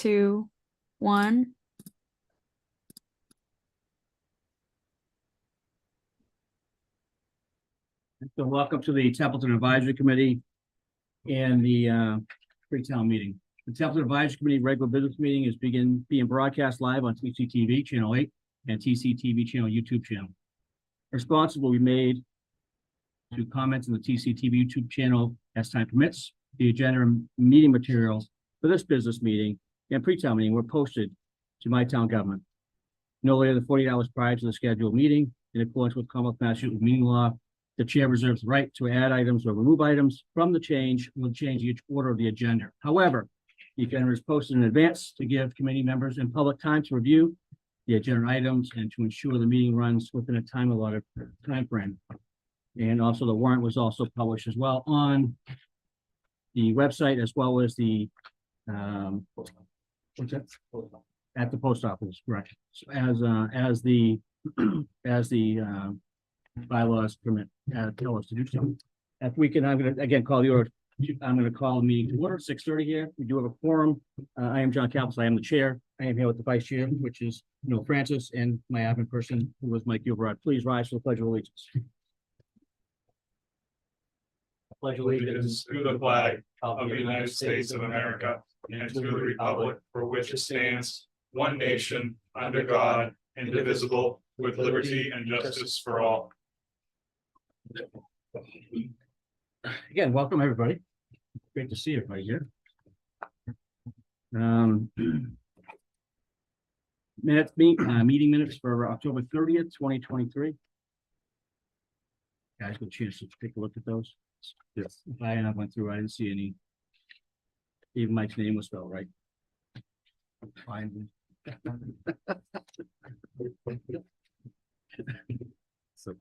2, 1. So welcome to the Templeton Advisory Committee and the pre-town meeting. The Templeton Advisory Committee regular business meeting is being broadcast live on TCTV Channel 8 and TCTV Channel YouTube channel. Responses will be made to comments in the TCTV YouTube channel as time permits. The agenda and meeting materials for this business meeting and pre-town meeting were posted to my town government no later than 48 hours prior to the scheduled meeting. In accordance with Commonwealth Massachusetts meeting law, the chair reserves the right to add items or remove items from the change each order of the agenda. However, the agenda is posted in advance to give committee members and public time to review the agenda items and to ensure the meeting runs within a time allotted time frame. And also the warrant was also published as well on the website as well as the at the post office, correct? So as the bylaws permit tell us to do so. If we can, I'm going to again call the order. I'm going to call the meeting to order. 6:30 here. We do have a quorum. I am John Caplis. I am the chair. I am here with the vice chair, which is Nowell Francis, and my admin person, who was Micheal Euvrard. Please rise for the Pledge of Allegiance. Pledge allegiance to the flag of the United States of America and to the republic for which it stands, one nation, under God, indivisible, with liberty and justice for all. Again, welcome everybody. Great to see everybody here. Meeting minutes for October 30th, 2023. Guys, get a chance to take a look at those. Yes. If I went through, I didn't see any. Even Mike's name was spelled right. Fine. So,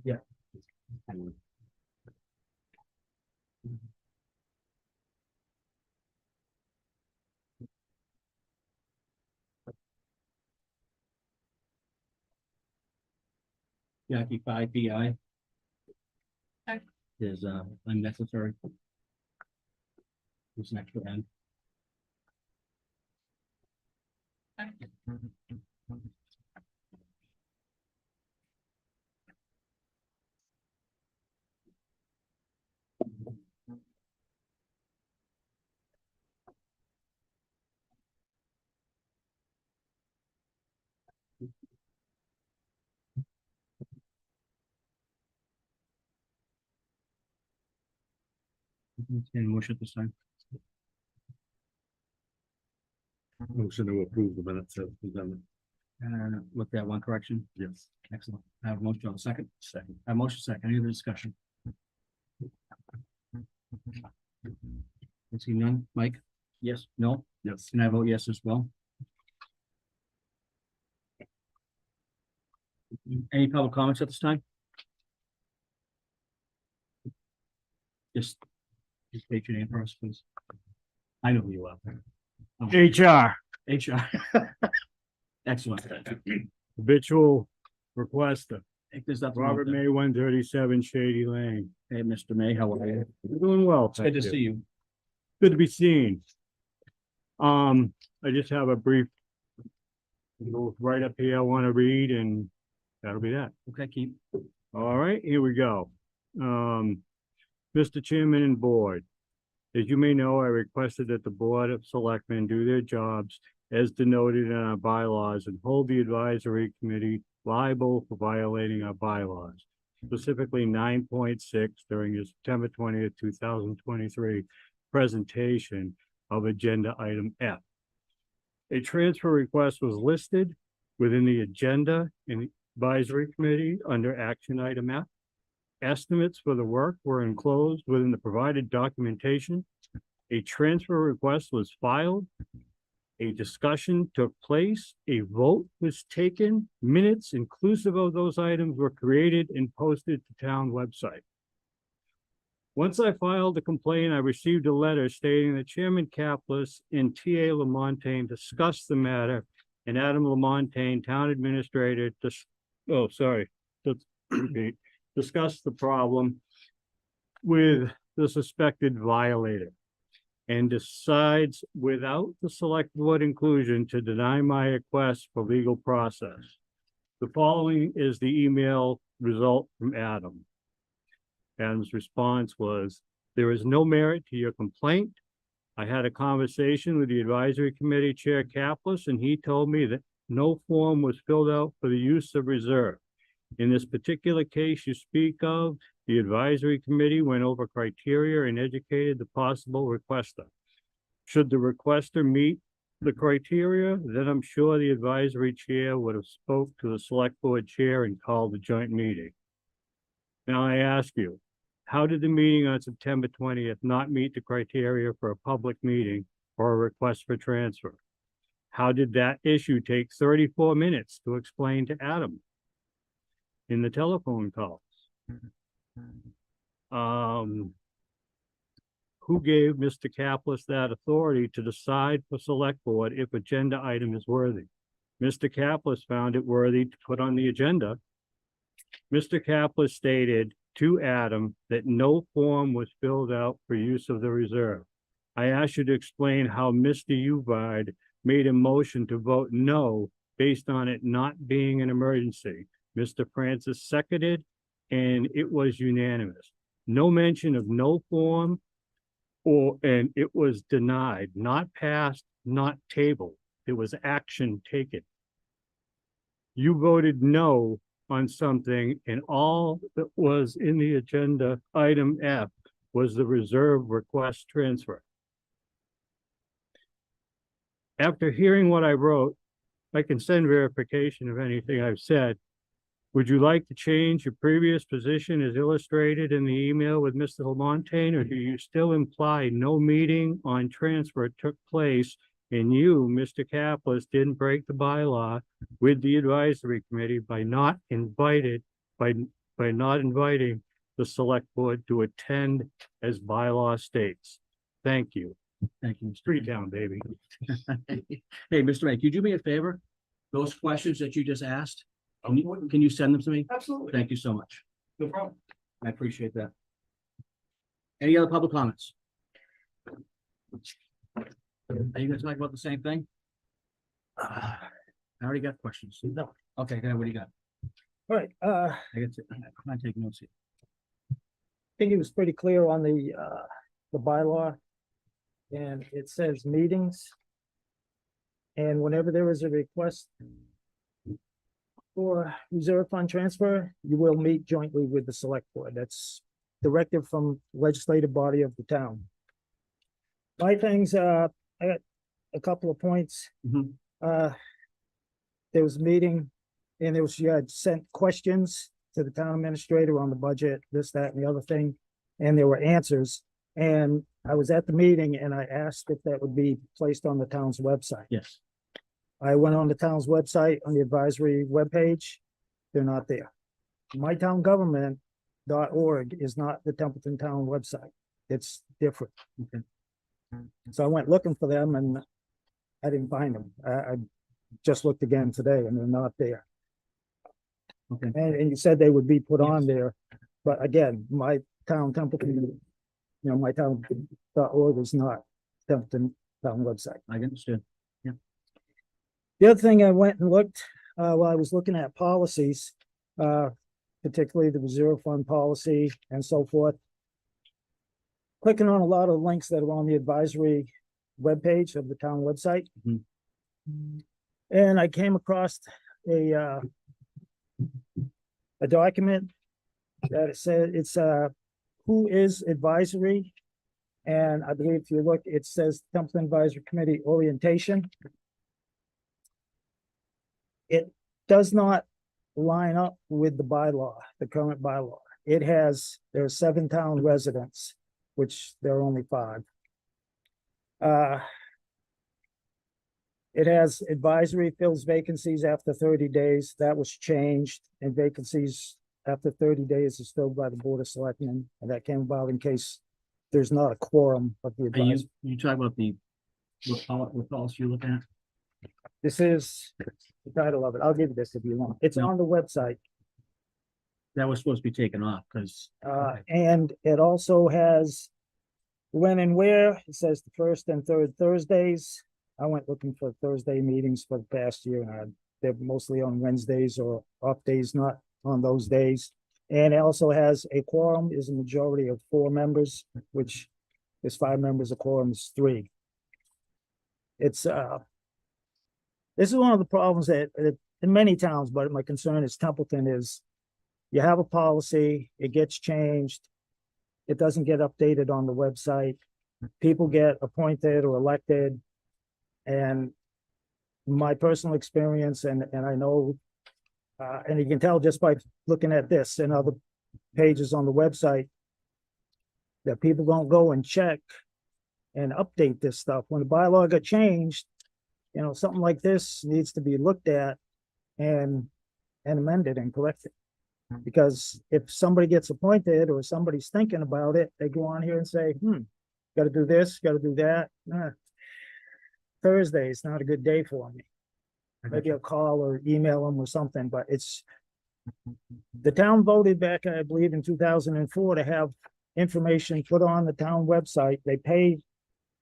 yeah. Jackie 5 PI is unnecessary. It's an extra end. Any motion at this time? Motion to approve the minutes as presented. With that one correction. Yes. Excellent. I have a motion on the second. I have a motion second. Any other discussion? I see none. Mike? Yes. No? Yes. And I vote yes as well. Any public comments at this time? Just state your name for us, please. I know who you are. HR, HR. Excellent. habitual requester, Take this up. Robert May, 137 Shady Lane. Hey, Mr. May, how are you? You're doing well. It's good thank to you. see you. Good to be seen. I just have a brief right up here I want to read, and that'll be that. Okay, keep. All right, here we go. Mr. Chairman and Board, as you may know, I requested that the Board of Selectmen do their jobs as denoted in our bylaws and hold the advisory committee liable for violating our bylaws, specifically 9.6 during the September 20th, 2023 presentation of agenda item F. A transfer request was listed within the agenda in the advisory committee under action item F. Estimates for the work were enclosed within the provided documentation. A transfer request was filed. A discussion took place. A vote was taken. Minutes inclusive of those items were created and posted to town website. Once I filed the complaint, I received a letter stating that Chairman Caplis and T.A. Lamontagne discussed the matter, and Adam Lamontagne, town administrator, discussed the problem with the suspected violator. and decides without the select board inclusion to deny my request for legal process. The following is the email result from Adam. Adam's response was, "There is no merit to your complaint. I had a conversation with the advisory committee chair Caplis, and he told me that no form was filled out for the use of reserve. In this particular case you speak of, the advisory committee went over criteria and educated the possible requester. Should the requester meet the criteria, then I'm sure the advisory chair would have spoke to the select board chair and called a joint meeting. Now I ask you, how did the meeting on September 20th not meet the criteria for a public meeting or a request for transfer? How did that issue take 34 minutes to explain to Adam in the telephone calls? Who gave Mr. Caplis that authority to decide for select board if agenda item is worthy? Mr. Caplis found it worthy to put on the agenda. Mr. Caplis stated to Adam that no form was filled out for use of the reserve. I asked you to explain how Mr. Euvrard made a motion to vote no based on it not being an emergency. Mr. Francis seconded, and it was unanimous. No mention of no form, and it was denied, not passed, not tabled. It was action taken. You voted no on something, and all that was in the agenda, item F, was the reserve request transfer. After hearing what I wrote, I can send verification of anything I've said. Would you like to change your previous position as illustrated in the email with Mr. Lamontagne, or do you still imply no meeting on transfer took place and you, Mr. Caplis, didn't break the bylaw with the advisory committee by not inviting the select board to attend as bylaw states? Thank you. Thank you, Mr. Freetown, baby. Hey, Mr. Ray, could you do me a favor? Those questions that you just asked, can you send them to me? Absolutely. Thank you so much. No problem. I appreciate that. Any other public comments? Are you gonna talk about the same thing? I already got questions. No. Okay, then what do you got? All right, I get to, I'm taking notes here. I think it was pretty clear on the bylaw. And it says meetings. And whenever there is a request for reserve fund transfer, you will meet jointly with the select board. That's directive from legislative body of the town. My things, I got a couple of points. Mhm. There was a meeting and you had sent questions to the town administrator on the budget, this, that, and the other thing, and there were answers. And I was at the meeting and I asked if that would be placed on the town's website. Yes, I went on the town's website on the advisory webpage. They're not there. mytowngovernment.org is not the Templeton town website. It's different. Okay. So I went looking for them and I didn't find them. I just looked again today and they're not there. okay, And you said they would be put on there, but again, my town Templeton, mytown.org is not Templeton town website. I understand. The other thing I went and looked, while I was looking at policies, particularly the reserve fund policy and so forth. Clicking on a lot of links that are on the advisory webpage of the town website. Mhm. And I came across a document that it said it's who is advisory. And I believe if you look, it says Templeton Advisory Committee orientation. It does not line up with the bylaw, the current bylaw. There are 7 town residents, which there are only 5. It has advisory fills vacancies after 30 days. That was changed, and vacancies after 30 days is filled by the Board of Selectmen, and that came about in case there's not a quorum of the Are you, advisory. you talk about what policy you're looking at? This is the title of it. I'll give you this if you want. It's No. on the website. That was supposed to be taken off, because, And it also has when and where, it says the first and third Thursdays. I went looking for Thursday meetings for the past year, and they're mostly on Wednesdays or off days, not on those days. And it also has a quorum is a majority of 4 members, which is 5 members, a quorum is 3. It's, this is one of the problems that in many towns, but my concern is Templeton is you have a policy, it gets changed, it doesn't get updated on the website. People get appointed or elected. And my personal experience, and I know, and you can tell just by looking at this and other pages on the website, that people don't go and check and update this stuff. When the bylaw got changed, you know, something like this needs to be looked at and amended and corrected. Because if somebody gets appointed or somebody's thinking about it, they go on here and say, got to do this, got to do that. Thursday is not a good day for me. Maybe I'll call or email them or something, but it's, the town voted back, I believe, in 2004 to have information put on the town website. They pay,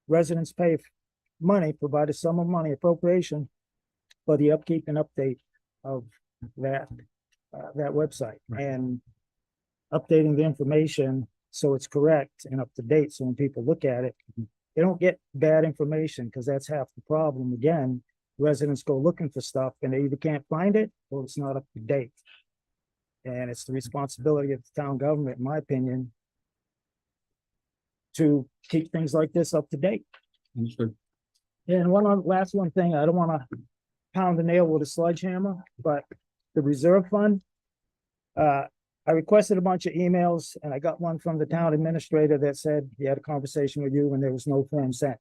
residents pay money, provide a sum of money appropriation for the upkeep and update of that website, and updating the information so it's correct and up to date. So when people look at it, they don't get bad information, because that's half the problem. Again, residents go looking for stuff and they either can't find it or it's not up to date. And it's the responsibility of the town government, in my opinion, to keep things like this up to date. Understood. And last thing, I don't want to pound the nail with a sledgehammer, but the reserve fund, I requested a bunch of emails, and I got one from the town administrator that said he had a conversation with you and there was no form sent.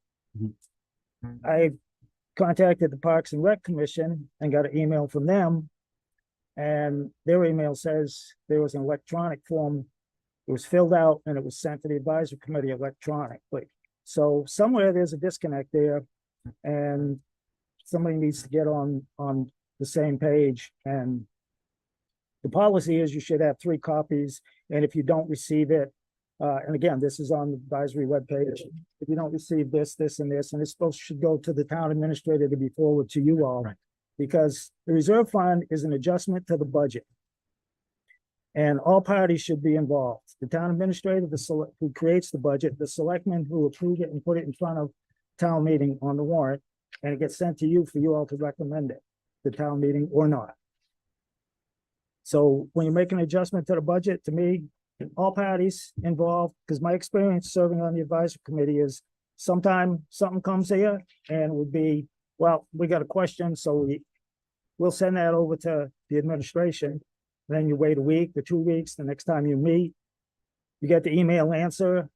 I contacted the Parks and Rec Commission and got an email from them, and their email says there was an electronic form. It was filled out and it was sent to the advisory committee electronically. So somewhere there's a disconnect there, and somebody needs to get on the same page. And the policy is you should have 3 copies, and if you don't receive it, and again, this is on the advisory webpage, if you don't receive this, this, and this, and it's should go to the town administrator to be forwarded to you all. Right. Because the reserve fund is an adjustment to the budget. And all parties should be involved. The town administrator, who creates the budget, the selectmen who approve it and put it in front of town meeting on the warrant, and it gets sent to you for you all to recommend it, the town meeting or not. So when you make an adjustment to the budget, to me, all parties involved, because my experience serving on the advisory committee is sometimes something comes here and would be, well, we got a question, so we'll send that over to the administration. Then you wait a week or 2 weeks, the next time you meet, you get the email answer.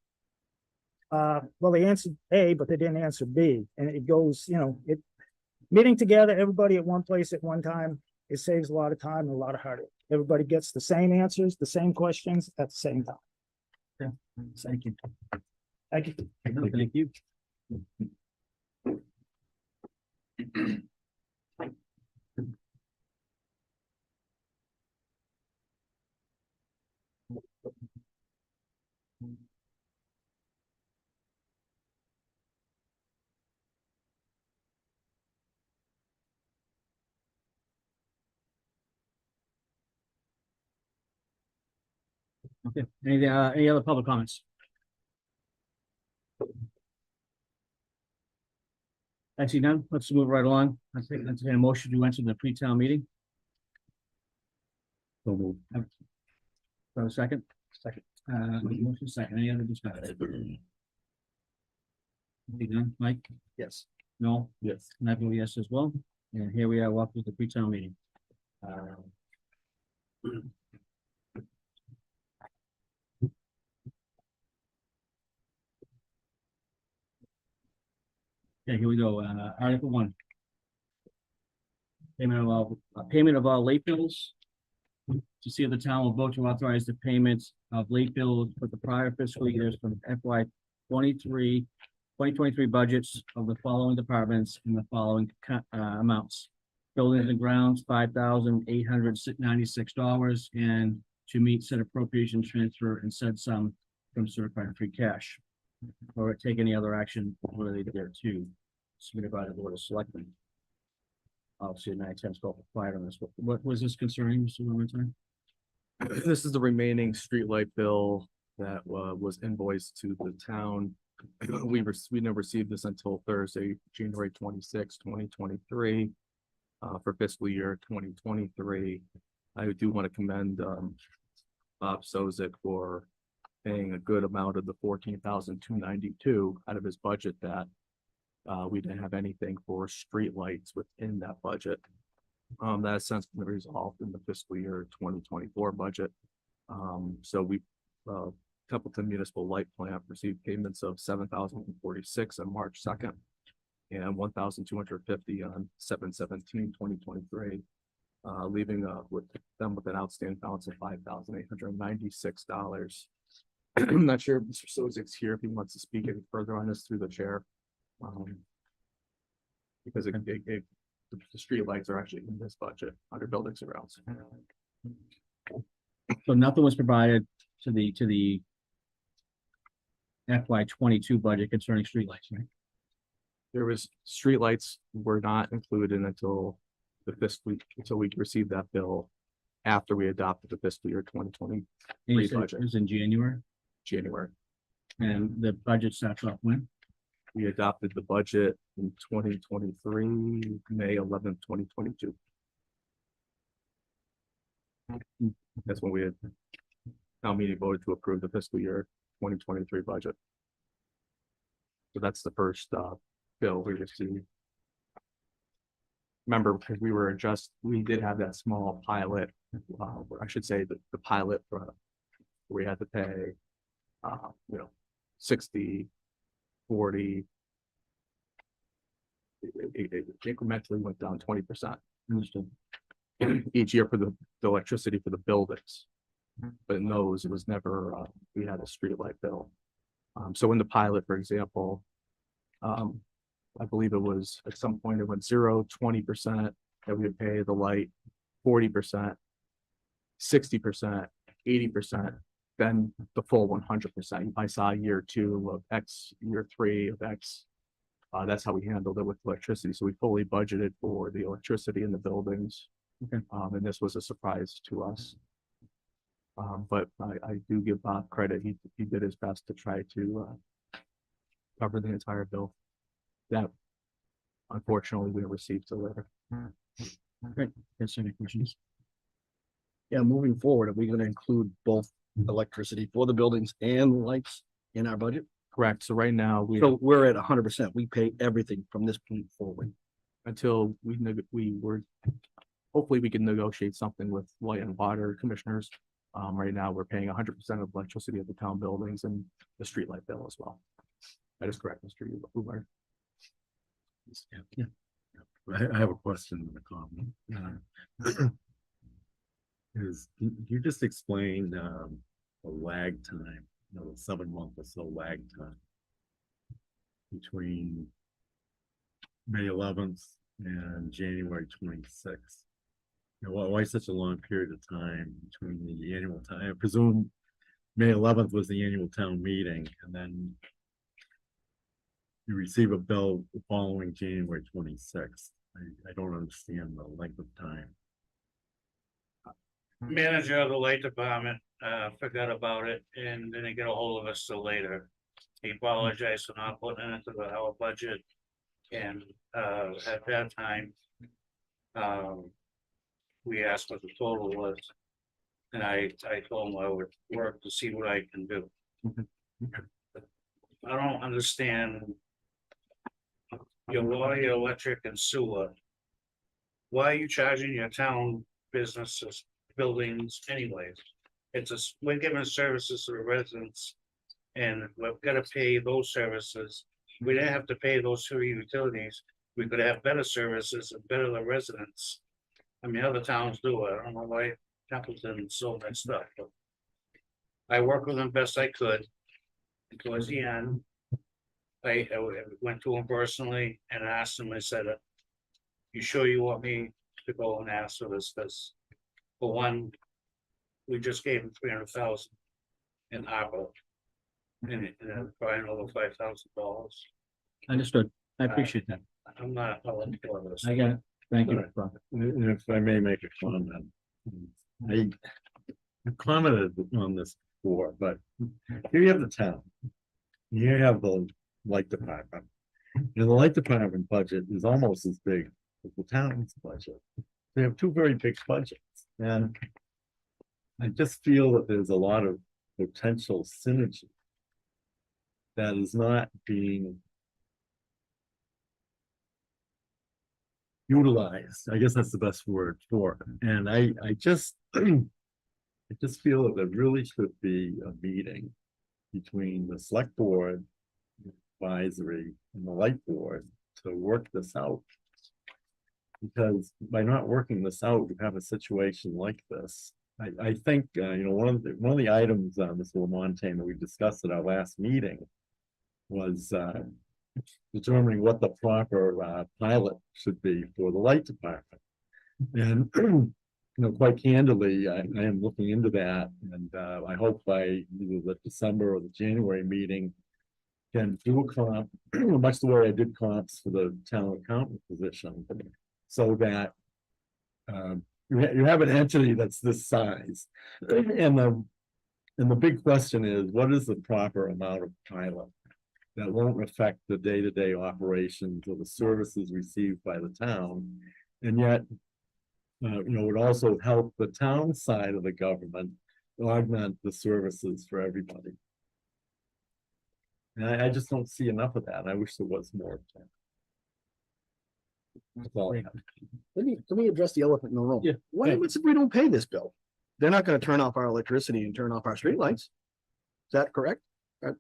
Well, they answered A, but they didn't answer B. And it goes, meeting together, everybody at one place at one time, it saves a lot of time and a lot of heartache. Everybody gets the same answers, the same questions at the same time. Yeah, thank you. Thank you. Thank you. Okay, any other public comments? I see none. Let's move right along. Let's take a motion to enter the pre-town meeting. So moved. For a second. Motion second. Any other discussion? You done, Mike? Yes. No? Yes. And I vote yes as well. And here we are, welcome to the pre-town meeting. Okay, here we go. Article 1. Payment of all late bills. To see if the town will vote to authorize the payments of late bills for the prior fiscal years from FY 2023 budgets of the following departments in the following amounts. Buildings and grounds, $5,896, and to meet said appropriation transfer and said sum from certified free cash. or take any other action related thereto submitted by the Board of Selectmen. Obviously, 9/10 spoke required on this. What was this concerning, Mr. Lowenstein? This is the remaining streetlight bill that was invoiced to the town. We never received this until Thursday, January 26, 2023, for fiscal year 2023. I do want to commend Bob Sozik for paying a good amount of the 14,292 out of his budget that we didn't have anything for streetlights within that budget. That has since been resolved in the fiscal year 2024 budget. So we, Templeton Municipal Light Plant received payments of 7,046 on March 2nd and 1,250 on 7/17/2023, leaving with them with an outstanding balance of $5,896. I'm not sure if Mr. Sozik's here if he wants to speak any further on this through the chair. Because the streetlights are actually in this budget under buildings and grounds. So nothing was provided to the FY22 budget concerning streetlights, right? There was streetlights were not included until the fiscal until we received that bill after we adopted the fiscal year 2020 And you said budget. it was in January, January. and the budget starts off when? We adopted the budget in 2023, May 11th, 2022. That's when we had town meeting voted to approve the fiscal year 2023 budget. So that's the first bill we received. Remember, because we did have that small pilot, or I should say the pilot for where we had to pay, 60, 40. It incrementally went down 20%. Understood. Each year for the electricity for the buildings. But in those, it was never, we had a street light bill. So in the pilot, for example, I believe it was at some point it went 0, 20% that we would pay the light, 40%, 60%, 80%, then the full 100%. I saw year 2 of X, year 3 of X. That's how we handled it with electricity. So we fully budgeted for the electricity in the buildings. Okay. And this was a surprise to us. But I do give Bob credit. He did his best to try to cover the entire bill. That unfortunately we received till later. Great. Yes, any questions? Yeah, moving forward, are we gonna include both electricity for the buildings and lights in our budget? Correct. So right now So we're at 100%. We pay everything from this point forward. until hopefully we can negotiate something with light and water commissioners. Right now we're paying 100% of electricity at the town buildings and the street light bill as well. That is correct, Mr. Euvrard. Yeah. I have a question and a comment. Can you just explain the lag time, the 7-month or so lag time between May 11th and January 26th? Why such a long period of time between the annual time? I presume May 11th was the annual town meeting, and then you receive a bill following January 26th. I don't understand the length of time. Manager of the light department forgot about it and didn't get a hold of us till later. He apologized for not putting it into our budget. And at that time, we asked what the total was. And I told him I would work to see what I can do. I don't understand your water, your electric and sewer. Why are you charging your town businesses, buildings anyways? We're giving services to the residents. And we've got to pay those services. We didn't have to pay those 3 utilities. We could have better services and better the residents. I mean, other towns do it. I don't know why Templeton sold that stuff, but I worked with them best I could. And towards the end, I went to him personally and asked him, I said, you sure you want me to go and ask for this? Because for one, we just gave him 300,000 in ARPA. And buying over $5,000. Understood. I appreciate that. I'm not, I'll let you go over this. I got it. Thank you. And if I may make a comment, I commented on this before, but here you have the town. Here you have the light department. And the light department budget is almost as big as the town's budget. They have two very big budgets, and I just feel that there's a lot of potential synergy that is not being utilized. I guess that's the best word for it. And I just I just feel that there really should be a meeting between the select board, advisory, and the light board to work this out. Because by not working this out, you have a situation like this. I think, one of the items, Mr. Lamontagne, that we discussed at our last meeting was determining what the proper pilot should be for the light department. And, quite candidly, I am looking into that, and I hope by either the December or the January meeting can do a comp, much the way I did comps for the town accountant position, so that you have an entity that's this size. And the big question is, what is the proper amount of pilot that won't affect the day-to-day operations or the services received by the town? And yet, would also help the town side of the government augment the services for everybody. And I just don't see enough of that. I wish there was more of that. That's all I have. Let me address the elephant in the room. Yeah. What happens if we don't pay this bill? They're not gonna turn off our electricity and turn off our streetlights. Is that correct? Right?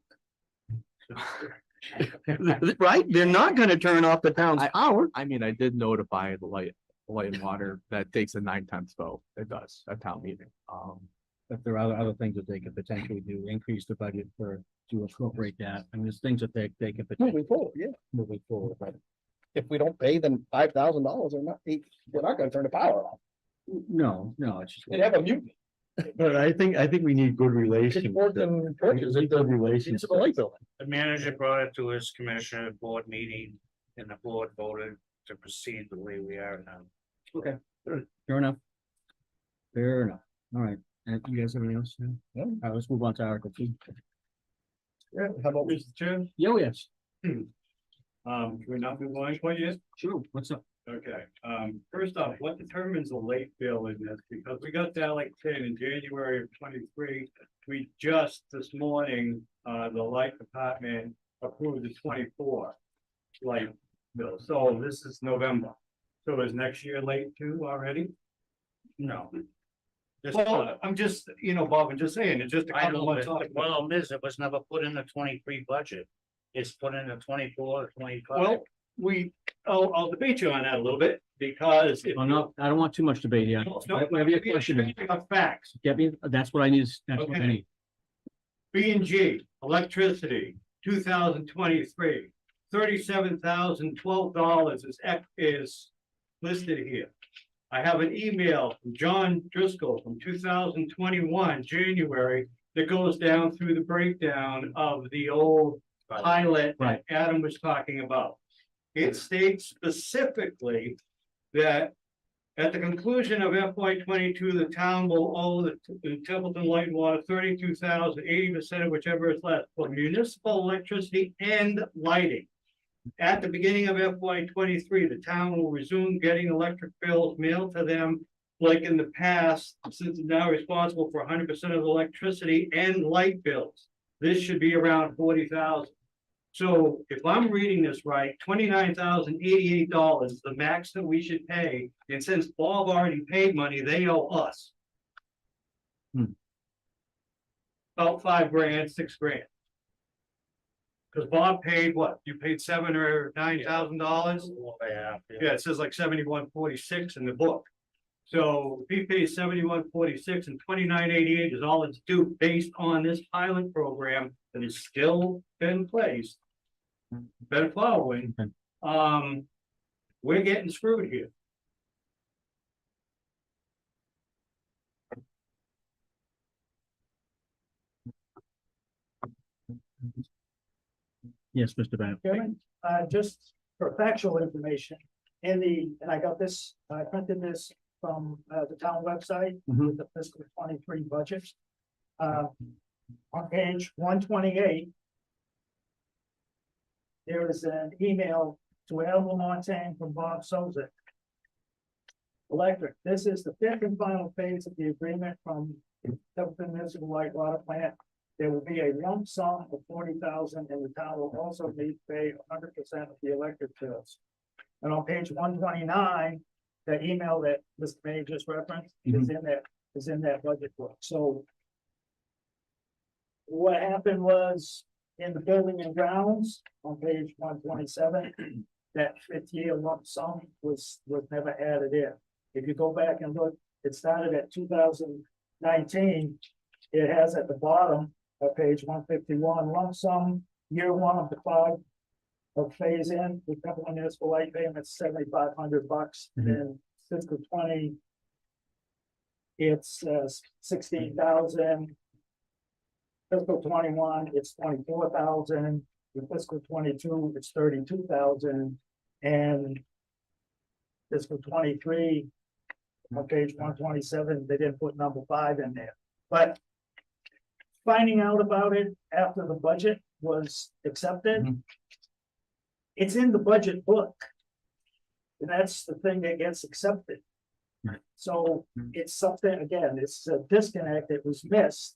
They're not gonna turn off the town's power. I mean, I did notify the light and water that takes a 9/10 vote. It does at town meeting. But there are other things that they could potentially do, increase the budget to incorporate that. I mean, there's things that they can potentially Moving forward, yeah. moving forward, but If we don't pay them $5,000, they're not gonna turn the power off. no, it's just. They'd have a mutiny. But I think we need good relations. Pitchforks and torches at the municipal light building. The manager brought it to his commissioner board meeting and the board voted to proceed the way we are now. Okay, fair enough. Fair enough. All right. And you guys have anything else? No. All right, let's move on to Article 2. Yeah, how about we? Mr. Chair, Yes. can we not move on quite yet? Sure. What's up? Okay, first off, what determines a late bill in this? Because we got that like 10 in January of 23. We just this morning, the light department approved the 24 light bill. So this is November. So is next year late too already? No. Well, I'm just, Bob, I'm just saying, it's just a I couple know, months off. well, Liz, it was never put in the 23 budget. It's put in the 24, 25. Well, I'll debate you on that a little bit because if. Oh, no, I don't want too much debate here. Whatever your question is. Facts. Get me, that's what I need. That's what I Okay. need. B and G, electricity, 2023, $37,012 is listed here. I have an email from John Driscoll from 2021, January, that goes down through the breakdown of the old pilot that Adam was talking about. It states specifically that at the conclusion of FY 22, the town will owe the Templeton Light and Water 32,000, 80% of whichever is left for municipal electricity and lighting. At the beginning of FY 23, the town will resume getting electric bills mailed to them like in the past, since it's now responsible for 100% of the electricity and light bills. This should be around 40,000. So if I'm reading this right, $29,088 is the max that we should pay. And since Bob already paid money, they owe us. About $5,000, $6,000. Because Bob paid what? You paid $7,000 or $9,000? Yeah. Yeah, it says like 7146 in the book. So if he pays 7146 and 2988 is all it's due based on this pilot program that is still in place. Better following, we're getting screwed here. Yes, Mr. Bennett. Chairman, just for factual information, and I got this, I printed this from, the town website with the fiscal 23 budget. On page 128, there is an email to Al Montaigne from Bob Sozik. Electric, this is the fifth and final phase of the agreement from Templeton Municipal Light Water Plant. There will be a lump sum of 40,000, and the town will also need to pay 100% of the electric bills. And on page 129, the email that Mr. May just referenced is in that budget book. So what happened was in the building and grounds on page 127, that fifth year lump sum was never added in. If you go back and look, it started at 2019. It has at the bottom of page 151 lump sum, year one of the 5 of phase in with Templeton Municipal Light payments, $7,500, and fiscal 20. It's 16,000. Fiscal 21, it's 24,000. In fiscal 22, it's 32,000, and fiscal 23. On page 127, they didn't put number 5 in there, but finding out about it after the budget was accepted, it's in the budget book. And that's the thing that gets accepted. Right. So it's something, again, it's a disconnect that was missed.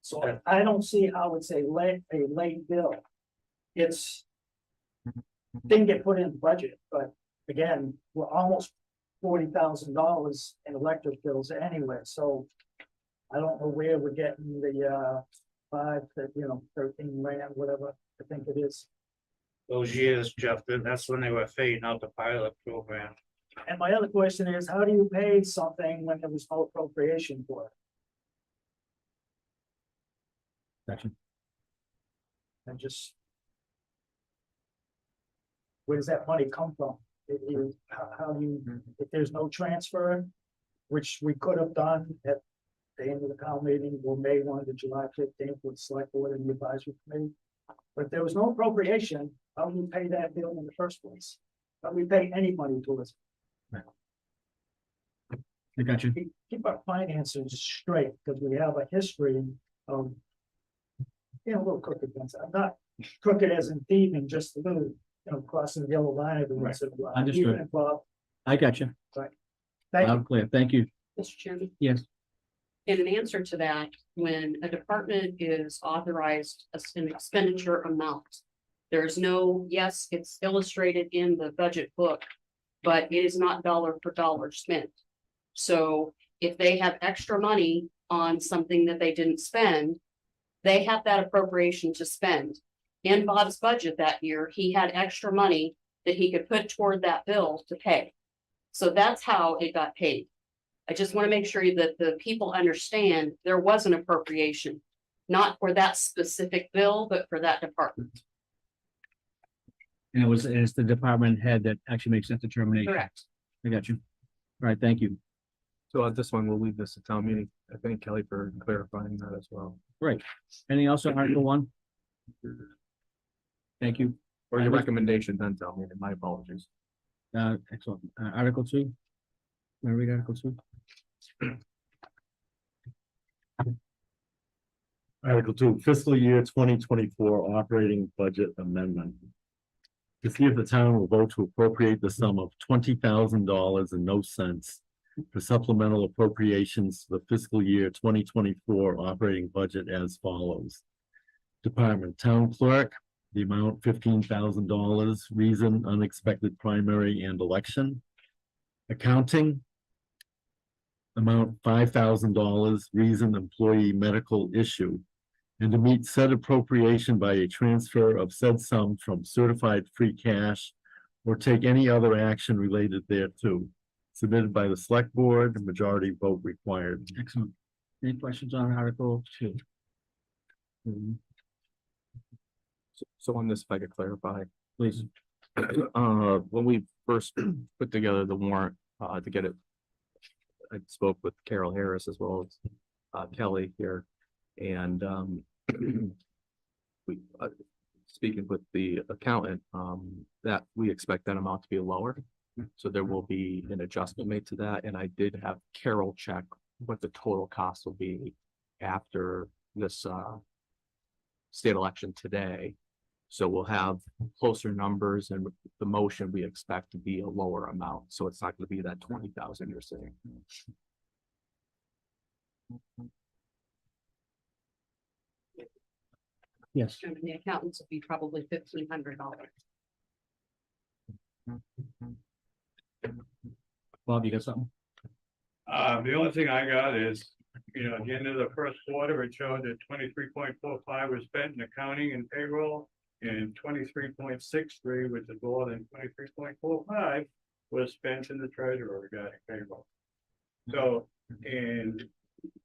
So I don't see how it's a late bill. It's didn't get put in the budget, but again, we're almost $40,000 in electric bills anyway, so I don't know where we're getting the 13 grand, whatever I think it is. Those years, Jeff, that's when they were fading out the pilot program. And my other question is, how do you pay something when there was no appropriation for it? Section. And just where does that money come from? How do you, if there's no transfer, which we could have done at the end of the town meeting, or May 1 to July 15th with select board and the advisory committee. But if there was no appropriation, how do we pay that bill in the first place? How do we pay any money towards it? I got you. Keep our finances straight, because we have a history of a little crooked ones. I'm not crooked as in thieving, just a little, crossing the yellow line every once in a while. Understood. Even if, I got you. Thank you. Loud and clear. Thank you. Mr. Chairman, Yes. in an answer to that, when a department is authorized an expenditure amount, there's no, yes, it's illustrated in the budget book, but it is not dollar for dollar spent. So if they have extra money on something that they didn't spend, they have that appropriation to spend. In Bob's budget that year, he had extra money that he could put toward that bill to pay. So that's how it got paid. I just want to make sure that the people understand there was an appropriation, not for that specific bill, but for that department. And it's the department head that actually makes that determination. Correct. I got you. All right, thank you. So at this one, we'll leave this to town meeting. I thank Kelly for clarifying that as well. Great. Anything else on Article 1? Thank you. Or your recommendation, then tell me, my apologies. Excellent. Article 2. Where we got Article 2? Article 2, fiscal year 2024 operating budget amendment. To see if the town will vote to appropriate the sum of $20,000 and no cents for supplemental appropriations for the fiscal year 2024 operating budget as follows. Department Town Clerk, the amount $15,000, reason unexpected primary and election. Accounting, amount $5,000, reason employee medical issue. And to meet said appropriation by a transfer of said sum from certified free cash or take any other action related thereto. Submitted by the select board, majority vote required. Excellent. Any questions on Article 2? So on this, if I could clarify, Please. when we first put together the warrant, to get it, I spoke with Carol Harris as well as Kelly here, and we, speaking with the accountant, that we expect that amount to be lower. So there will be an adjustment made to that, and I did have Carol check what the total cost will be after this, state election today. So we'll have closer numbers, and with the motion, we expect to be a lower amount, so it's not gonna be that 20,000 you're saying. Yes. And the accountants will be probably $1,500. Bob, you got something? The only thing I got is, at the end of the first quarter, it showed that 23.45 was spent in accounting and payroll. And 23.63, which is more than 23.45, was spent in the treasurer regarding payroll. So, and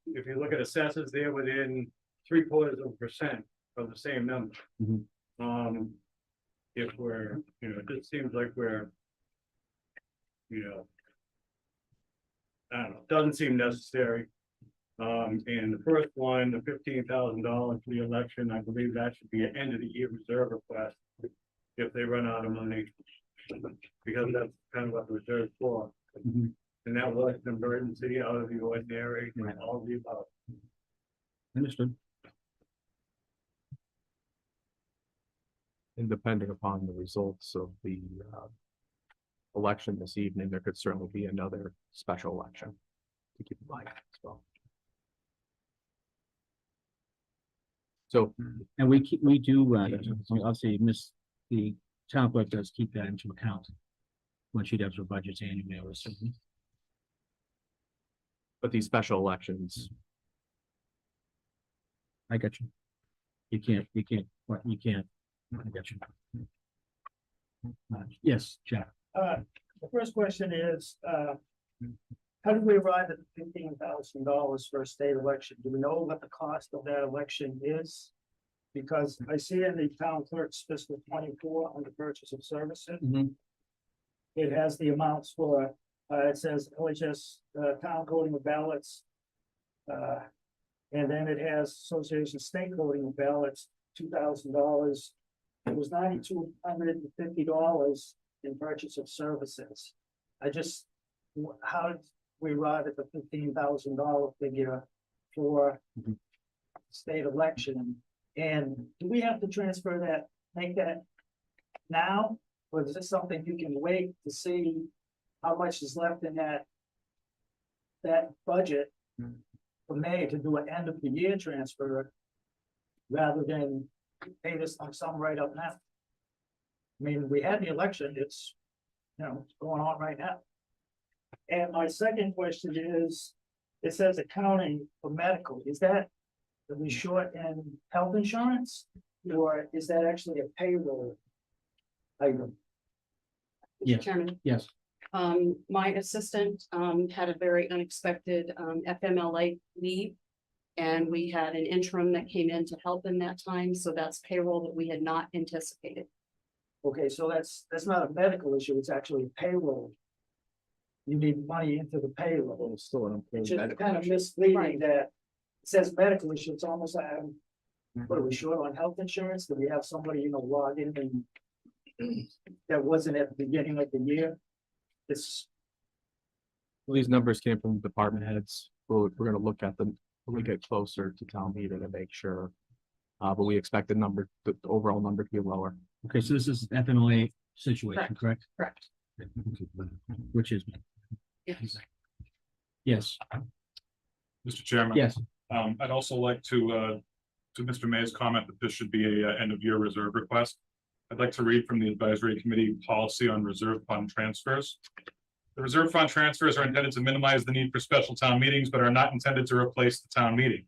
if you look at assessors, they're within 0.75% of the same number. Mhm. If we're, it just seems like we're, I don't know, doesn't seem necessary. And the first one, the $15,000 for the election, I believe that should be an end of the year reserve request. If they run out of money, because that's kind of what the reserve for. Mhm. And that was an emergency out of the ordinary, Right. all of the above. Understood. And depending upon the results of the, election this evening, there could certainly be another special election to keep in mind as well. So, And we do, obviously, the town clerk does keep that into account when she does her budgets annually, I would assume. but these special elections, I got you. You can't, I got you. Yes, Jack. The first question is, how did we arrive at $15,000 for a state election? Do we know what the cost of that election is? Because I see in the town clerk's fiscal 24 under purchase of services, Mhm. it has the amounts for, it says LHS, town coding of ballots. And then it has Association State Coding of ballots, $2,000. It was $9,250 in purchase of services. How did we arrive at the $15,000 figure for state election? And do we have to transfer that, make that now? Or is this something you can wait to see how much is left in that budget for May to do an end of the year transfer rather than pay this on some right up now? I mean, we had the election, it's, it's going on right now. And my second question is, it says accounting for medical, are we short in health insurance? Or is that actually a payroll item? Mr. Yes. Chairman, Yes. my assistant, had a very unexpected, FMLA leave. And we had an interim that came in to help in that time, so that's payroll that we had not anticipated. Okay, so that's not a medical issue, it's actually payroll. You need money into the payroll. It's still an employee It's just medical kind of issue. misleading Right. that it says medical issue, it's almost like, what are we short on health insurance? Do we have somebody, log in and that wasn't at the beginning of the year? It's, well, these numbers came from department heads. We're gonna look at them when we get closer to town meeting and make sure. But we expect the overall number to be lower. Okay, so this is FMLA situation, correct? Correct. Which is, Yes. yes, Mr. Chairman. yes, I'd also like to Mr. May's comment that this should be a end of year reserve request. I'd like to read from the advisory committee policy on reserve fund transfers. The reserve fund transfers are intended to minimize the need for special town meetings, but are not intended to replace the town meeting.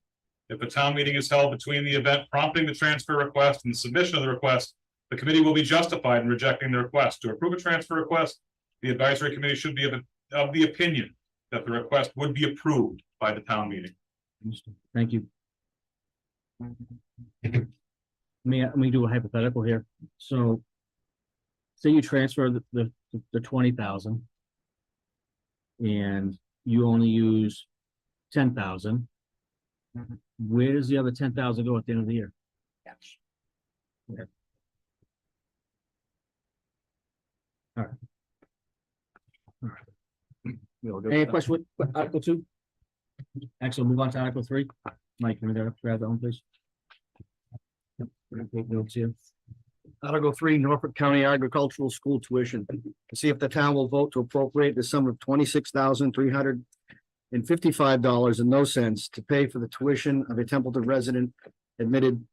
If a town meeting is held between the event prompting the transfer request and the submission of the request, the committee will be justified in rejecting the request. To approve a transfer request, the advisory committee should be of the opinion that the request would be approved by the town meeting. thank you. Let me do a hypothetical here. So say you transfer the 20,000 and you only use 10,000. Where does the other 10,000 go at the end of the year? Any question with Article 2? Excellent, move on to Article 3. Mike, can we grab that one, please? Yep, we're gonna take notes here. Article 3, Norfolk County Agricultural School Tuition. To see if the town will vote to appropriate the sum of $26,355 and no cents to pay for the tuition of a Templeton resident admitted,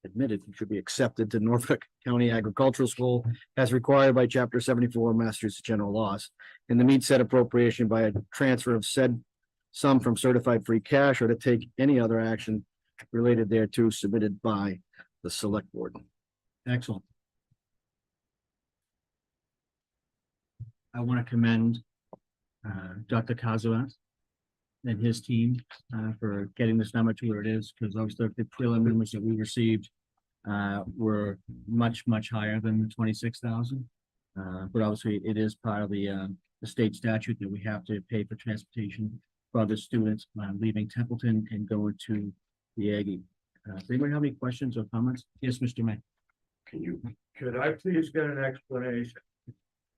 it should be accepted to Norfolk County Agricultural School as required by Chapter 74 Massachusetts General Laws, and to meet said appropriation by a transfer of said sum from certified free cash or to take any other action related thereto submitted by the select board. Excellent. I want to commend Dr. Kazavat and his team for getting this number to where it is, because obviously the prelim numbers that we received were much higher than the 26,000. But obviously it is part of the state statute that we have to pay for transportation for other students leaving Templeton and going to the Aggie. Does anybody have any questions or comments? Yes, Mr. May. Could I please get an explanation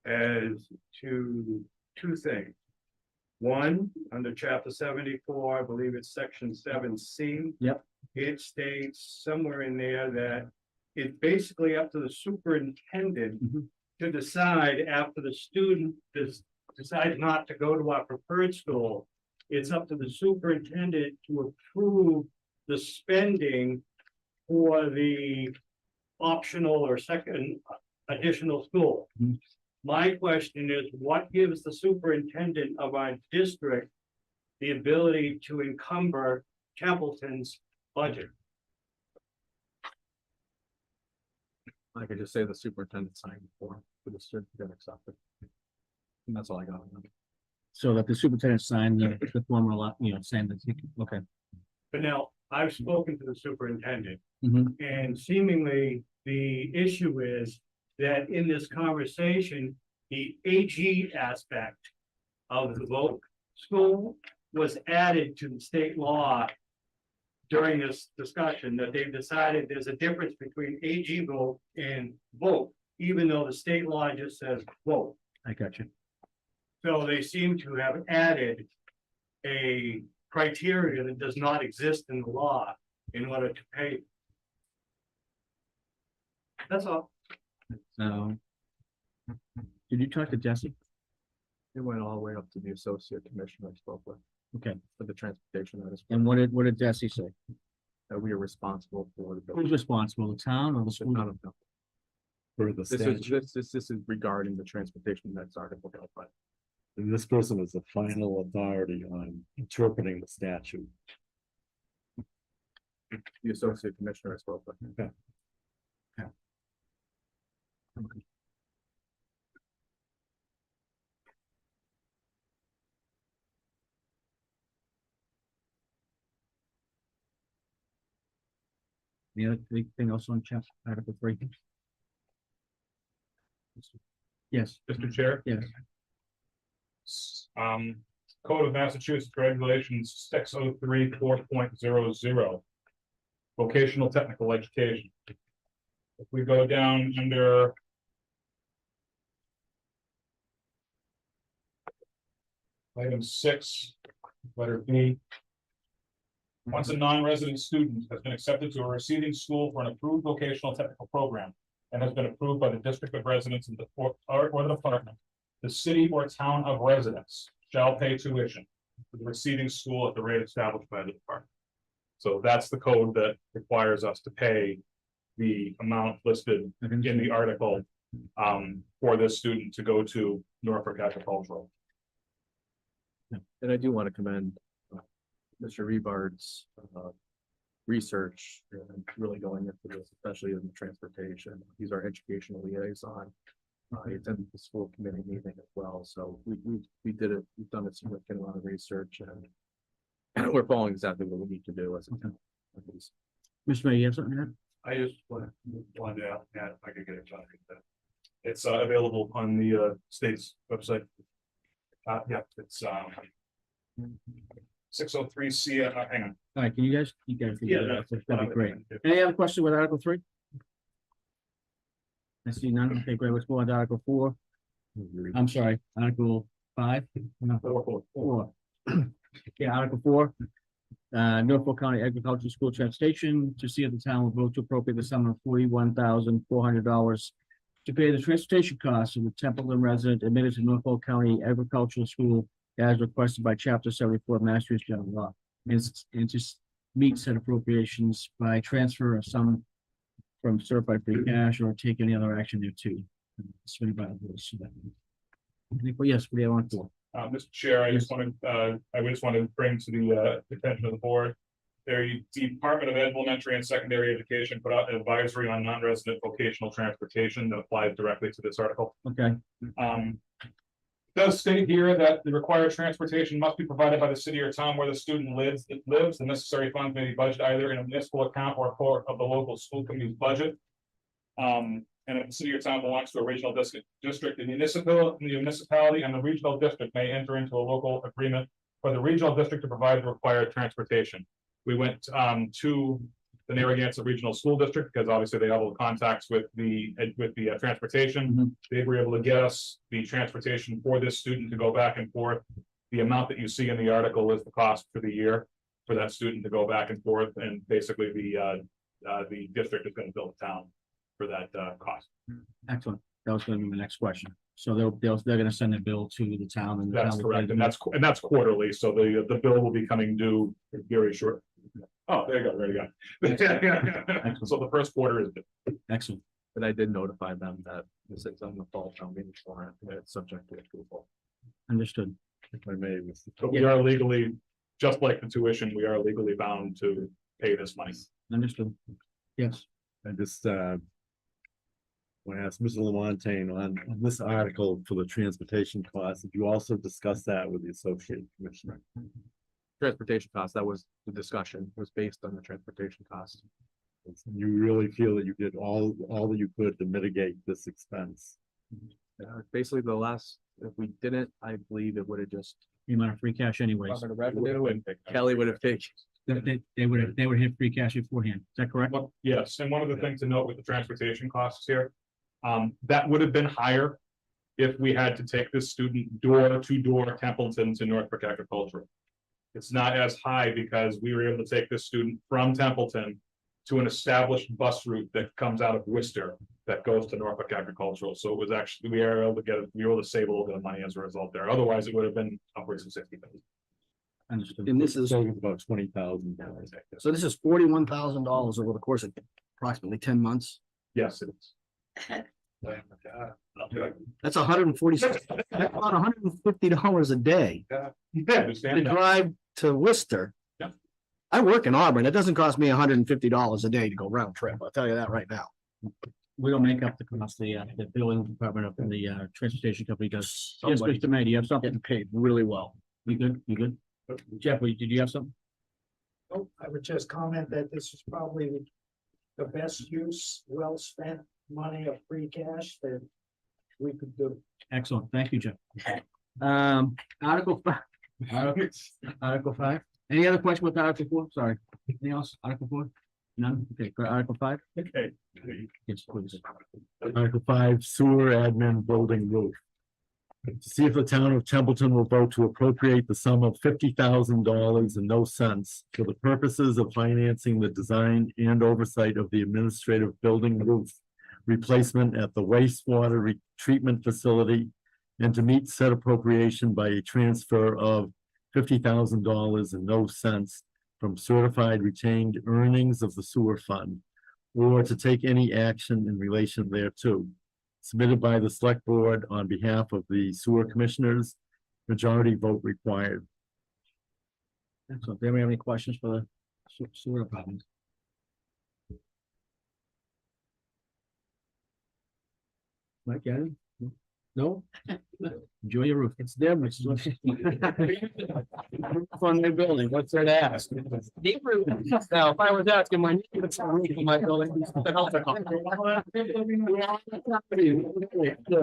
as to two things? One, under chapter 74, I believe it's section 7C. Yep. It states somewhere in there that it's basically up to the superintendent to decide after the student decides not to go to our preferred school. It's up to the superintendent to approve the spending for the optional or second additional school. My question is, what gives the superintendent of our district the ability to encumber Templeton's budget? I could just say the superintendent signed the form for the certificate accepted. And that's all I got on that. So that the superintendent signed the form, saying that, okay. But now, I've spoken to the superintendent, Mhm. and seemingly the issue is that in this conversation, the AG aspect of the vote school was added to the state law during this discussion, that they've decided there's a difference between AG vote and vote, even though the state law just says vote. I got you. So they seem to have added a criteria that does not exist in the law in order to pay. That's all. So, did you talk to Jesse? It went all the way up to the associate commissioner I spoke with. Okay. For the transportation, that is. And what did Jesse say? That we are responsible for the. Who's responsible, the town or the school? I don't know. For the This statute. is, this is regarding the transportation next article, but And this person is the final authority on interpreting the statute. the associate commissioner I spoke with. Okay. Any other thing else on chapter Article 3? Yes, Mr. Chair. yes. Code of Massachusetts Regulations 603 4.00. Vocational technical education. If we go down under item 6, letter B. Once a non-resident student has been accepted to a receiving school for an approved vocational technical program and has been approved by the district of residence and or the department, the city or town of residence shall pay tuition for the receiving school at the rate established by the department. So that's the code that requires us to pay the amount listed in the article for this student to go to Norfolk Agricultural. And I do want to commend Mr. Euvrard's research and really going into this, especially in transportation. He's our educational liaison. He attended the school committee meeting as well, so we did it. We've done a significant amount of research, and we're following exactly what we need to do as a town. Mr. May, you have something to add? I just wanted to add if I could get a copy of that. It's available on the state's website. Yeah, it's 603C. Hang on. All right, can you guys? Yeah, that'd be great. Any other questions with Article 3? I see none. Okay, great. Let's go on to Article 4. I'm sorry, Article 5. No, 4. Yeah, Article 4. Norfolk County Agricultural School Transportation to see if the town will vote to appropriate the sum of $41,400 to pay the transportation costs of the Templeton resident admitted to Norfolk County Agricultural School as requested by Chapter 74 of Massachusetts General Law. And to meet said appropriations by transfer of some from certified free cash or take any other action there too. Submitted by the board. So that- Yes, what do you want for? Mr. Chair, I just wanted to bring to the attention of the board. The Department of Elementary and Secondary Education put out an advisory on non-resident vocational transportation that applies directly to this article. Okay, It does state here that the required transportation must be provided by the city or town where the student lives. The necessary funds may be budgeted either in a municipal account or part of the local school committee's budget. And if the city or town belongs to a regional district, the municipality and the regional district may enter into a local agreement for the regional district to provide the required transportation. We went to the Narragansett Regional School District because obviously they have all the contacts with the transportation. Mhm. They were able to get us the transportation for this student to go back and forth. The amount that you see in the article is the cost for the year for that student to go back and forth, and basically the district is going to bill the town for that cost. excellent. That was gonna be my next question. So they're gonna send a bill to the town and. the That's town will pay correct, them. and that's quarterly, so the bill will be coming due very short. Oh, there you go, there you go. So the first quarter is due. Excellent. But I did notify them that this is on the fall town meeting warrant, and it's subject to approval. Understood. If I may, Mr. But we are legally, just like the tuition, we are legally bound to pay this money. Understood. Yes. I just want to ask Mr. Lamontagne on this article for the transportation costs. Did you also discuss that with the associate commissioner? Transportation costs, that was the discussion, was based on the transportation costs. You really feel that you did all that you could to mitigate this expense? Basically, if we didn't, I believe it would have just. The amount of free cash anyways. Department of Revenue and Kelly would have taken. They would hit free cash beforehand. Is that correct? Well, yes, and one of the things to note with the transportation costs here, that would have been higher if we had to take this student door to door Templeton to Norfolk Agricultural. It's not as high because we were able to take this student from Templeton to an established bus route that comes out of Worcester that goes to Norfolk Agricultural. So it was actually, we were able to save a little bit of money as a result there. Otherwise, it would have been upwards of $60,000. Understood. And this is, So it's about $20,000. so this is $41,000 over the course of approximately 10 months. Yes, it is. That's 146, that's about $150 a day Yeah, to understand that. drive to Worcester. Yeah. I work in Auburn. It doesn't cost me $150 a day to go round trip. I'll tell you that right now. We don't make up the cost, the billing department of the transportation company does. Yes, Somebody- Mr. May, do you have something? Getting paid really well. You good? You good? Jeff, did you have something? Oh, I would just comment that this is probably the best use, well-spent money of free cash that we could do. Excellent. Thank you, Jeff. Article 5. Article 5. Any other question with Article 4? Sorry. Anything else? Article 4? None? Okay, go to Article 5. Okay. Yes, please. Article 5, sewer admin building roof. To see if the town of Templeton will vote to appropriate the sum of $50,000 and no cents for the purposes of financing the design and oversight of the administrative building roof replacement at the wastewater treatment facility, and to meet said appropriation by a transfer of $50,000 and no cents from certified retained earnings of the sewer fund, or to take any action in relation thereto, submitted by the select board on behalf of the sewer commissioners, majority vote required. Excellent. Do anybody have any questions for the sewer department? Mike, got any? No? Enjoy your roof. It's there, Mrs. On their building, what's there to ask? Now, if I was asking my neighbor to roof of my building, the hell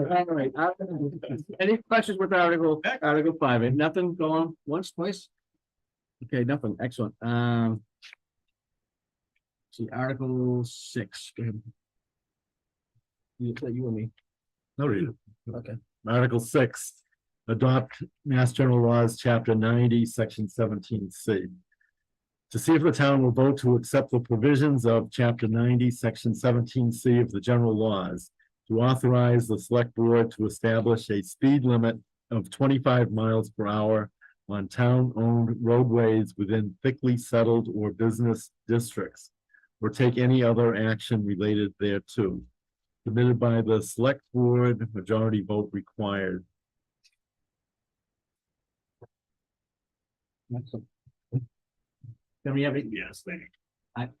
All right. Any questions with Article 5? Ain't nothing going once, twice? Okay, nothing. Excellent. See, Article 6. Go ahead. You and me. No, read it. Okay. Article 6, adopt Mass General Laws, Chapter 90, Section 17C. To see if the town will vote to accept the provisions of Chapter 90, Section 17C of the general laws, to authorize the select board to establish a speed limit of 25 miles per hour on town-owned roadways within thickly settled or business districts, or take any other action related thereto. Submitted by the select board, majority vote required. Then we have it. Yes, thank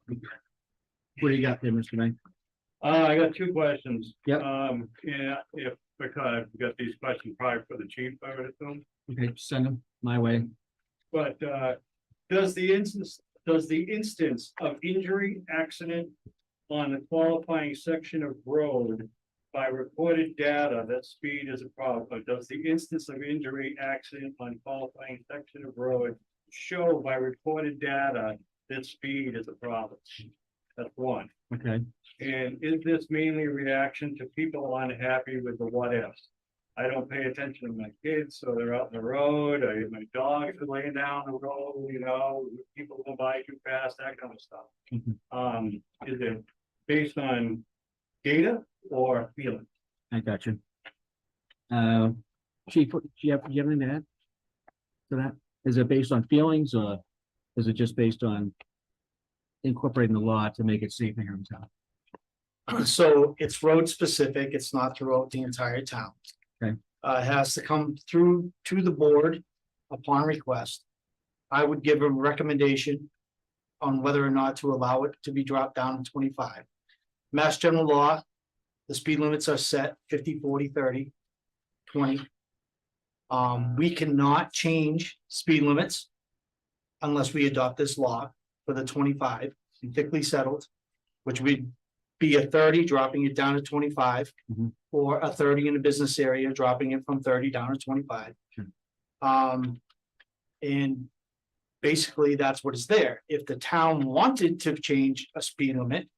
you. What do you got there, Mr. Knight? I got two questions. Yep. Yeah, if I could, I've got these questions probably for the chief, I would assume. Okay, send them my way. But does the instance of injury, accident on the qualifying section of road by recorded data that speed is a problem, but does the instance of injury, accident on qualifying section of road show by recorded data that speed is a problem? That's one. Okay, And is this mainly a reaction to people unhappy with the what ifs? I don't pay attention to my kids, so they're out in the road, my dogs are laying down the road, you know, people go by too fast, that kind of stuff. Mhm. Is it based on data or feeling? I got you. Chief, do you have anything to add to that? Is it based on feelings or is it just based on incorporating the law to make it safer here in town? So it's road specific, it's not throughout the entire town. Okay. It has to come through to the board upon request. I would give a recommendation on whether or not to allow it to be dropped down to 25. Mass General Law, the speed limits are set 50, 40, 30, 20. We cannot change speed limits unless we adopt this law for the 25 and thickly settled, which would be a 30, dropping it down to 25, Mhm. or a 30 in a business area, dropping it from 30 down to 25. Sure. And basically that's what is there. If the town wanted to change a speed limit,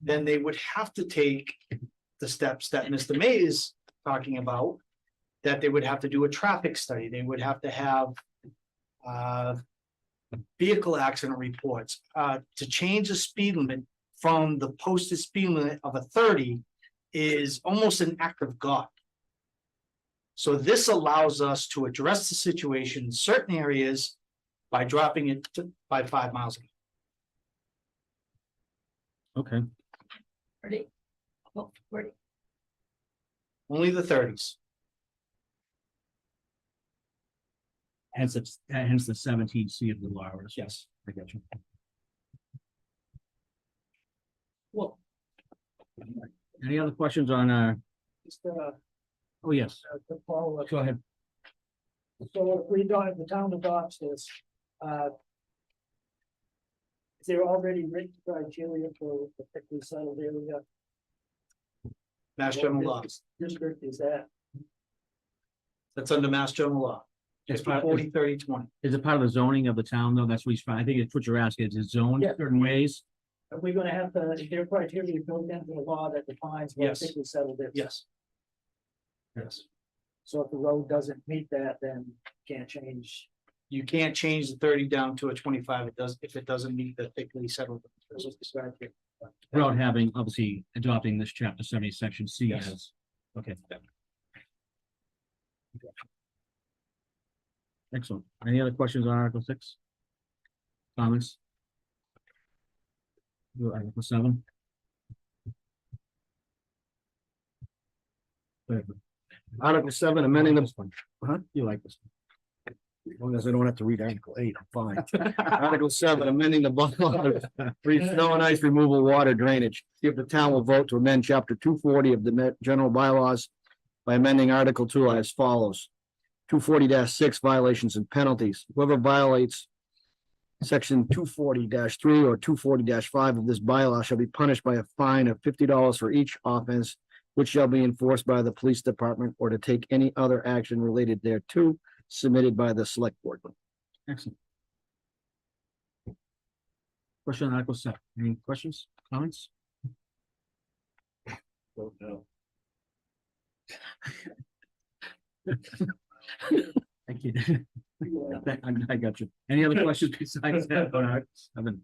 then they would have to take the steps that Mr. May is talking about, that they would have to do a traffic study. They would have to have vehicle accident reports, to change the speed limit from the posted speed limit of a 30 is almost an act of God. So this allows us to address the situation in certain areas by dropping it by 5 miles. Okay, Ready? Oh, ready. Only the 30s. hence the 17C of the law. Yes. I got you. Well, Any other questions on, Just, oh, yes, to follow up. go ahead. So if we don't, if the town adopts this, is there already written criteria for the thickly settled area? Mass General Law. District is that? That's under Mass General Law. It's 50, part, 40, 30, 20. is it part of the zoning of the town though? That's what he's trying, I think it's what you're asking, is it zoned Yeah. certain ways? Are we gonna have to, is there criteria built into the law that defines what Yes. thickly settled is? Yes. Yes. So if the road doesn't meet that, then can't change. You can't change the 30 down to a 25. It does, if it doesn't meet the thickly settled. As was described here. Without having, obviously, adopting this chapter 70, section C Yes. as, okay. Excellent. Any other questions on Article 6? Comments? Go Article 7. Go ahead. Article 7, amending the, Huh? You like this? as long as I don't have to read Article 8, I'm fine. Article 7, amending the bylaws for snow and ice removal, water drainage. See if the town will vote to amend chapter 240 of the general bylaws by amending Article 2 as follows. 240-6 violations and penalties. Whoever violates section 240-3 or 240-5 of this bylaw shall be punished by a fine of $50 for each offense, which shall be enforced by the police department or to take any other action related thereto, submitted by the select board. Excellent. Question on Article 7. Any questions, comments? Vote no. Thank you. I got you. Any other questions besides that? Evan?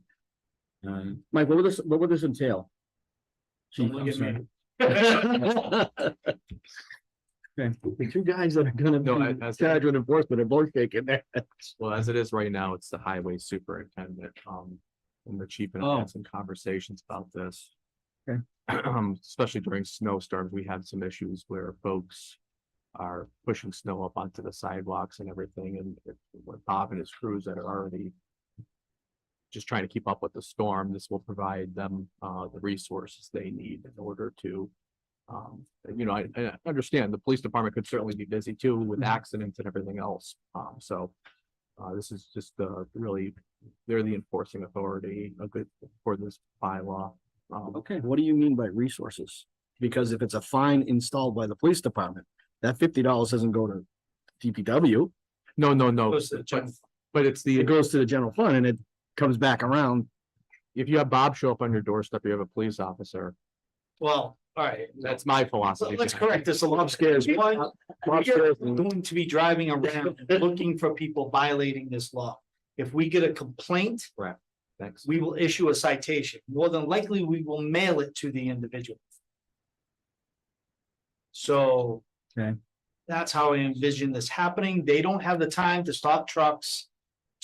Mike, what would this entail? Chief, Don't I'm look at sorry. me. The two guys that are gonna No, be as- charged with enforcement are both shaking their heads. Well, as it is right now, it's the highway superintendent, and the chief and I Oh. had some conversations about this. Okay. Especially during snowstorms, we had some issues where folks are pushing snow up onto the sidewalks and everything, and with Bob and his crews that are already just trying to keep up with the storm, this will provide them, the resources they need in order to, I understand the police department could certainly be busy too with accidents and everything else. This is just, really, they're the enforcing authority, for this bylaw. Okay, what do you mean by resources? Because if it's a fine installed by the police department, that $50 doesn't go to DPW. No, Goes to the general. but it's It goes to the general fund and it comes back around. if you have Bob show up on your doorstep, you have a police officer. Well, all right. That's my philosophy. Let's correct this a little. Upstairs. One, Upstairs. we're going to be driving around looking for people violating this law. If we get a complaint, Thanks. we will issue a citation. More than likely, we will mail it to the individual. So. Okay. That's how I envision this happening. They don't have the time to stop trucks.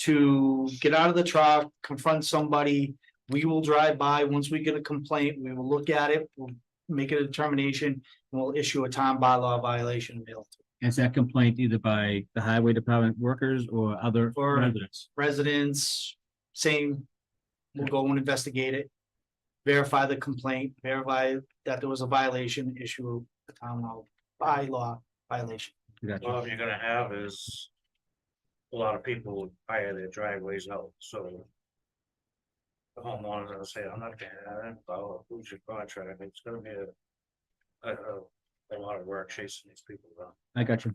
To get out of the truck, confront somebody. We will drive by. Once we get a complaint, we will look at it, we'll make a determination, and we'll issue a time bylaw violation and mail it to Is that complaint either by the highway department workers or other Or- residents? residents. Same. We'll go and investigate it. Verify the complaint, verify that there was a violation, issue a town law bylaw violation. Gotcha. Well, you're gonna have is. A lot of people would hire their driveways out, so. The homeowners will say, I'm not gonna have it, I'll lose your contract, it's gonna be a lot of work chasing these people around. I got you.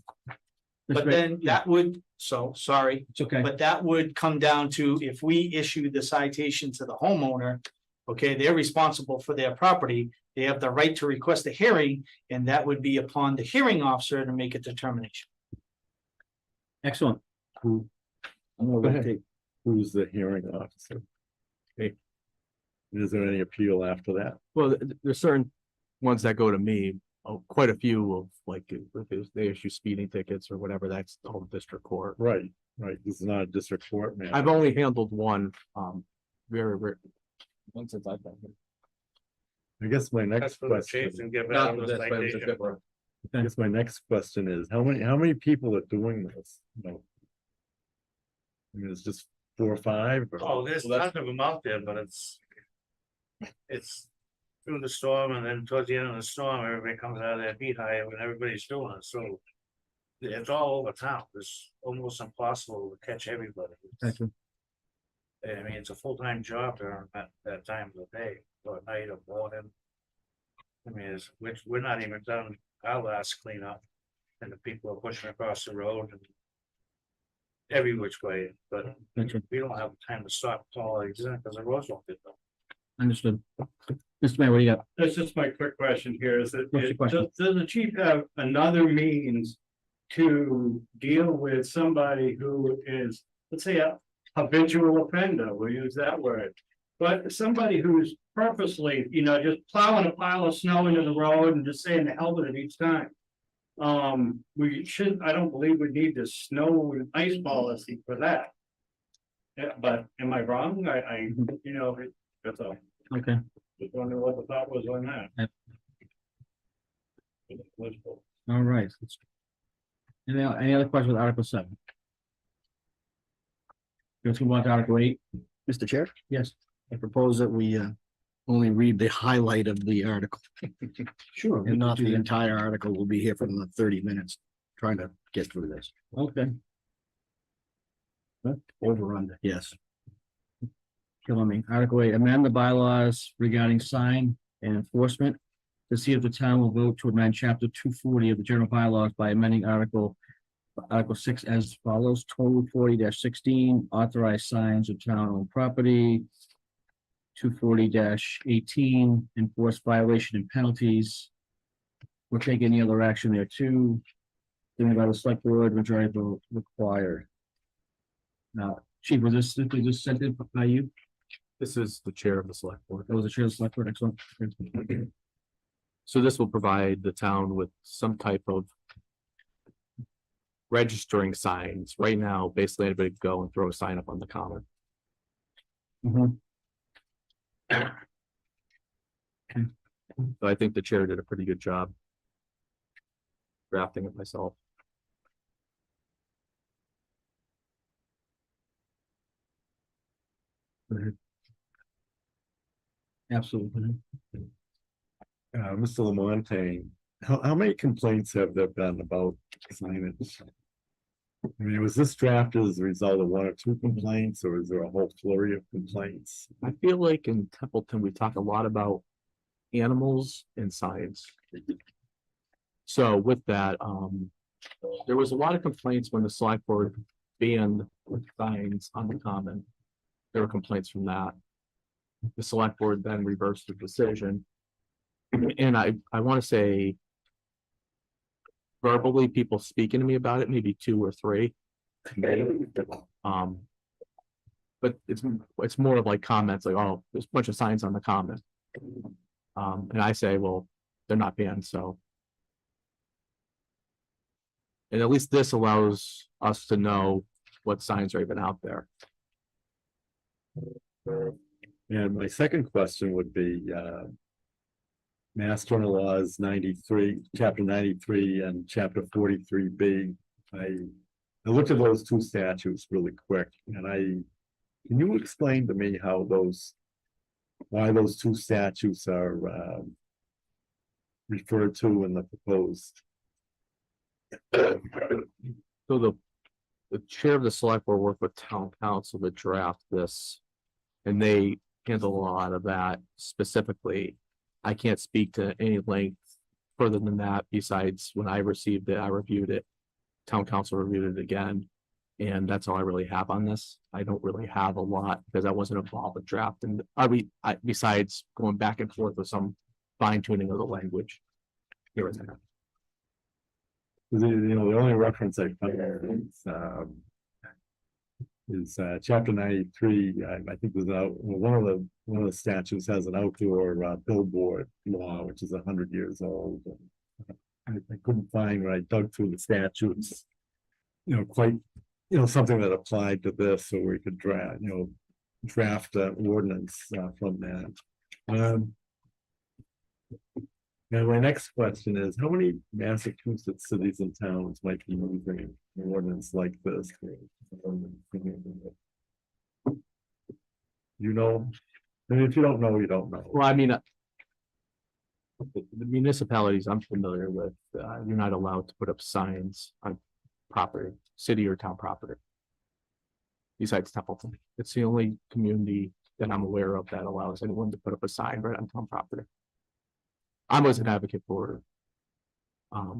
But then that would, sorry, It's okay. but that would come down to if we issue the citation to the homeowner. Okay, they're responsible for their property. They have the right to request a hearing, and that would be upon the hearing officer to make a determination. Excellent. Who, I'm gonna Go ahead. rotate. who's the hearing officer? Hey. Is there any appeal after that? Well, there's certain ones that go to me, quite a few of like, if they issue speeding tickets or whatever, that's the whole district court. Right, this is not a district court, man. I've only handled one, very, one since I've been here. I guess my That's next for the chiefs question, and give No, out the that's why it was a citation. different- I guess my next question is, how many people are doing this? I mean, it's just 4 or 5? or- Oh, there's tons of them out there, but it's. It's through the storm and then towards the end of the storm, everybody comes out of their beehive and everybody's doing it, so. It's all over town, it's almost impossible to catch everybody. Thank you. I mean, it's a full-time job during that time of the day, or at night or morning. I mean, we're not even done our last cleanup, and the people are pushing across the road and. Every which way, but Gotcha. we don't have time to stop all these, because the roads won't get done. Understood. Mr. Mayor, what do you got? That's just my quick question here, is that, What's your question? does the chief have another means to deal with somebody who is, let's say, a habitual offender, we'll use that word. But somebody who's purposely, just plowing a pile of snow into the road and just saying the hell with it each time. I don't believe we need this snow and ice policy for that. Yeah, but am I wrong? That's all. Okay. Just wondering what the thought was on that. Yep. All right. Any other questions with Article 7? Let's move on to Article 8. Mr. Chair, Yes. I propose that we only read the highlight of the article Sure. and not the entire article. We'll be here for another 30 minutes trying to get through this. Okay. Over under, yes. Killing me. Article 8, amend the bylaws regarding sign and enforcement to see if the town will vote to amend chapter 240 of the general bylaws by amending Article 6 as follows: 240-16, authorized signs of town-owned property. 240-18, enforce violation and penalties. We'll take any other action there too. Given by the select board, majority vote required. Now, Chief, was this sent in by you? This is the chair of the select board. That was the chair of the select board, excellent. So this will provide the town with some type of registering signs. Right now, basically anybody can go and throw a sign up on the common. So I think the chair did a pretty good job drafting it myself. Absolutely. Mr. Lamontagne, how many complaints have there been about signage? I mean, was this drafted as a result of one or two complaints, or is there a whole flurry of complaints? I feel like in Templeton, we talk a lot about animals and signs. So with that, there was a lot of complaints when the select board banned signs on the common. There were complaints from that. The select board then reversed the decision. And I want to say verbally, people speaking to me about it, maybe 2 or 3. But it's more of like comments like, oh, there's a bunch of signs on the common. And I say, well, they're not banned, so. And at least this allows us to know what signs are even out there. And my second question would be, Mass General Laws 93, Chapter 93 and Chapter 43B. I looked at those 2 statutes really quick, and can you explain to me why those 2 statutes are referred to in the proposed? So the chair of the select board worked with town council to draft this. And they handle a lot of that specifically. I can't speak to any length further than that, besides when I received it, I reviewed it. Town council reviewed it again, and that's all I really have on this. I don't really have a lot because I wasn't involved with draft, and besides going back and forth with some fine tuning of the language here and there. The only reference I found is Chapter 93. I think was one of the statutes has an outdoor billboard law, which is 100 years old. And I couldn't find when I dug through the statutes, quite something that applied to this, so we could draft an ordinance from that. And my next question is, how many Massachusetts cities and towns might be using an ordinance like this? And if you don't know, you don't know. Well, I mean, the municipalities I'm familiar with, you're not allowed to put up signs on property, city or town property. Besides Templeton, it's the only community that I'm aware of that allows anyone to put up a sign right on town property. I was an advocate for a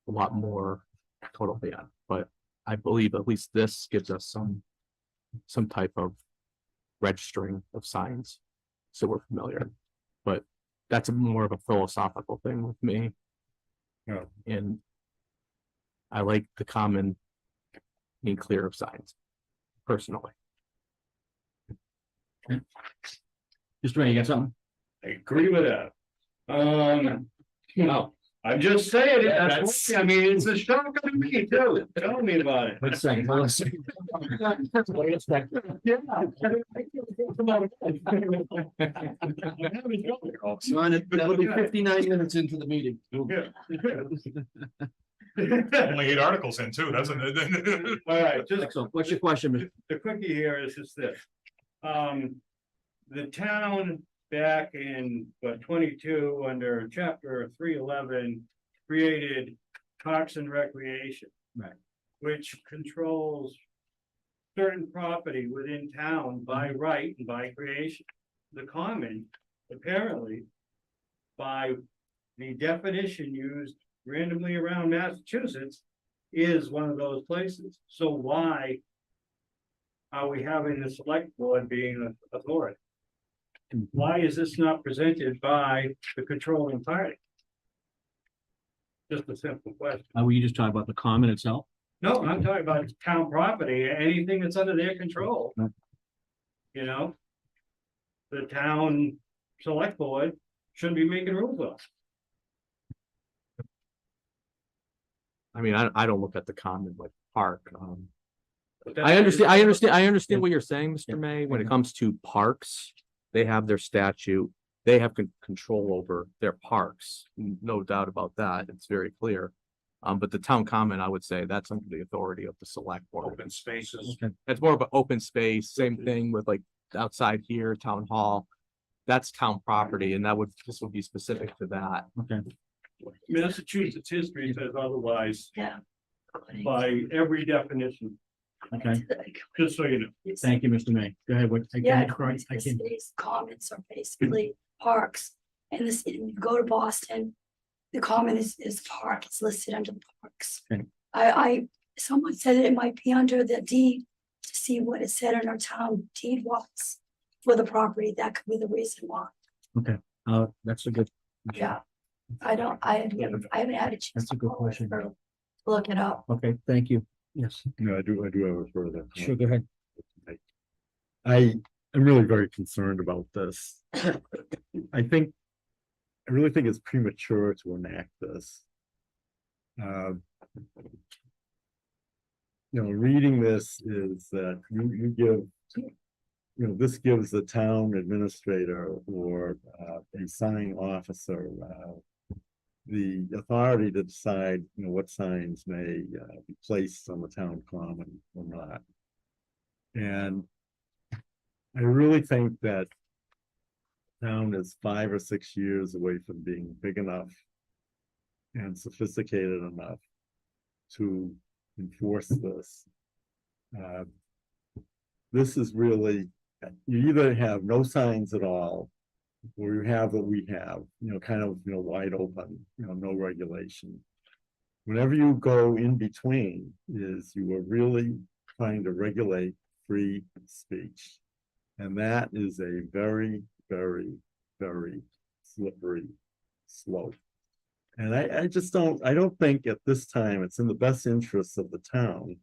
lot more total ban, but I believe at least this gives us some type of registering of signs, so we're familiar. But that's more of a philosophical thing with me. Yeah. And I like the common being clear of signs, personally. Just Ray, you got something? I agree with that. No, I'm just saying it. That's, I mean, it's a shock to me too. Tell me about it. Wait a second, hold on a second. Wait a second. That'll be 59 minutes into the meeting. Only 8 articles in too, doesn't it? All right, just Excellent. What's your question? the quickie here is just this. The town back in 22 under chapter 311 created Parks and Recreation. Right. Which controls certain property within town by right and by creation. The common, apparently, by the definition used randomly around Massachusetts, is one of those places. So why are we having the select board being an authority? Why is this not presented by the controlling party? Just a simple question. Were you just talking about the common itself? No, I'm talking about town property, anything that's under their control. Right. You know? The town select board shouldn't be making rules on. I mean, I don't look at the common like park. But I that's- understand what you're saying, Mr. May, when it comes to parks. They have their statute, they have control over their parks, no doubt about that, it's very clear. But the town common, I would say that's under the authority of the select board. Open spaces. It's more of an open space, same thing with like outside here, town hall. That's town property and this would be specific to that. Okay, Massachusetts history says otherwise Yeah. by every definition, okay. just so you know. Thank you, Mr. May. Go ahead. What? Yeah, I the can, city's commons are basically parks. And this, if you go to Boston, the common is park, it's listed under the parks. Okay. Someone said that it might be under the deed to see what it said in our town deed was for the property. That could be the reason why. that's a good. Yeah. I haven't had a chance. That's a good question. to Look it up. Okay, thank you. Yes, No, I do have a further. sure, go ahead. I am really very concerned about this. I really think it's premature to enact this. Reading this is that you give, this gives the town administrator or a signing officer the authority to decide, what signs may be placed on the town common or not. And I really think that town is 5 or 6 years away from being big enough and sophisticated enough to enforce this. This is really, you either have no signs at all, or you have what we have, kind of, wide open, no regulation. Whenever you go in between is you are really trying to regulate free speech. And that is a very, very, very slippery slope. And I don't think at this time it's in the best interests of the town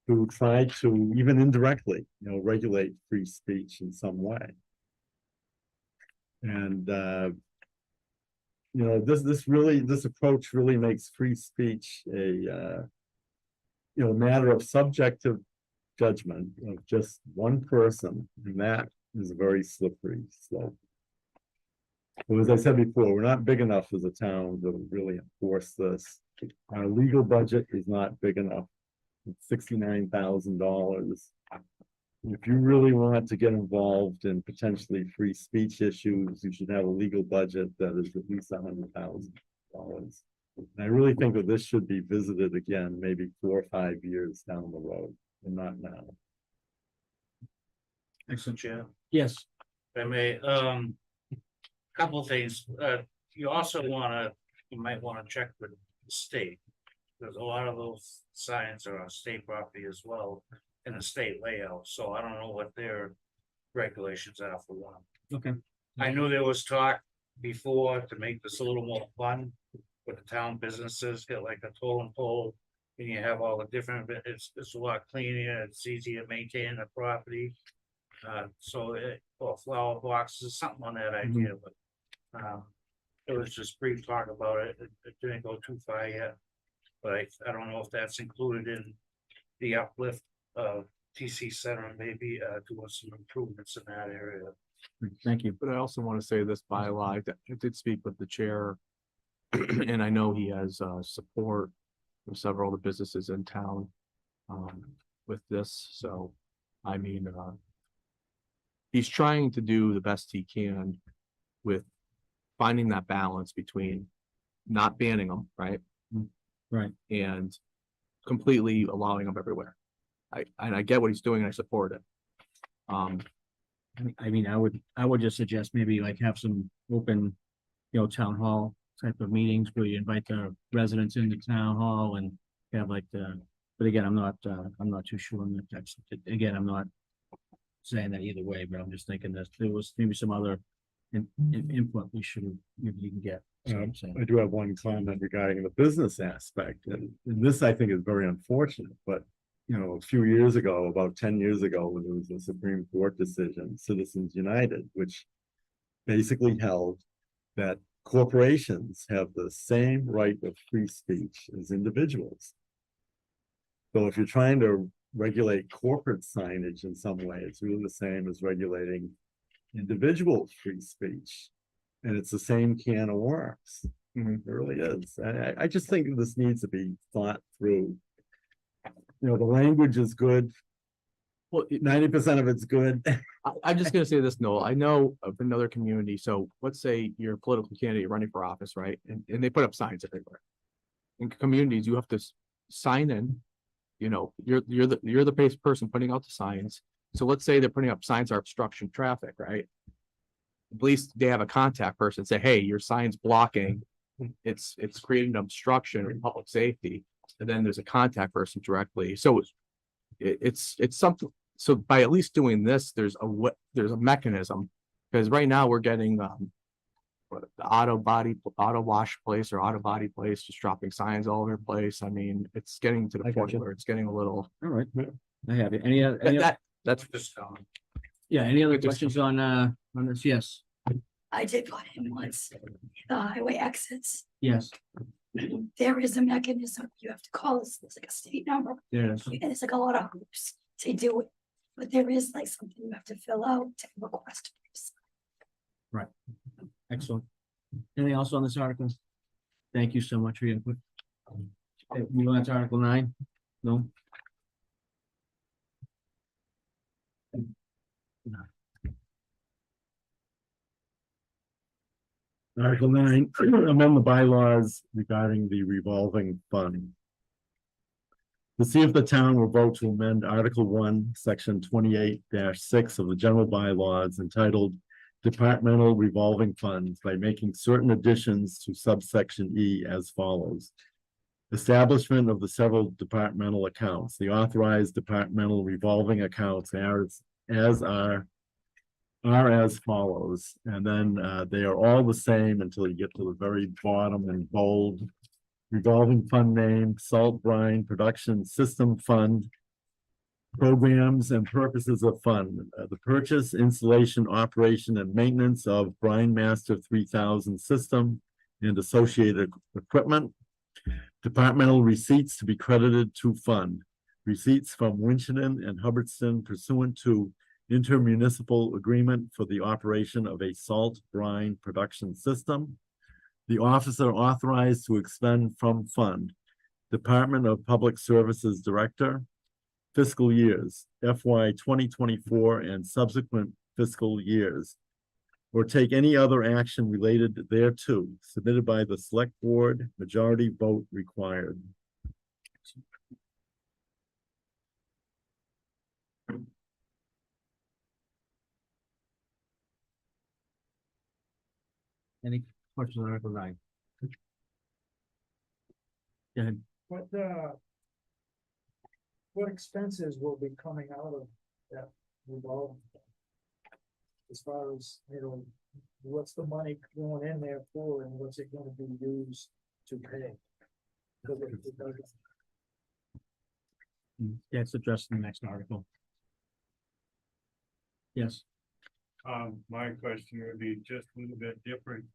to try to even indirectly, regulate free speech in some way. And this approach really makes free speech a matter of subjective judgment of just one person, and that is a very slippery slope. But as I said before, we're not big enough as a town to really enforce this. Our legal budget is not big enough. It's $69,000. If you really want to get involved in potentially free speech issues, you should have a legal budget that is at least $100,000. And I really think that this should be visited again, maybe 4 or 5 years down the road, and not now. Excellent, Chair. Yes, If I may, couple of things, you might wanna check with the state. There's a lot of those signs are on state property as well, in the state layout, so I don't know what their regulations are for one. okay. I knew there was talk before to make this a little more fun with the town businesses, get like a totem pole. And you have all the different, it's a lot cleaner, it's easier to maintain the property. Or flower boxes, something on that idea, but. It was just brief talk about it, it didn't go too far yet. But I don't know if that's included in the uplift of TC Center, and maybe doing some improvements in that area. Thank you. But I also want to say this bylaw, I did speak with the chair. And I know he has support from several of the businesses in town with this, so I mean, he's trying to do the best he can with finding that balance between not banning them, right? Right. And completely allowing them everywhere. I get what he's doing and I support it. I mean, I would just suggest maybe like have some open, town hall type of meetings where you invite the residents into town hall and have like but again, I'm not too sure on the text. Again, I'm not saying that either way, but I'm just thinking that there was maybe some other input we should, maybe you can get. I do have one comment regarding the business aspect, and this I think is very unfortunate, but. You know, a few years ago, about 10 years ago, when there was a Supreme Court decision, Citizens United, which basically held that corporations have the same right of free speech as individuals. So if you're trying to regulate corporate signage in some way, it's really the same as regulating individual free speech. And it's the same can of worms. It really is. I just think this needs to be thought through. You know, the language is good. Well, 90% of it's good. I'm just gonna say this, Noel. I know of another community. So let's say you're a political candidate running for office, right? And they put up signs everywhere. In communities, you have to sign in. You know, you're the person putting out the signs. So let's say they're putting up signs are obstruction traffic, right? At least they have a contact person say, hey, your sign's blocking. It's creating an obstruction in public safety. And then there's a contact person directly. So it's something. So by at least doing this, there's a mechanism, because right now we're getting the auto wash place or auto body place just dropping signs all over the place. I mean, it's getting to the point where it's getting a little. All right, I have it. Any other? That's Just, Yeah, any other questions on this? Yes, I did put in once, the highway exits. yes, There is a mechanism, you have to call this, there's like a state number, there it is. and it's like a lot of hoops to do it. But there is like something you have to fill out to request. Excellent. Anything else on this article? Thank you so much for your input. Okay, move on to Article 9. No? Article 9, amend the bylaws regarding the revolving fund. To see if the town will vote to amend Article 1, Section 28-6 of the general bylaws entitled Departmental Revolving Funds by making certain additions to subsection E as follows. Establishment of the several departmental accounts. The authorized departmental revolving accounts are as follows, and then they are all the same until you get to the very bottom in bold. Revolving fund name, Salt Brine Production System Fund. Programs and purposes of fund, the purchase, installation, operation, and maintenance of Brine Master 3000 system and associated equipment. Departmental receipts to be credited to fund. Receipts from Winchendon and Hubbardston pursuant to intermunicipal agreement for the operation of a salt brine production system. The officer authorized to expend from fund. Department of Public Services Director. Fiscal years, FY 2024 and subsequent fiscal years. Or take any other action related thereto, submitted by the select board, majority vote required. Any questions on Article 9? Go ahead. What expenses will be coming out of that revolving fund? As far as, you know, what's the money going in there for and what's it gonna be used to pay? Because it doesn't. Yeah, it's addressed in the next article. Yes, My question would be just a little bit different.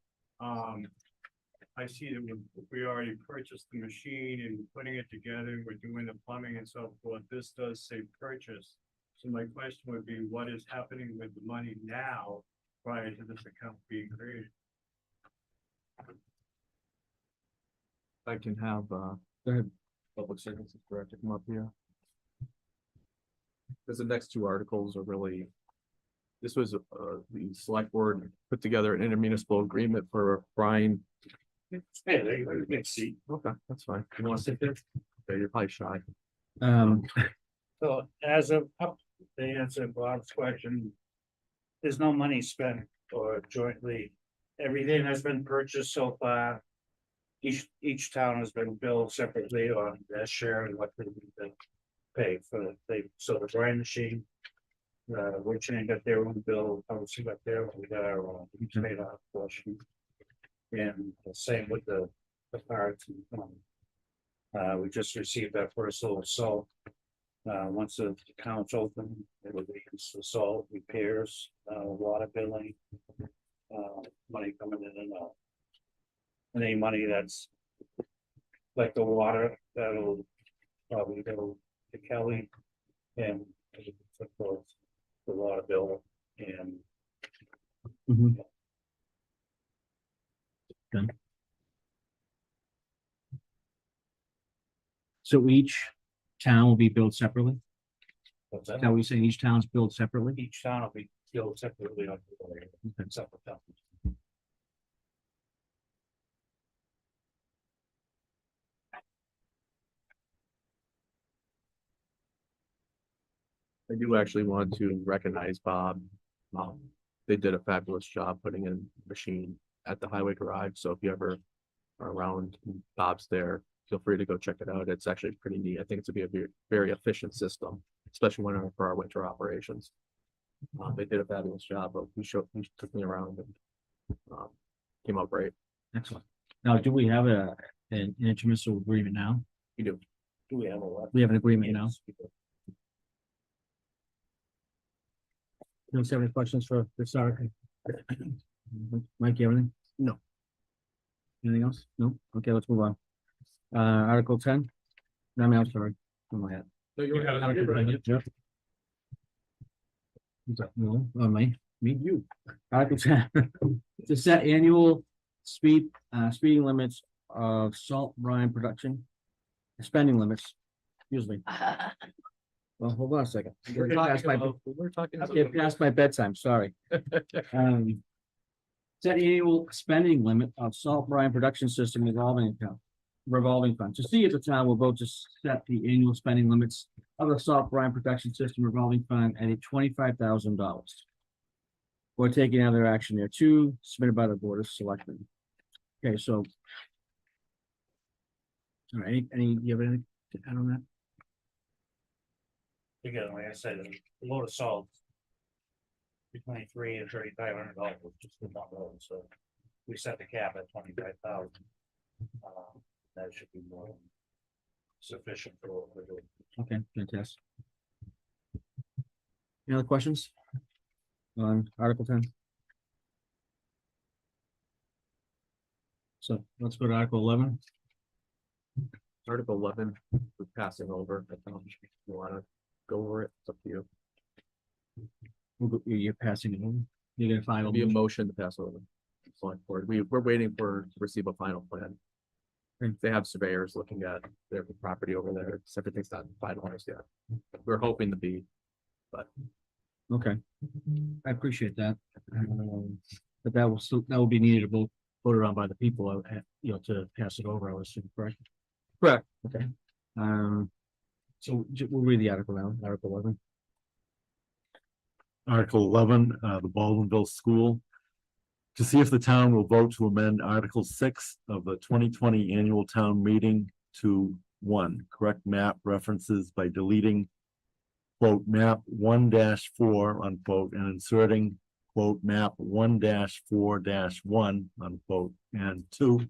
I see that we already purchased the machine and putting it together, we're doing the plumbing and so forth. This does say purchase. So my question would be, what is happening with the money now prior to this account being created? I can have go ahead, Public Services Director come up here. Because the next two articles are really, this was the select board put together an intermunicipal agreement for Brian. hey, there you go, next seat. Okay, that's fine. You want to sit there? Okay, you're probably shy. So as of, to answer Bob's question, there's no money spent or jointly. Everything has been purchased so far. Each town has been billed separately on their share and what they've been paid for. So the brine machine, which ain't got their own bill, obviously got their own, we got our own, we paid our portion. And the same with the parts. We just received our first little salt. Once the account's open, it will be used for salt repairs, water billing. Money coming in and out. Any money that's like the water, that'll probably go to Kelly and for the water bill and Mhm. Done. So each town will be billed separately? what's Is that? that what you're saying? Each town's billed separately? Each town will be billed separately on the separate towns. I do actually want to recognize Bob. They did a fabulous job putting in a machine at the highway garage, so if you ever are around, Bob's there, feel free to go check it out. It's actually pretty neat. I think it's gonna be a very, very efficient system, especially for our winter operations. They did a fabulous job, but he took me around and came out great. Excellent. Now, do we have an intermunicipal agreement now? You do. Do we have a what? We have an agreement now. You don't have any questions for this article? Mike, you have anything? No. Anything else? No? Okay, let's move on. Article 10. No, I mean, I'm sorry. Oh, my head. No, you're right. Article 10, yep. Who's that? No, me, you. Article 10. To set annual speeding limits of salt brine production. Spending limits, usually. Well, hold on a second. We're talking Get past my bedtime, sorry. Set annual spending limit of salt brine production system revolving fund. To see if the town will vote to set the annual spending limits of the salt brine production system revolving fund at $25,000. Or taking other action there too, submitted by the Board of Selectmen. Okay, so. All right, you have anything to add on that? Again, like I said, a load of salt. Between $3,000 and $3,500, just for one load, so we set the cap at 25,000. That should be more than sufficient for what we're doing. Okay, fantastic. Any other questions? On Article 10? So let's go to Article 11. Article 11, we're passing over. I don't know if you wanna go over it, it's up to you. You're passing it on. You're gonna It'll final. be a motion to pass over. Select board. We're waiting to receive a final plan. And they have surveyors looking at their property over there, so everything's not finalized yet. We're hoping to be, but Okay, I appreciate that. But that will be needed to vote voted on by the people, to pass it over, I would assume, correct? correct. Okay. So we'll read the article now, Article 11. Article 11, the Baldwinville School. To see if the town will vote to amend Article 6 of the 2020 annual town meeting to 1, correct map references by deleting quote map 1-4 unquote and inserting quote map 1-4-1 unquote and 2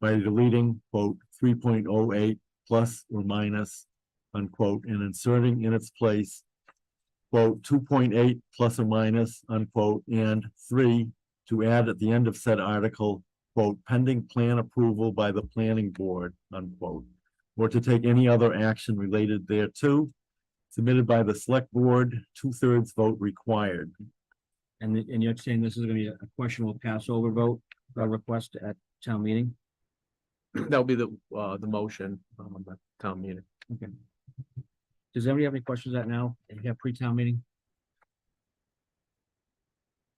by deleting quote 3.08 plus or minus unquote and inserting in its place quote 2.8 plus or minus unquote and 3 to add at the end of said article quote pending plan approval by the planning board unquote or to take any other action related thereto submitted by the select board 2/3 vote required. And you're saying this is gonna be a questionable passover vote, a request at town meeting? That'll be the motion on the town meeting. Okay. Does anybody have any questions that now? You have pre-town meeting?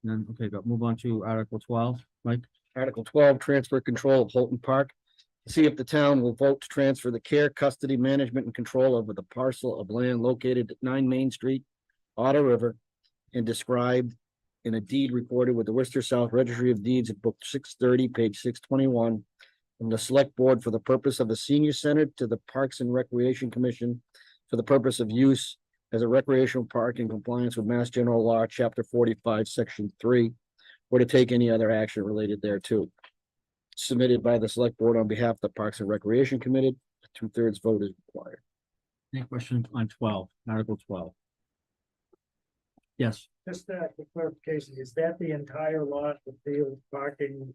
None, okay, go, move on to Article 12, Mike. Article 12, transfer control of Holton Park. To see if the town will vote to transfer the care, custody, management, and control over the parcel of land located at 9 Main Street, Otter River, and described in a deed recorded with the Worcester South Registry of Deeds at Book 630, page 621, from the Select Board for the purpose of the Senior Center to the Parks and Recreation Commission for the purpose of use as a recreational park in compliance with Mass General Law, Chapter 45, Section 3, or to take any other action related thereto. submitted by the select board on behalf of the Parks and Recreation Committee. A 2/3 vote is required. Any questions on 12, Article 12? Yes, Just for clarification, is that the entire lot, the field parking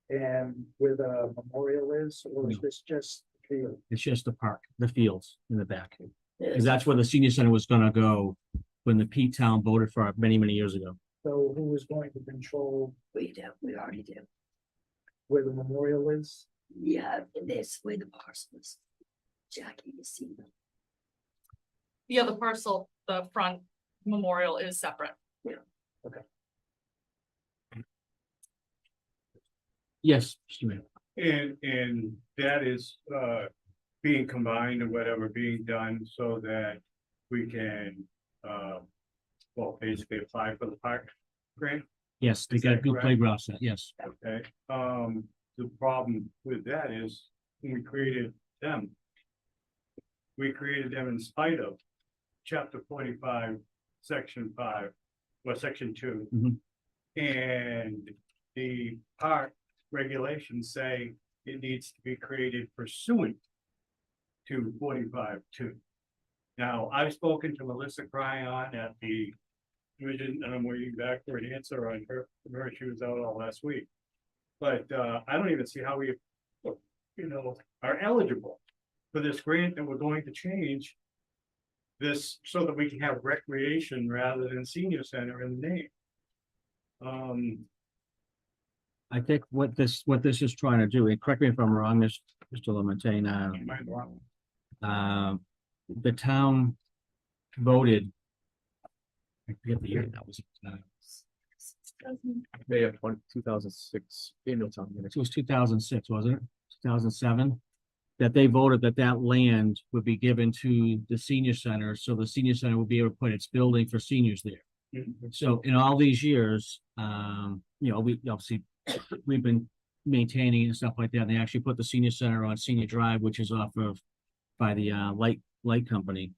and where the memorial is, or is this just the field? it's just the park, the fields in the back. Because that's where the senior center was gonna go when the Pete Town voted for it many, many years ago. So who is going to control We do, we already do. where the memorial is? Yeah, that's where the parcel is. Jackie, you see them. Yeah, the parcel, the front memorial is separate. Yes, Mr. Mayor. And that is, being combined or whatever being done so that we can, well, basically apply for the park grant, Yes, they Is got a that good correct? playground set, yes. okay? The problem with that is when we created them. We created them in spite of chapter 45, section 5, or section 2. Mhm. And the park regulations say it needs to be created pursuant to 45-2. Now, I've spoken to Melissa Cryon at the division, and I'm waiting back for an answer on her, she was out all last week. But I don't even see how we, are eligible for this grant, and we're going to change this so that we can have recreation rather than senior center in the name. I think what this is trying to do, and correct me if I'm wrong, Mr. Lamontagne, Am I wrong? the town voted. I forget the year that was. May of 2006 annual town meeting. It was 2006, wasn't it? 2007? That they voted that land would be given to the senior center, so the senior center would be able to put its building for seniors there. So in all these years, we obviously, we've been maintaining and stuff like that. And they actually put the senior center on Senior Drive, which is off of by the light company.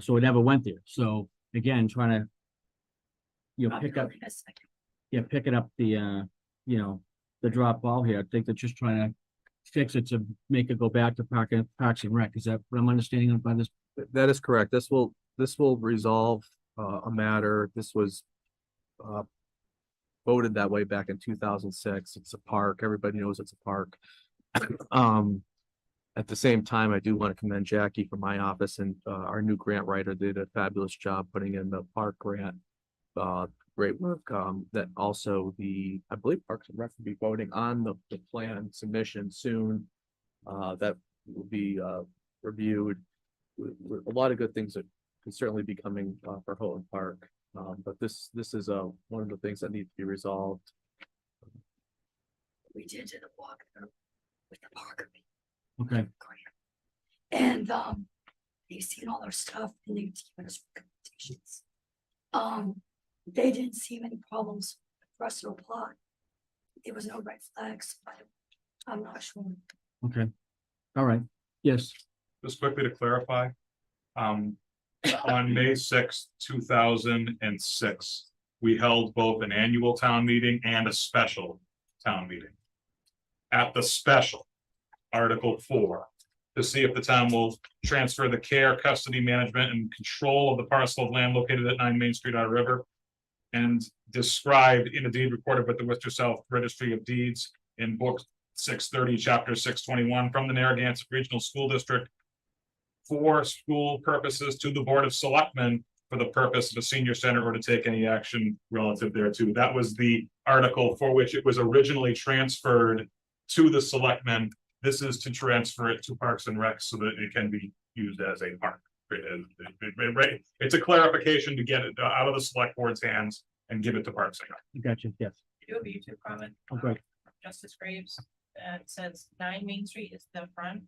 So it never went there. So again, trying to pick up, picking up the the drop ball here. I think they're just trying to fix it to make it go back to Parks and Rec. Is that what I'm understanding by this? That is correct. This will resolve a matter. This was voted that way back in 2006. It's a park. Everybody knows it's a park. At the same time, I do want to commend Jackie from my office, and our new grant writer did a fabulous job putting in the park grant. Great work. That also I believe Parks and Rec will be voting on the plan submission soon. That will be reviewed. A lot of good things that can certainly be coming for Houghton Park. But this is one of the things that needs to be resolved. We did a walk with the park. Okay. And they've seen all our stuff and they've given us recommendations. They didn't see any problems for us to apply. There was no red flags, but I'm not sure. Okay. All right. Yes. Just quickly to clarify, on May 6th, 2006, we held both an annual town meeting and a special town meeting. At the special, Article 4, to see if the town will transfer the care, custody, management, and control of the parcel of land located at 9 Main Street, Outer River, and described in a deed recorded with the Worcester South Registry of Deeds in Book 630, Chapter 621, from the Narragansett Regional School District for school purposes to the Board of Selectmen for the purpose of a senior center or to take any action relative thereto. That was the article for which it was originally transferred to the selectmen. This is to transfer it to Parks and Rec so that it can be used as a park. It's a clarification to get it out of the select board's hands and give it to Parks and Rec. Gotcha. Yes. Do a YouTube comment. Okay. Justice Graves, says 9 Main Street is the front.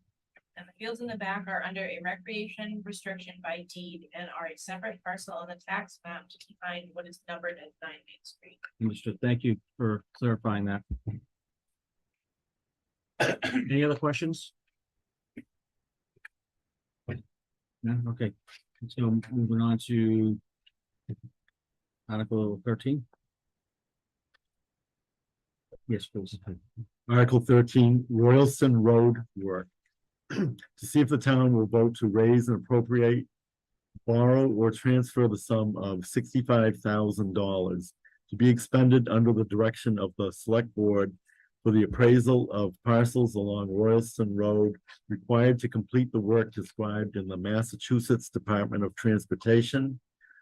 And the fields in the back are under a recreation restriction by deed and are a separate parcel on the tax map to define what is numbered as 9 Main Street. Understood. Thank you for clarifying that. Any other questions? No, okay. So moving on to Article 13. Yes, please. Article 13, Royalston Road work. To see if the town will vote to raise and appropriate, borrow or transfer the sum of $65,000 to be expended under the direction of the select board for the appraisal of parcels along Royalston Road required to complete the work described in the Massachusetts Department of Transportation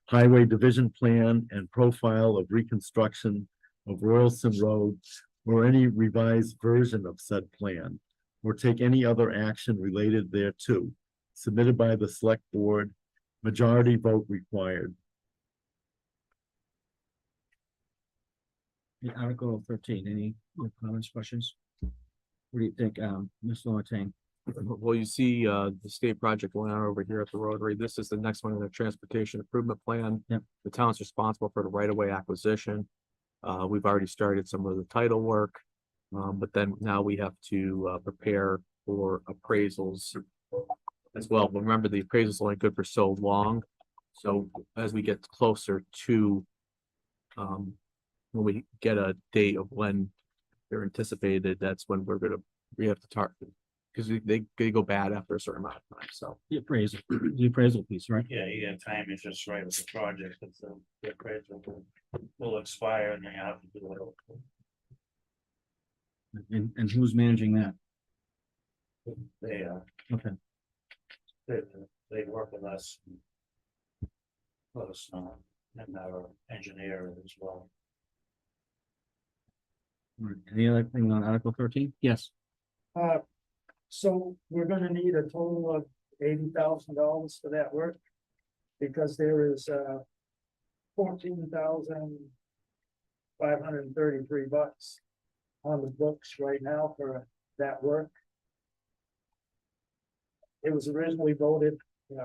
Highway Division Plan and Profile of Reconstruction of Royalston Road or any revised version of said plan, or take any other action related thereto, submitted by the select board, majority vote required. Article 13, any comments, questions? What do you think, Mr. Lawton? Well, you see, the state project going on over here at the Rotary. This is the next one in the transportation improvement plan. Yep. The town's responsible for the right-of-way acquisition. We've already started some of the title work. But then now we have to, prepare for appraisals as well. But remember, the appraisal is only good for so long. So as we get closer to, when we get a date of when they're anticipated, that's when we have to target. Because they go bad after a certain amount of time, so. The appraisal piece, right? Yeah, you got time is just right with the project, it's the appraisal will expire and then you have to do it over. And who's managing that? They, Okay. they work with us. Let us know, and our engineer as well. All right. Any other thing on Article 13? Yes. So we're gonna need a total of $80,000 for that work. Because there is, $14,533 on the books right now for that work. It was originally voted, it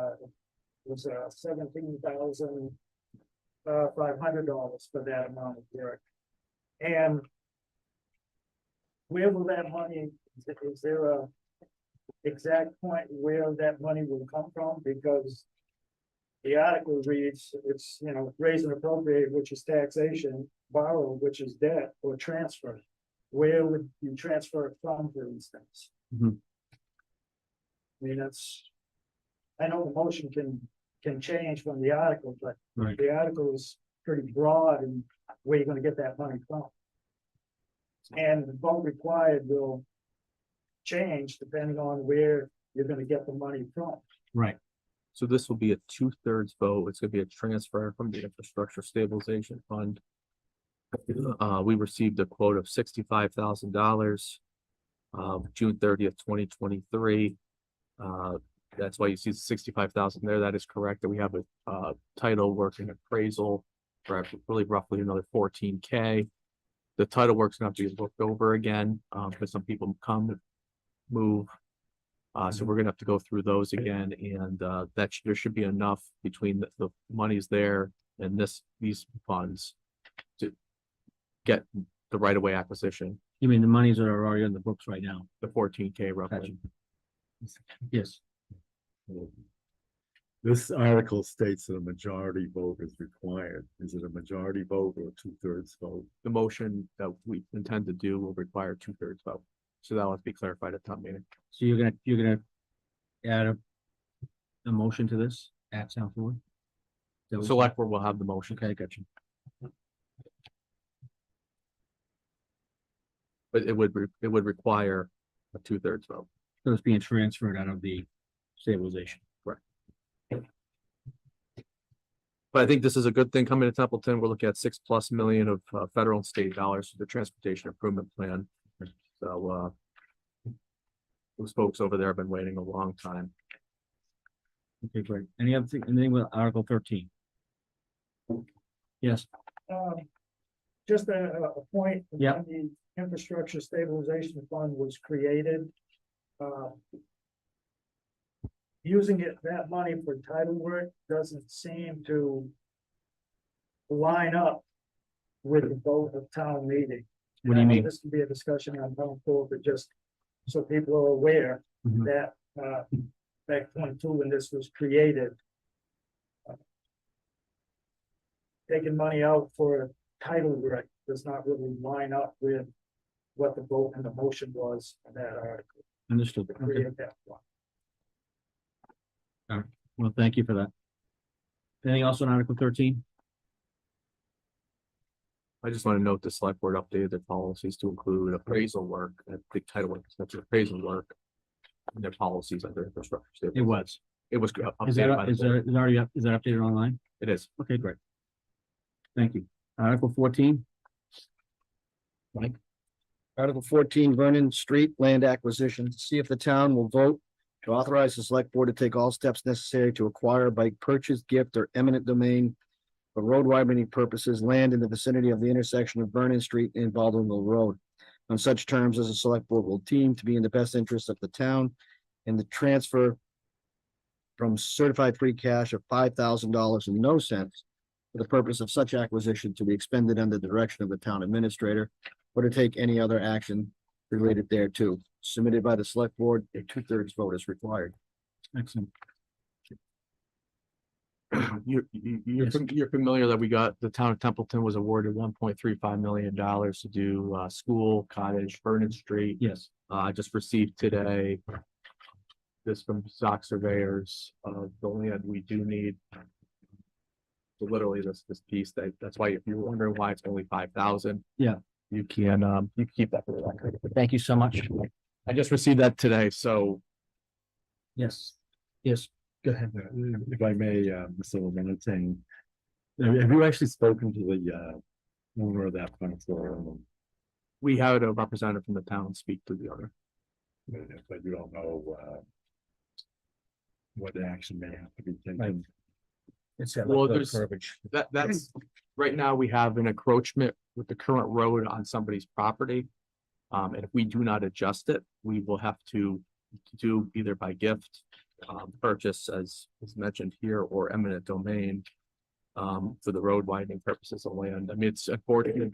was $17,500 for that amount of work. And where will that money, is there a exact point where that money will come from? Because the article reads, it's, raise and appropriate, which is taxation, borrow, which is debt, or transfer. Where would you transfer it from, for instance? Mhm. I mean, I know the motion can change from the article, but Right. the article is pretty broad and where you're gonna get that money from. And the vote required will change depending on where you're gonna get the money from. Right. So this will be a 2/3 vote. It's gonna be a transfer from the infrastructure stabilization fund. We received a quote of $65,000. June 30th, 2023. That's why you see 65,000 there. That is correct. That we have a title work and appraisal for really roughly another 14K. The title work's gonna have to be looked over again, because some people come and move. So we're gonna have to go through those again, and there should be enough between the monies there and these funds to get the right-of-way acquisition, You mean the monies that are already on the books right now? the 14K roughly. Yes. This article states that a majority vote is required. Is it a majority vote or a 2/3 vote? The motion that we intend to do will require 2/3 vote. So that'll have to be clarified at town meeting. So you're gonna add a motion to this at town floor? Select board will have the motion. Okay, gotcha. But it would require a 2/3 vote. So it's being transferred out of the stabilization. But I think this is a good thing coming to Templeton. We're looking at $6+ million of federal and state dollars for the transportation improvement plan. So those folks over there have been waiting a long time. Okay, great. Anything with Article 13? Yes. Just a point. Yeah. When the infrastructure stabilization fund was created. Using that money for title work doesn't seem to line up with the vote of town meeting. What do you And I know mean? This can be a discussion on town floor, but just so people are aware Mhm. that, back 22 when this was created. Taking money out for title work does not really line up with what the vote and the motion was on that article. Understood. Agree Okay. with that one. Well, thank you for that. Anything else on Article 13? I just want to note the select board updated their policies to include appraisal work, that big title, that's appraisal work. And their policies under infrastructure. It was. It was Is that, updated by the is board. that, is it already up, is that updated online? It is. Okay, great. Thank you. Article 14? Article 14, Vernon Street Land Acquisition, to see if the town will vote to authorize the select board to take all steps necessary to acquire by purchase, gift, or eminent domain for road widening purposes, land in the vicinity of the intersection of Vernon Street and Baldwinville Road, on such terms as the select board will deem to be in the best interest of the town, and the transfer from certified free cash of $5,000 and no cents for the purpose of such acquisition to be expended under the direction of the town administrator, or to take any other action related thereto. Submitted by the select board, a 2/3 vote is required. Excellent. You're familiar that we got, the town of Templeton was awarded $1.35 million to do school, cottage, Vernon Street. Yes. I just received today this from Zoc Surveyors of the land we do need. So literally this piece, that's why if you're wondering why it's only 5,000. Yeah. You can keep that for the record. Thank you so much. I just received that today, so Yes. Yes. Go ahead. If I may, Mr. Levin, saying, have you actually spoken to the owner of that parcel? we had a representative from the town speak to the owner. But you don't know what action may have to be Right. taken. It's got Well, like the there's- verbiage. That's, right now, we have an encroachment with the current road on somebody's property. And if we do not adjust it, we will have to do either by gift, purchase as mentioned here, or eminent domain. For the road widening purposes of land. I mean, it's unfortunate,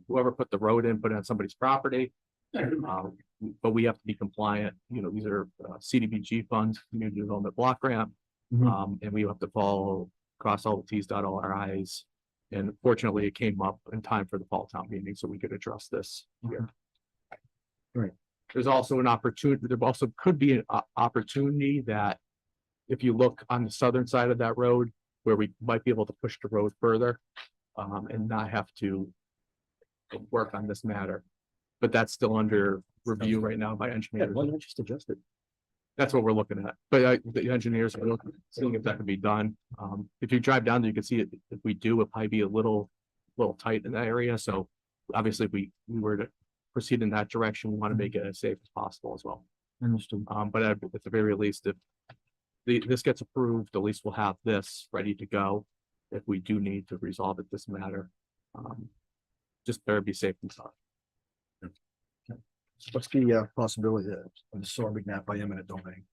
whoever put the road in, put it on somebody's property. But we have to be compliant, you know, these are CDBG funds, community development block grant. Mhm. And we have to cross all the Ts, dot all our Is. And fortunately, it came up in time for the fall town meeting, so we could address this here. Right. There's also an opportunity, there also could be an opportunity that if you look on the southern side of that road, where we might be able to push the road further, and not have to work on this matter. But that's still under review right now by engineers. Why not just adjust it? That's what we're looking at, but the engineers are seeing if that can be done. If you drive down there, you can see it, if we do, it'll probably be a little tight in that area, so obviously if we were to proceed in that direction, we want to make it as safe as possible as well. Understood. But at the very least, if this gets approved, at least we'll have this ready to go if we do need to resolve it this matter. Just better be safe and sorry. What's the possibility of absorbing that by eminent domain?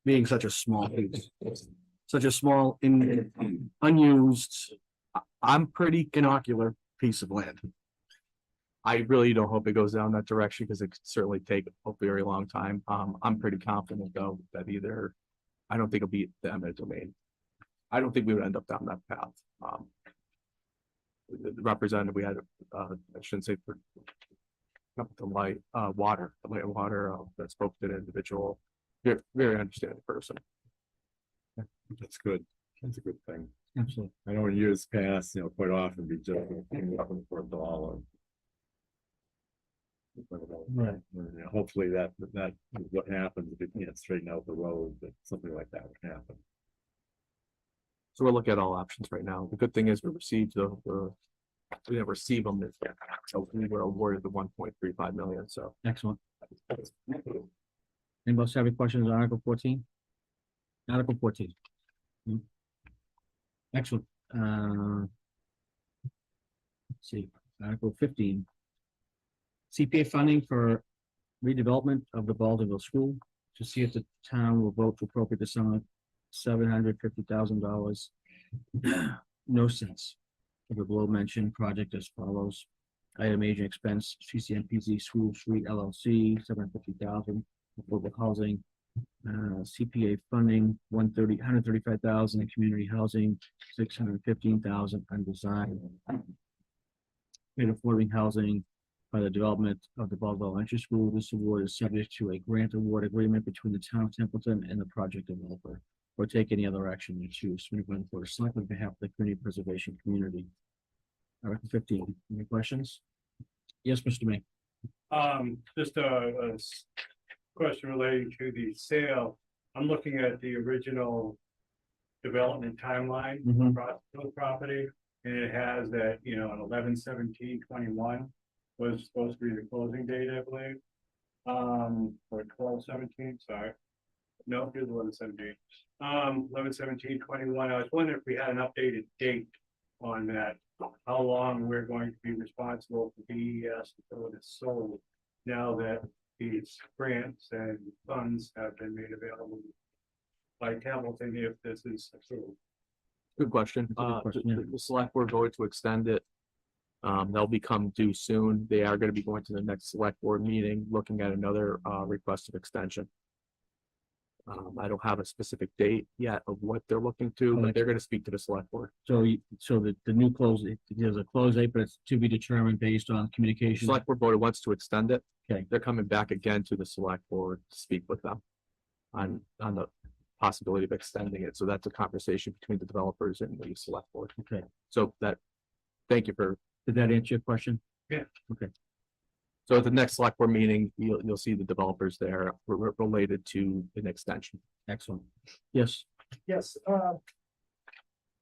Being such a small piece, such a small unused, I'm pretty innocular piece of land. I really don't hope it goes down that direction because it could certainly take a very long time. I'm pretty confident though that I don't think it'll be the eminent domain. I don't think we would end up down that path. The representative we had, I shouldn't say for the light water that spoke to the individual, very understanding person. That's good. That's a good thing. Absolutely. I know in years past, quite often we just up for a dollar. Right. Hopefully that is what happens if you can't straighten out the road, that something like that would happen. So we'll look at all options right now. The good thing is we received we didn't receive them. So we were awarded the 1.35 million, so. Excellent. Anybody else have any questions on Article 14? Article 14. Excellent. Let's see, Article 15. CPA funding for redevelopment of the Baldwinville School, to see if the town will vote to appropriate the sum of $750,000. No cents. For the below mentioned project as follows. Item agent expense, CCMPZ School Street LLC, $750,000. Affordable housing, CPA funding, $135,000 in community housing, $615,000 on design. Paid affording housing, by the development of the Baldwin Elementary School. This award is subject to a grant award agreement between the town of Templeton and the project developer, or take any other action you choose. Submitted for select on behalf of the community preservation community. Article 15, any questions? Yes, Mr. May. Just a question relating to the sale. I'm looking at the original development timeline Mhm. for the property, and it has that, on 11/17/21 was supposed to be the closing date, I believe. Or 12/17, sorry. No, here's 11/17. 11/17/21. I was wondering if we had an updated date on that, how long we're going to be responsible for BES until it is sold, now that these grants and funds have been made available by Templeton, if this is approved. Good question. That's a good question, yeah. The select board voted to extend it. They'll become due soon. They are gonna be going to the next select board meeting, looking at another, request of extension. I don't have a specific date yet of what they're looking to, but they're gonna speak to the select board. So, the new close, there's a close date, but it's to be determined based on communication. Select board voted wants to extend it. Okay. They're coming back again to the select board to speak with them on the possibility of extending it. So that's a conversation between the developers and the select board. Okay, So thank you for, did that answer your question? so at the next select board meeting, you'll see the developers there related to an extension. Excellent. Yes, Yes,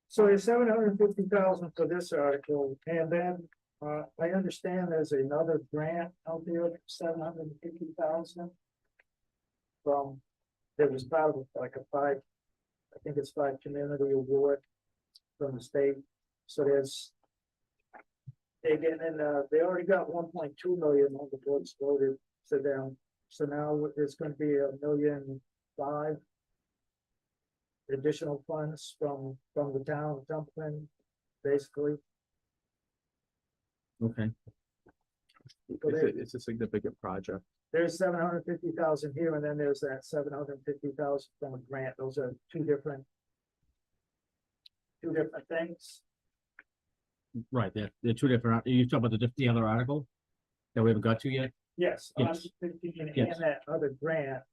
so there's 750,000 for this article, and then, I understand there's another grant out there, 750,000. That was part of like a five community award from the state, so they're getting in, they already got 1.2 million on the books voted to them, so now there's gonna be $1.5 million additional funds from the town of Templeton, basically. okay, It's a significant project. There's 750,000 here, and then there's that 750,000 from a grant. Those are two different things. right, they're two different, you talk about the other article that we haven't got to yet? Yes, Yes. 150 and Yes. that other grant.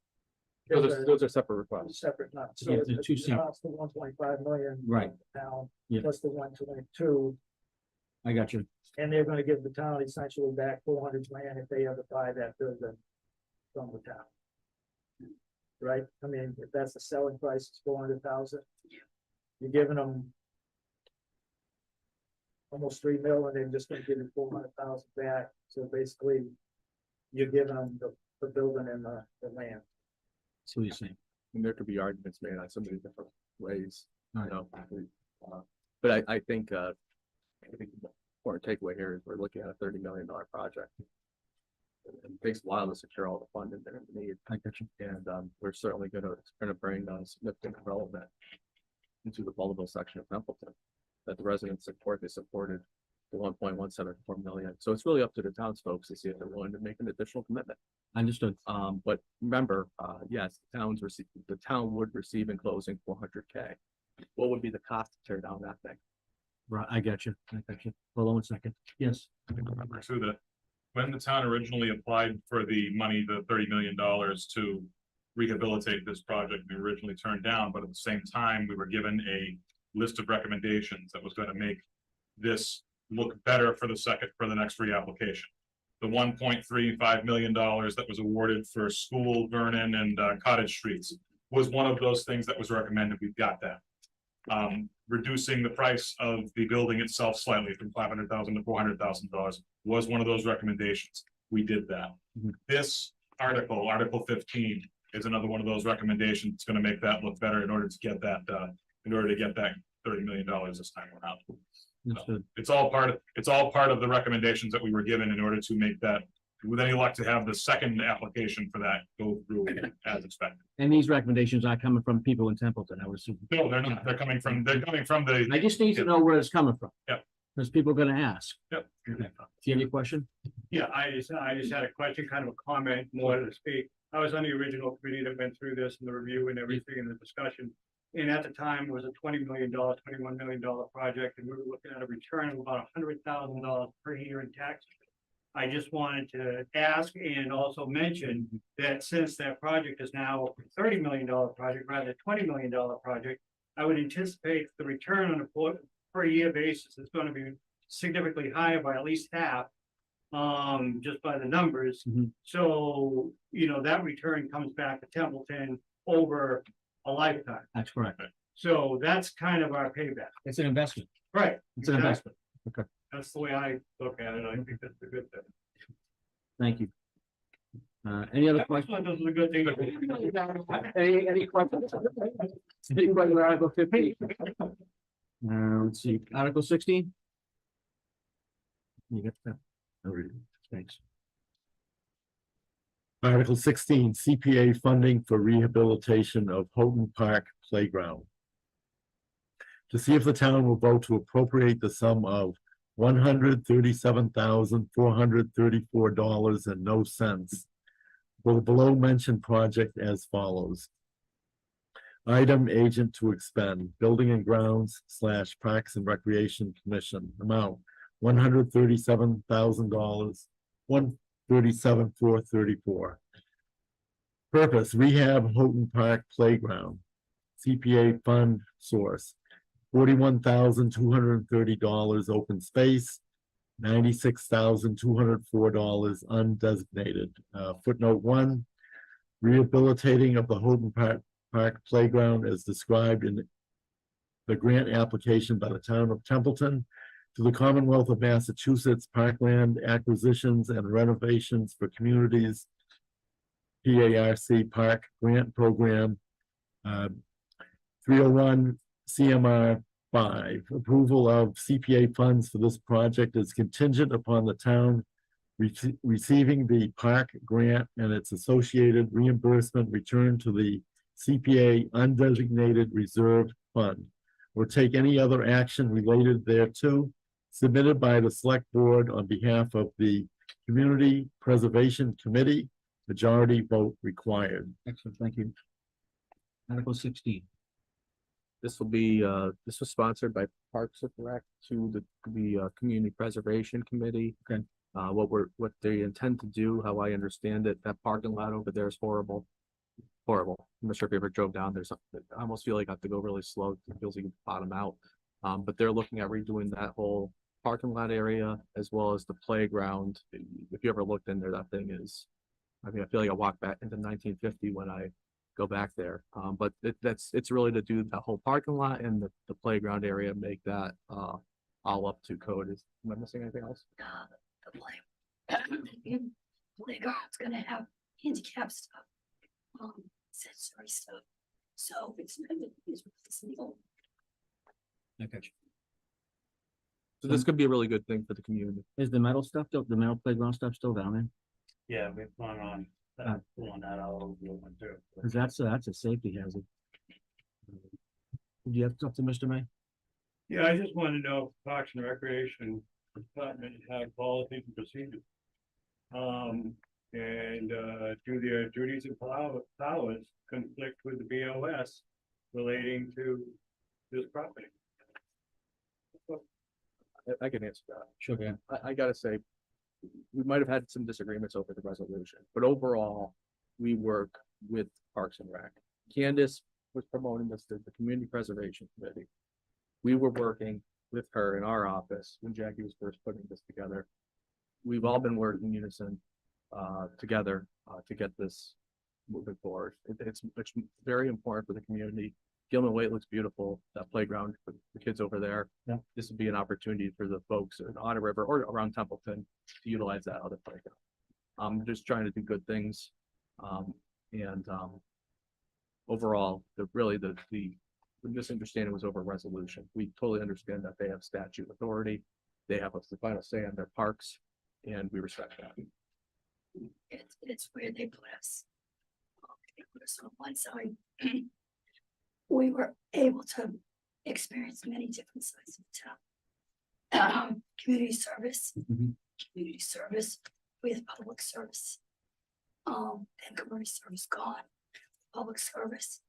Those are separate requests. Separate, not, so Yeah, they're two it's separate. the 1.5 million. Right. Now, Yeah. plus the 122, I got you. and they're gonna give the town essentially back 400 grand if they ever buy that building from the town. Right, I mean, if that's the selling price, it's 400,000. You're giving them almost 3 million, and they're just gonna give you 400,000 back, so basically, you're giving them the building and the land. See what you're saying. And there could be arguments made on so many different ways, Right. But I think the important takeaway here is we're looking at a $30 million project. It takes a while to secure all the funding that we need, I got you. and we're certainly gonna bring significant development into the Baldwin section of Templeton that the residents support. They supported the 1.174 million. So it's really up to the townsfolk to see if they're willing to make an additional commitment. Understood. But remember, yes, the town would receive in closing 400K. What would be the cost to tear down that thing? Right, I got you. Hold on 1 second. Yes, Remember too, that when the town originally applied for the money, the $30 million to rehabilitate this project, we originally turned down, but at the same time, we were given a list of recommendations that was going to make this look better for the next reapplication. The $1.35 million that was awarded for School, Vernon, and Cottage Streets was one of those things that was recommended. We've got that. Reducing the price of the building itself slightly from $500,000 to $400,000 was one of those recommendations. We did that. Mhm. This article, Article 15, is another one of those recommendations. It's going to make that look better in order to get that $30 million this time around. understood. It's all part of the recommendations that we were given in order to make that, with any luck, to have the second application for that go through as expected. And these recommendations are coming from people in Templeton, I would assume. No, they're not. They're coming from the. I just need to know where it's coming from. Yep. Because people are gonna ask. Yep. Okay. Do you have any question? Yeah, I just had a question, kind of a comment more to speak. I was on the original committee that went through this and the review and everything and the discussion. And at the time, it was a $20 million, $21 million project, and we were looking at a return of about $100,000 per year in tax. I just wanted to ask and also mention that since that project is now a $30 million project rather than $20 million project, I would anticipate the return on a per year basis is going to be significantly higher by at least half. Just by the numbers. Mhm. So, that return comes back to Templeton over a lifetime. That's correct. So that's kind of our payback. It's an investment. Right. It's an exactly. investment. That's the way I look at it. I think that's a good thing. Thank you. Any other That's questions? one, this is a good thing. Any questions? Anybody with Article 15? Let's see, Article 16? You get that? Thanks. Article 16, CPA funding for rehabilitation of Houghton Park Playground. To see if the town will vote to appropriate the sum of $137,434.00 for the below mentioned project as follows. Item agent to expend, Building and Grounds / Parks and Recreation Commission, amount $137,000, $137,434. Purpose, rehab Houghton Park Playground. CPA fund source, $41,230 open space, $96,204 undesignated. Footnote 1, rehabilitating of the Houghton Park Playground as described in the grant application by the town of Templeton to the Commonwealth of Massachusetts Parkland Acquisitions and Renovations for Communities, PARC Park Grant Program, 301 CMR 5. Approval of CPA funds for this project is contingent upon the town receiving the park grant and its associated reimbursement returned to the CPA undesignated reserve fund, or take any other action related thereto submitted by the select board on behalf of the Community Preservation Committee. Majority vote required. Excellent, thank you. Article 16. This will be, this was sponsored by Parks and Rec to the Community Preservation Committee. Okay. What they intend to do, how I understand it, that parking lot over there is horrible. Horrible. I'm not sure if you ever drove down there. I almost feel like I have to go really slow. It feels like you bottom out. But they're looking at redoing that whole parking lot area as well as the playground. If you ever looked in there, that thing is, I mean, I feel like I walked back into 1950 when I go back there. But it's really to do the whole parking lot and the playground area, make that all up to code. Am I missing anything else? The playground's gonna have handicap stuff, sensory stuff. So it's legal. I got you. So this could be a really good thing for the community. Is the metal stuff, the metal playground stuff still down there? Yeah, we plan on pulling that out over the winter. Because that's a safety hazard. Do you have something, Mr. May? Yeah, I just want to know if Parks and Recreation Department have policies and procedures. And do their duties and powers conflict with the BOS relating to this property? I can answer that. Sure can. I gotta say, we might have had some disagreements over the resolution, but overall, we work with Parks and Rec. Candace was promoting this to the Community Preservation Committee. We were working with her in our office when Jackie was first putting this together. We've all been working in unison together to get this moving forward. It's very important for the community. Gilman Way looks beautiful, that playground for the kids over there. Yeah. This would be an opportunity for the folks in Otter River or around Templeton to utilize that other playground. I'm just trying to do good things. Overall, the misunderstanding was over resolution. We totally understand that they have statute authority. They have the final say on their parks, and we respect that. It's where they put us. They put us on one side. We were able to experience many different sides of the town. Community service, Mhm. community service with public service. And community service gone, public service.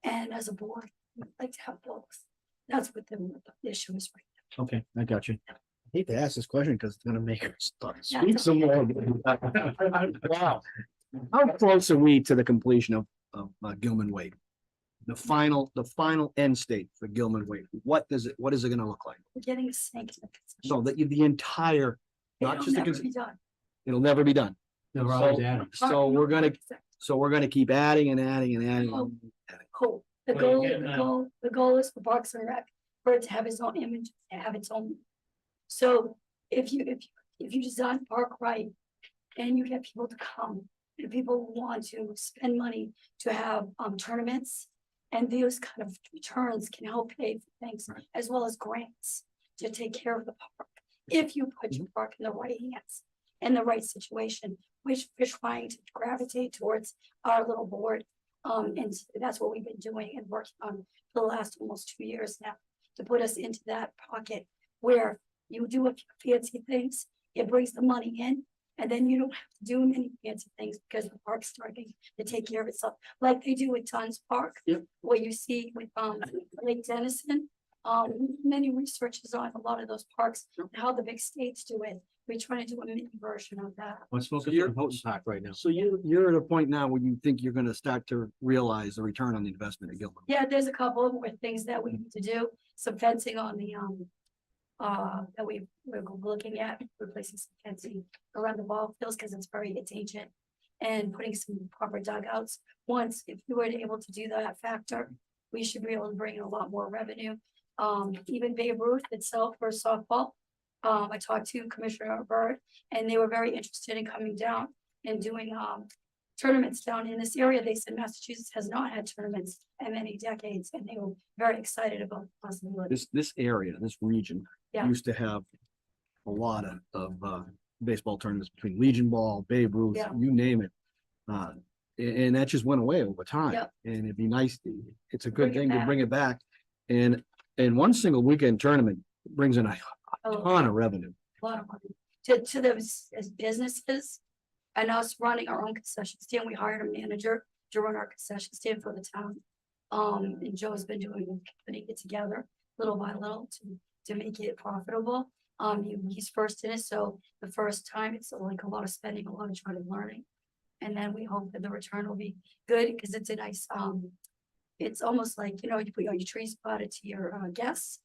And as a board, we'd like to have both. That's what the issue is right now. Okay, I got you. hate to ask this question because it's gonna make us Yeah, speak some more. Wow. How close are we to the completion of Gilman Way? The final end state for Gilman Way. What is it gonna look like? We're getting a snake. in the So concession. the entire, not It'll just the, never be done. it'll never be done. They're always adding. So we're gonna keep adding and adding and adding. Oh. Cool. The Well, goal, again, the goal is for Parks and Rec, for it to have its own image, and have its own. So if you design park right, and you get people to come, and people want to spend money to have tournaments. And those kind of returns can help pay for things, Right. as well as grants to take care of the park. If you put your park in the right hands, in the right situation, which we're trying to gravitate towards our little board. And that's what we've been doing and working on for the last almost 2 years now, to put us into that pocket where you do a few fancy things, it brings the money in, and then you don't have to do many fancy things because the park's starting to take care of itself, like they do with Tons Park. Yep. What you see with Lake Denison, many researches on a lot of those parks, and how the big states do it. We're trying to do a mini version of that. Let's focus you're- on Houghton Park right now. So you're at a point now where you think you're gonna start to realize the return on the investment at Gilman. Yeah, there's a couple of more things that we need to do, some fencing on the, that we're looking at, replacing some fencing around the ball fields, because it's it's ancient. And putting some proper dugouts. Once, if we were able to do that factor, we should be able to bring in a lot more revenue. Even Babe Ruth itself for softball. I talked to Commissioner Euvrard, and they were very interested in coming down and doing, tournaments down in this area. They said Massachusetts has not had tournaments in many decades, and they were very excited about the possibility. This area, this region Yeah. used to have a lot of baseball tournaments between Legion Ball, Babe Ruth, Yeah. you name it. And that just went away over time. Yep. And it'd be nice, it's a good Bring it thing to back. bring it back. And one single weekend tournament brings in a A ton of revenue. lot of money to those as businesses. And us running our own concession stand, we hired a manager to run our concession stand for the town. And Joe's been putting it together little by little to make it profitable. He's first in it, so the first time it's like a lot of spending, a lot of trying to learning. And then we hope that the return will be good, because it's a nice, it's almost like, you put all your trees spotted to your guests.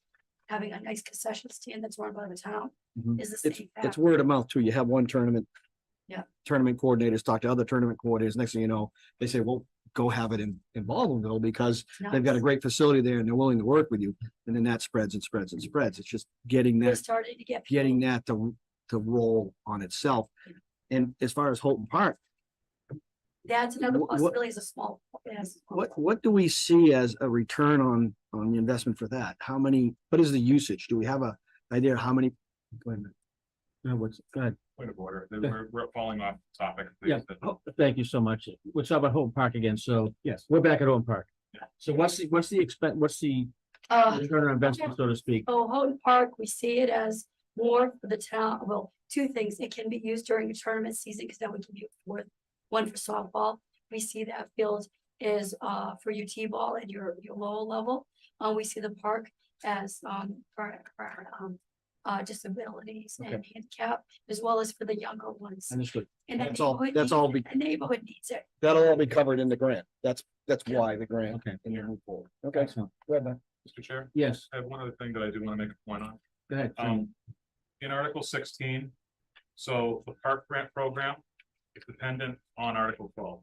Having a nice concession stand that's run by the town Mhm. is the same. It's factor. word of mouth too. You have one tournament. Yeah. Tournament coordinators talk to other tournament coordinators. Next thing you know, they say, well, go have it in Baldwinville because they've got a Nice. great facility there and they're willing to work with you. And then that spreads and spreads and spreads. It's just getting They that, started to get. getting people- that to roll on itself. And as far as Houghton Park, That's another what- possibility, is a small. yes. what do we see as a return on the investment for that? What is the usage? Do we have a idea of how many? Wait a minute. No, go ahead. Point of order, we're falling off topic. Yeah, thank you so much. Let's talk about Houghton Park again. So, yes, we're back at Houghton Park. Yeah. So what's the return on investment, so to speak? So Houghton Park, we see it as more for the town, well, two things, it can be used during the tournament season, because that would give you one for softball. We see that field is for your T-ball at your lower level. We see the park as for disabilities and handicap, as well as for the younger ones. Understood. And the That's all- neighborhood that's all needs it. The neighborhood needs it. That'll all be covered in the grant. That's why the grant. Okay. And you move forward. Okay. Excellent. Go ahead, Matt. Mr. Chair, Yes, I have one other thing that I do want to make a point on. go ahead. In Article 16, so the park grant program is dependent on Article 12.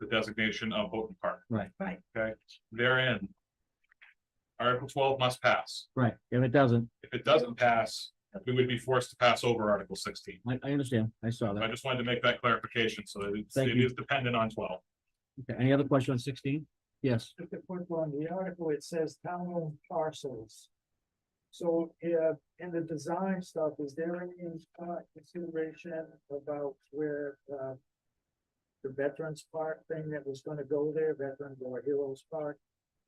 The designation of Houghton Park. Right. Right. Okay, therein. Article 12 must pass. Right. If it doesn't, If it doesn't pass, we would be forced to pass over Article 16. I understand. I saw I that. just wanted to make that clarification, so that Thank it you. is dependent on 12. Okay, any other question on 16? Yes. Just a quick one, the article, it says town-owned parcels. So, in the design stuff, is there any consideration about where, the Veterans Park thing that was gonna go there, Veterans or Heroes Park?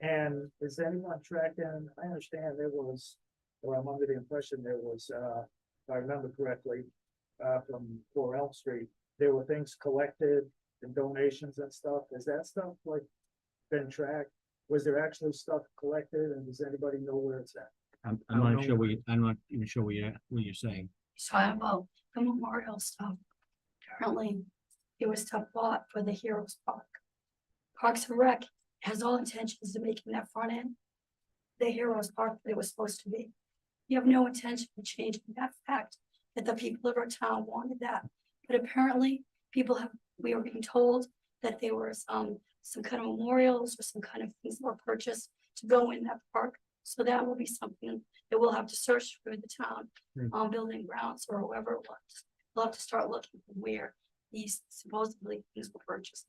And is anyone tracking, I understand there was, or I'm under the impression there was, if I remember correctly, from 4 Elm Street, there were things collected and donations and stuff, is that stuff like been tracked? Was there actually stuff collected and does anybody know where it's at? I'm not sure I'm not even sure what you're saying. So about the memorial stuff. Currently, there was stuff bought for the Heroes Park. Parks and Rec has all intentions of making that front end the Heroes Park that it was supposed to be. You have no intention of changing that fact that the people of our town wanted that. But apparently, we were being told that there was some kind of memorials or some kind of things that were purchased to go in that park. So that will be something that we'll have to search through the town, building grounds or whoever it was. We'll have to start looking for where these supposedly things were purchased.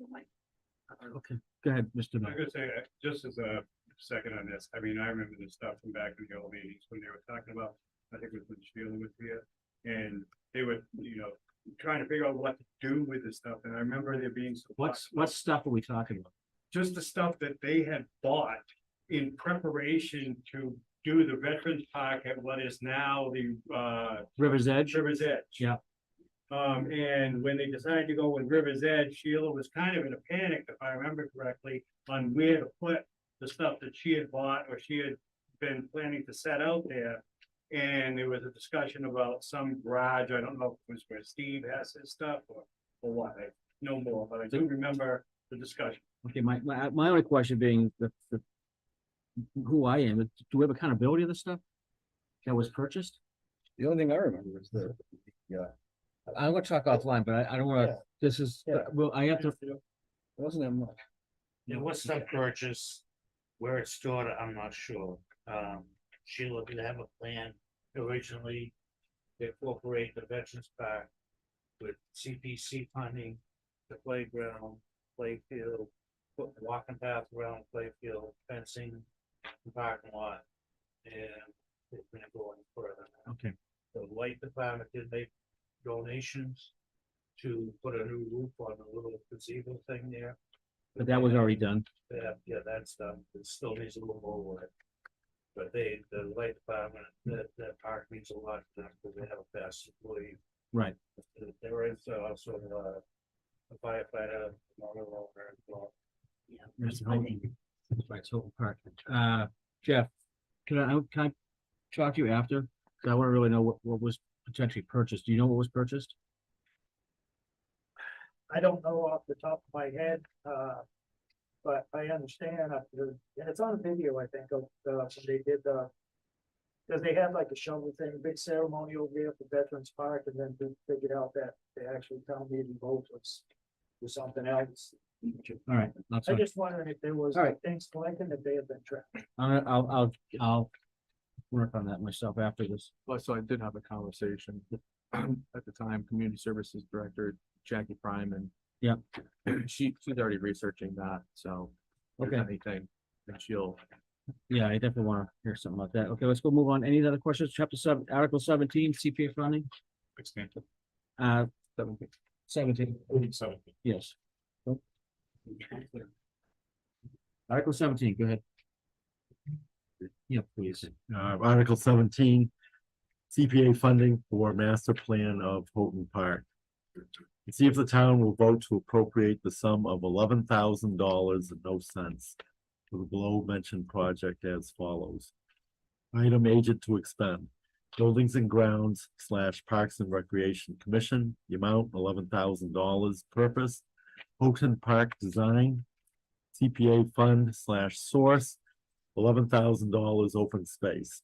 Okay, go ahead, Mr. I'm Miller. gonna say, just as a second on this, I mean, I remember this stuff from back in the old meetings when they were talking about, I think it was when Sheila was here. And they were, trying to figure out what to do with this stuff, and I remember there being some. What stuff are we talking about? Just the stuff that they had bought in preparation to do the Veterans Park at what is now the River's Edge? River's Edge. Yeah. And when they decided to go with River's Edge, Sheila was kind of in a panic, if I remember correctly, on where to put the stuff that she had bought or she had been planning to set out there. And there was a discussion about some garage. I don't know if it was where Steve has his stuff or what. I know more, but I do remember the discussion. Okay, my only question being who I am, do we have accountability of this stuff? That was purchased? The only thing I remember is I'm gonna talk offline, but I don't wanna, this is, Yeah. well, I have to, it wasn't that much. There was some purchase where it's stored, I'm not sure. Sheila did have a plan originally to incorporate the Veterans Park with CPC funding, the playground, playfield, put walking path around playfield, fencing, the parking lot. And it's gonna go any further. okay, The light department did make donations to put a new roof on the little gazebo thing there. but that was already done. Yeah, that's done. It still needs a little more work. But the light department, that park means a lot to them because they have a fast employee. Right. There is also a firefighter, another owner as well. Mr. Holden. Right, it's Holden Park. Jeff, can I talk to you after? 'Cause I wanna really know what was potentially purchased. Do you know what was purchased? I don't know off the top of my head, but I understand, and it's on video, I think, of, when they did because they had like a shovel thing, big ceremony over there for Veterans Park, and then they figured out that the actual town meeting vote was something else. All right, that's I fine. just wondering if there was All right. things collected that they have been tracked. I'll work on that myself after this. Well, so I did have a conversation with, at the time, Community Services Director Jackie Prime, and Yeah. she's already researching that, so. if there's Okay. Anything, then she'll, Yeah, I definitely want to hear something about that. Okay, let's go move on. Any other questions? Chapter 7, Article 17, CPA funding? Uh, 17, yes. Article 17, go ahead. Yeah, please. Article 17, CPA funding for master plan of Houghton Park. And see if the town will vote to appropriate the sum of $11,000.no for the below mentioned project as follows. Item agent to expend, Buildings and Grounds / Parks and Recreation Commission, the amount $11,000. Purpose, Houghton Park Design, CPA fund / source, $11,000 open space.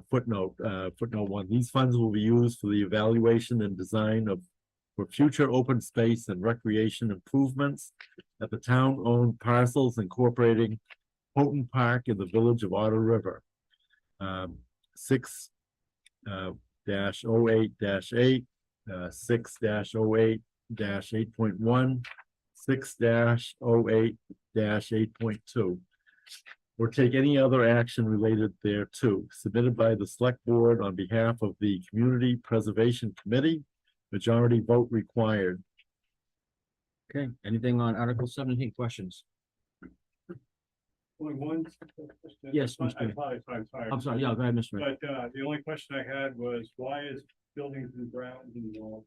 Footnote 1, these funds will be used for the evaluation and design for future open space and recreation improvements at the town-owned parcels incorporating Houghton Park in the village of Otter River. 6-08-8, 6-08-8.1, 6-08-8.2. Or take any other action related thereto, submitted by the select board on behalf of the Community Preservation Committee, majority vote required. Okay, anything on Article 17, questions? Only one. Yes, I Mr. apologize, I'm sorry. I'm sorry, yeah, go ahead, Mr. Ray. But the only question I had was, why is buildings and grounds involved?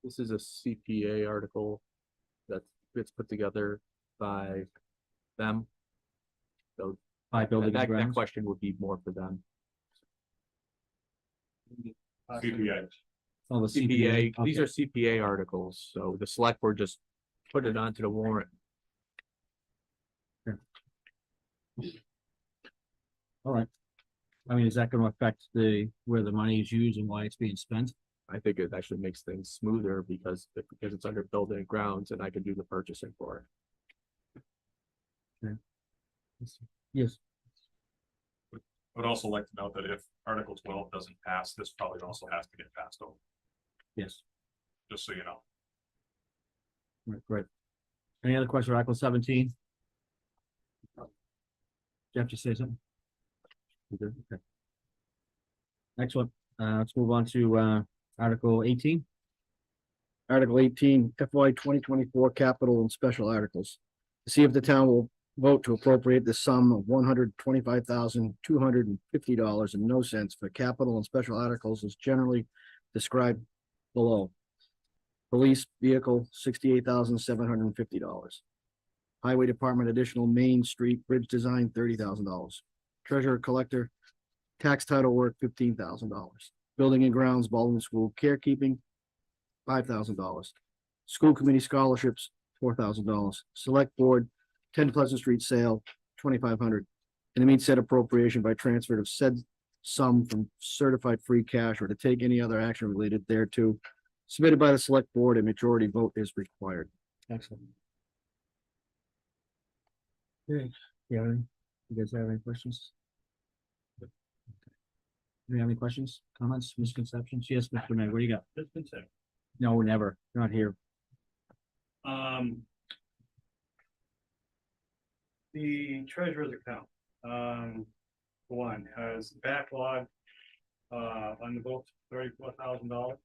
this is a CPA article that's it's put together by them. So By that, building and that grounds. question would be more for them. CPA. Oh, the CPA, these okay. are CPA articles, so the select board just put it onto the warrant. All right. I mean, is that gonna affect where the money is used and why it's being spent? I think it actually makes things smoother because it's under building and grounds and I can do the purchasing for it. Yes. I would also like to note that if Article 12 doesn't pass, this probably also has to get passed over, Yes. just so you know. Right, great. Any other questions, Article 17? Jeff, you say something? You good? Okay. Next one, let's move on to, Article 18. Article 18, FY 2024 capital and special articles. To see if the town will vote to appropriate the sum of $125,250.00 for capital and special articles as generally described below. Police vehicle, $68,750. Highway Department additional Main Street Bridge design, $30,000. Treasurer collector, tax title work, $15,000. Building and grounds, Baldwin School carekeeping, $5,000. School committee scholarships, $4,000. Select board, 10 Pleasant Street sale, $2,500. And to meet said appropriation by transfer of said sum from certified free cash or to take any other action related thereto. Submitted by the select board, a majority vote is required. Excellent. Okay, you guys have any questions? Do you have any questions, comments, misconceptions? Yes, Mr. Mayor, what do you got? Misconception. No, never, not here. The treasurer's account, one has backlog, on the books, $34,000.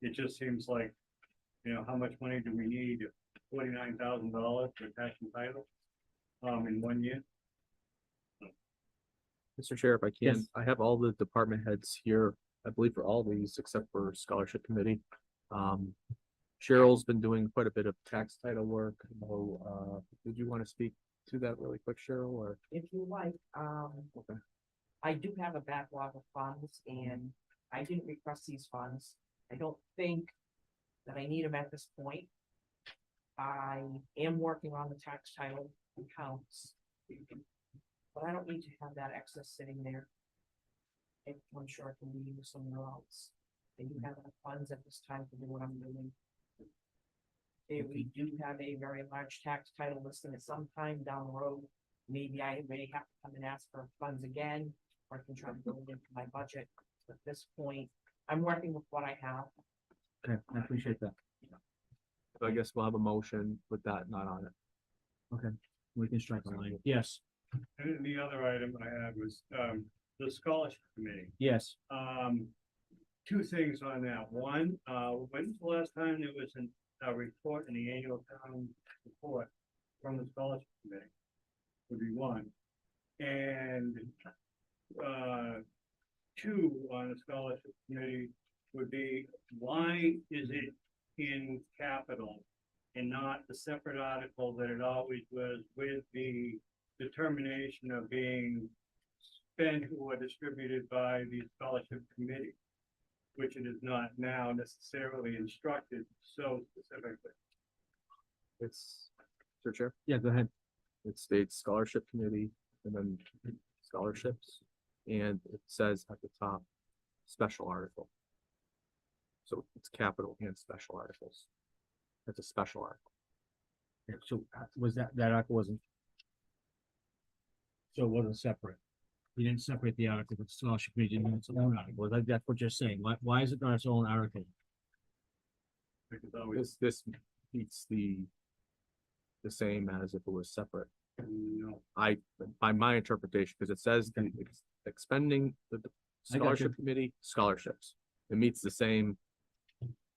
It just seems like, how much money do we need? $49,000 for tax and title, in 1 year. Mr. Chair, if I can, Yes. I have all the department heads here, I believe for all these except for scholarship committee. Cheryl's been doing quite a bit of tax title work. Did you want to speak to that really quick, Cheryl, or? If you like, Okay. I do have a backlog of funds and I didn't request these funds. I don't think that I need them at this point. I am working on the tax title accounts. But I don't need to have that excess sitting there. I'm sure I can be used somewhere else. I do have enough funds at this time to do what I'm doing. We do have a very large tax title listing at some time down the road. Maybe I may have to come and ask for funds again, or I can try to build it into my budget. At this point, I'm working with what I have. Okay, I appreciate that. So I guess we'll have a motion with that not on it. Okay, we can strike a line. Yes, And the other item I had was, the scholarship committee. yes. Two things on that. One, when's the last time there was a report in the annual town report from the scholarship committee? Would be one. And, two on the scholarship committee would be, why is it in capital and not the separate article that it always was with the determination of being spent or distributed by the scholarship committee, which it is not now necessarily instructed so specifically. It's, Mr. Chair, Yeah, go ahead. it states scholarship committee and then scholarships. And it says at the top, special article. So it's capital and special articles. It's a special article. Yeah, so was that article wasn't? So it wasn't separate. You didn't separate the article, but scholarship committee didn't have its own article. That's what you're saying. Why is it not its own article? Because always, This meets the same as if it was separate. By my interpretation, because it says the expending the scholarship committee scholarships. It meets the same.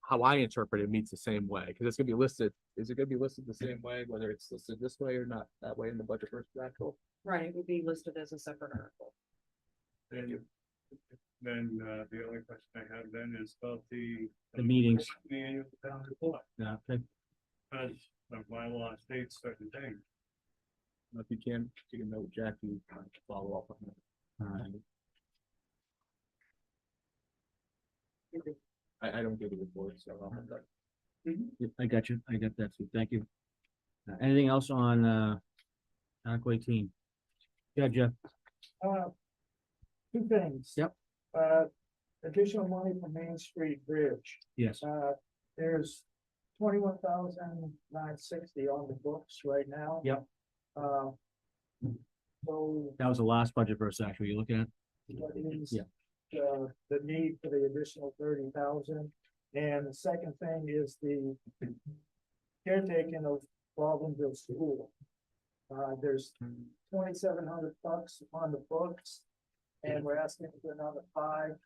How I interpret it meets the same way, because it's gonna be listed, is it gonna be listed the same way, whether it's listed this way or not, that way in the budget versus actual? Right, it would be listed as a separate article. Then, the only question I have then is about the meetings. annual town report, Yeah, okay. because the bylaw states certain things. If you can, take a note, Jackie, follow up on that. All right. I don't give a report, so I'll have that. Yeah, I got you. I got that too. Thank you. Anything else on, Article 18? Yeah, Jeff. Two things. Yep. Additional money for Main Street Bridge. Yes. There's 21,960 on the books right now. Yep. So That was the last budget verse, actually, you're looking at? what is? Yeah. The need for the additional 30,000, and the second thing is the caretaking of Baldwinville School. There's $2,700 on the books, and we're asking for another 5.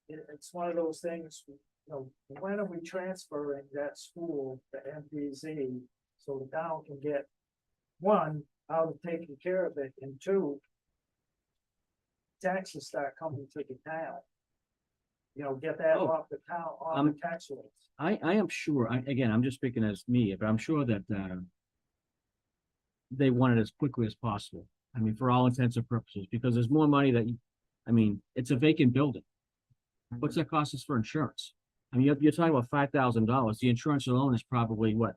It's one of those things, you know, when are we transferring that school to MPZ so the town can get, one, out of taking care of it, and two, taxes start coming to the town. You know, get that Oh. off the town, off the tax rolls. I am sure, again, I'm just speaking as me, but I'm sure that, they want it as quickly as possible. I mean, for all intents and purposes, because there's more money that, it's a vacant building. What's that cost us for insurance? I mean, you're talking about $5,000. The insurance alone is probably what?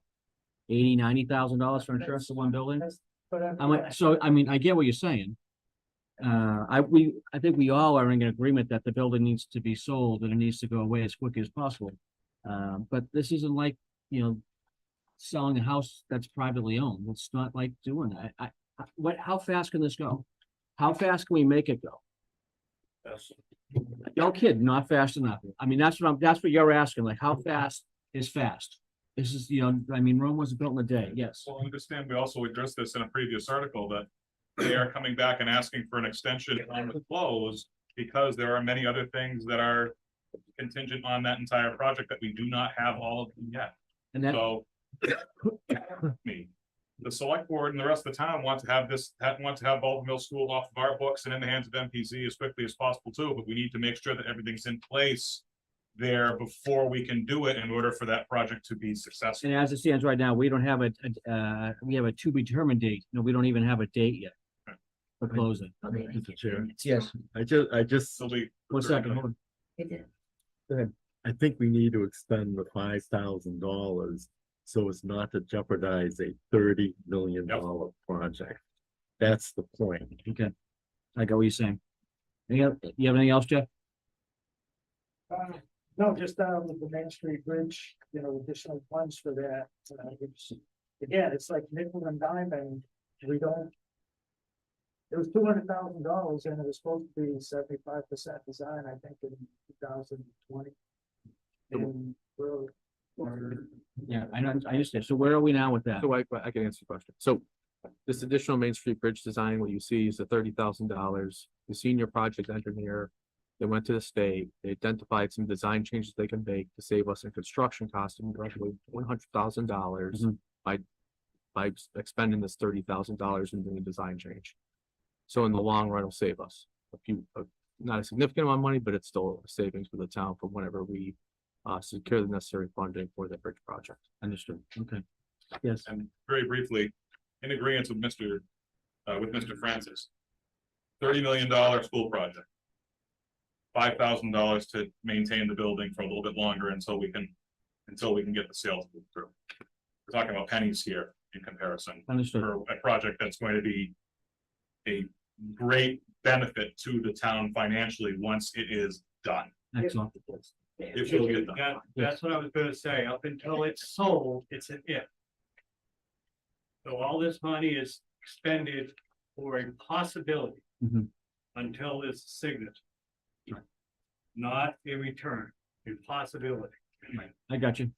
$80,000-$90,000 for insurance to one building? But I'm like, so, I get what you're saying. I think we all are in agreement that the building needs to be sold and it needs to go away as quickly as possible. But this isn't like, selling a house that's privately owned. It's not like doing that. How fast can this go? How fast can we make it go? No kid, not fast enough. That's what you're asking, like, how fast is fast? This is, Rome wasn't built in a day, yes. Well, understand, we also addressed this in a previous article that they are coming back and asking for an extension on the close because there are many other things that are contingent on that entire project that we do not have all of them yet. And that, So the select board and the rest of the town want to have Baldwin Middle School off of our books and in the hands of MPC as quickly as possible too, but we need to make sure that everything's in place there before we can do it in order for that project to be successful. and as it stands right now, we don't have we have a to be determined date. No, we don't even have a date yet for closing. Mr. Chair, Yes, I just, So we. 1 second, hold on. I think we need to expend the $5,000 so as not to jeopardize a $30 million project. That's the point. Okay. I got what you're saying. You have anything else, Jeff? No, just down with the Main Street Bridge, additional funds for that. Again, it's like nickel and diamond. We don't. It was $200,000 and it was supposed to be 75% design, I think, in 2020. And Yeah, I understand. So where are we now with that? So I can answer the question. So this additional Main Street Bridge design, what you see is the $30,000. The senior project engineer, they went to the state, they identified some design changes they can make to save us in construction costs and roughly $100,000 by expending this $30,000 and doing a design change. So in the long run, it'll save us not a significant amount of money, but it's still a savings for the town for whenever we secure the necessary funding for the bridge project. Understood. Okay. Yes. And very briefly, in agreement with Mr. Francis, $30 million school project. $5,000 to maintain the building for a little bit longer until we can get the sales through. We're talking about pennies here in comparison. Understood. For a project that's going to be a great benefit to the town financially once it is done. Excellent. If you'll get done. That's what I was gonna say. Up until it's sold, it's an if. So all this money is expended for a possibility Mhm. until it's signature. Not a return, a possibility. I got you.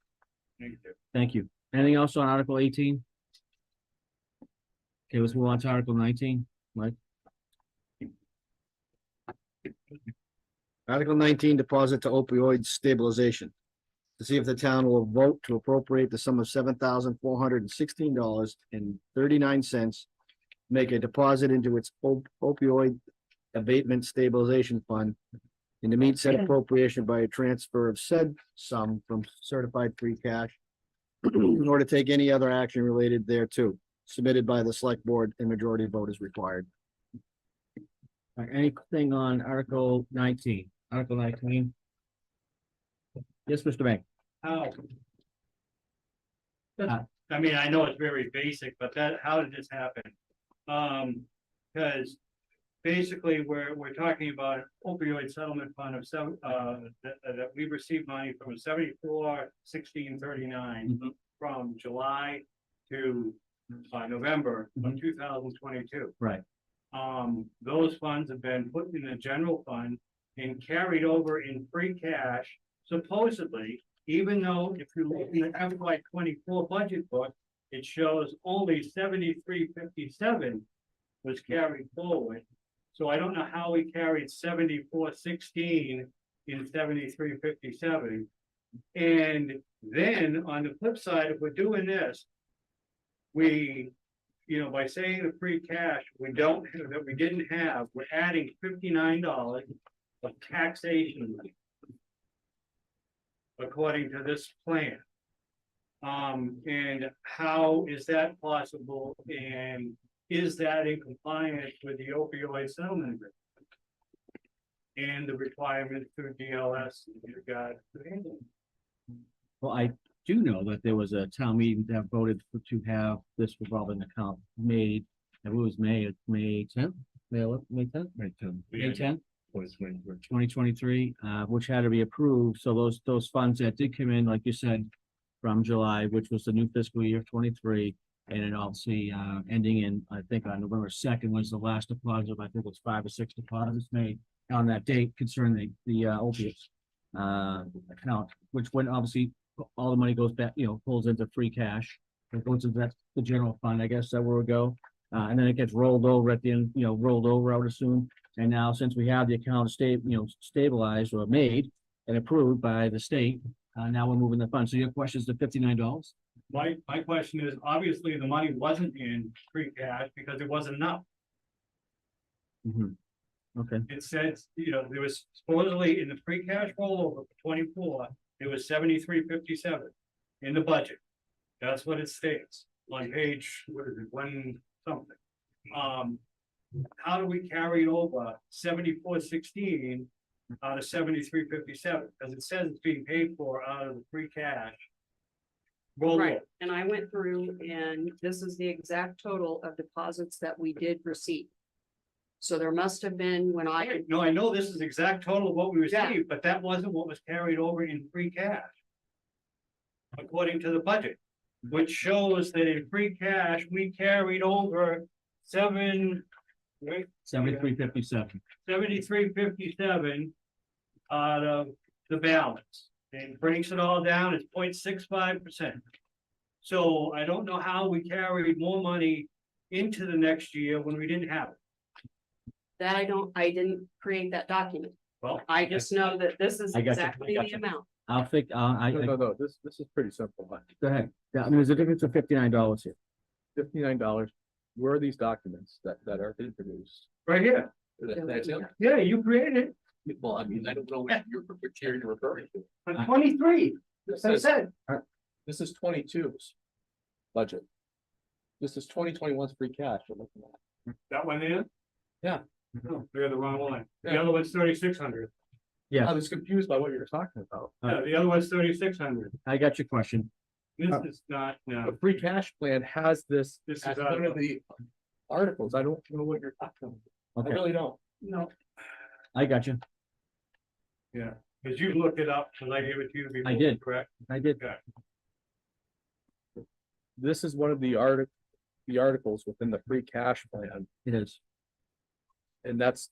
Thank you. Thank you. Anything else on Article 18? Okay, let's move on to Article 19. Mike? Article 19, deposit to opioid stabilization. To see if the town will vote to appropriate the sum of $7,416.39. Make a deposit into its opioid abatement stabilization fund and to meet said appropriation by a transfer of said sum from certified free cash or to take any other action related thereto, submitted by the select board and majority vote is required. All right, anything on Article 19? Article 19? Yes, Mr. May. How? Uh, I mean, I know it's very basic, but how did this happen? Because basically, we're talking about opioid settlement fund of that we received money from 74-1639 from July to November of 2022. Right. Those funds have been put in the general fund and carried over in free cash, supposedly, even though if you look in the FY 24 budget book, it shows only 7357 was carried forward. So I don't know how we carried 7416 in 7357. And then on the flip side, if we're doing this, we, by saying the free cash, we didn't have, we're adding $59 of taxation money, according to this plan. And how is that possible? And is that in compliance with the opioid settlement agreement? And the requirements through DLS in regard to handling? Well, I do know that there was a town meeting that voted to have this revolving account made. I believe it was May 10th, May 11th, May 10th? May 10th, 2023, which had to be approved. So those funds that did come in, like you said, from July, which was the new fiscal year 23, and then obviously ending in, I think on November 2nd was the last deposit. I think it was 5 or 6 deposits made on that date concerning the opiates account, which when obviously all the money goes back, pulls into free cash. It goes to the general fund, I guess that where we go. And then it gets rolled over at the end, rolled over, I would assume. And now since we have the account stabilized or made and approved by the state, now we're moving the funds. So your question is the $59? My question is, obviously the money wasn't in free cash because it wasn't enough. Okay. It says, there was supposedly in the free cash rollover for 24, it was 7357 in the budget. That's what it states on page, what is it, 1 something. How do we carry over 7416 out of 7357? Because it says it's being paid for out of the free cash. Right, and I went through and this is the exact total of deposits that we did receive. So there must have been when No, I know this is exact total of what we Yeah. received, but that wasn't what was carried over in free cash. According to the budget, which shows that in free cash, we carried over 7357. 7357 out of the balance, and breaks it all down, it's 0.65%. So I don't know how we carried more money into the next year when we didn't have it. that I didn't create that document. Well, I just know that this is I got you, exactly I got the you. amount. I'll think, No, this is pretty simple. go ahead. Yeah, I mean, there's a difference of $59 here. $59. Where are these documents that are being produced? right here, That's it? yeah, you created it Well, I mean, I don't know what which year you're referring to. on 23, This as I is, said. this is 22's budget. This is 2021's free cash we're looking at. That one there? Yeah. No, they're the wrong one. The Yeah. other one's 3600. Yeah. I was confused by what you were talking about. Yeah, the other one's 3600. I got your question. This is not, no. The free cash plan has this This as is one of the articles. I don't know what you're talking about. I Okay, really don't. No. I got you. Yeah, because you looked it up, because I gave it to you before. did. Correct? I did. Okay. This is one of the articles within the free cash plan. It is. And that's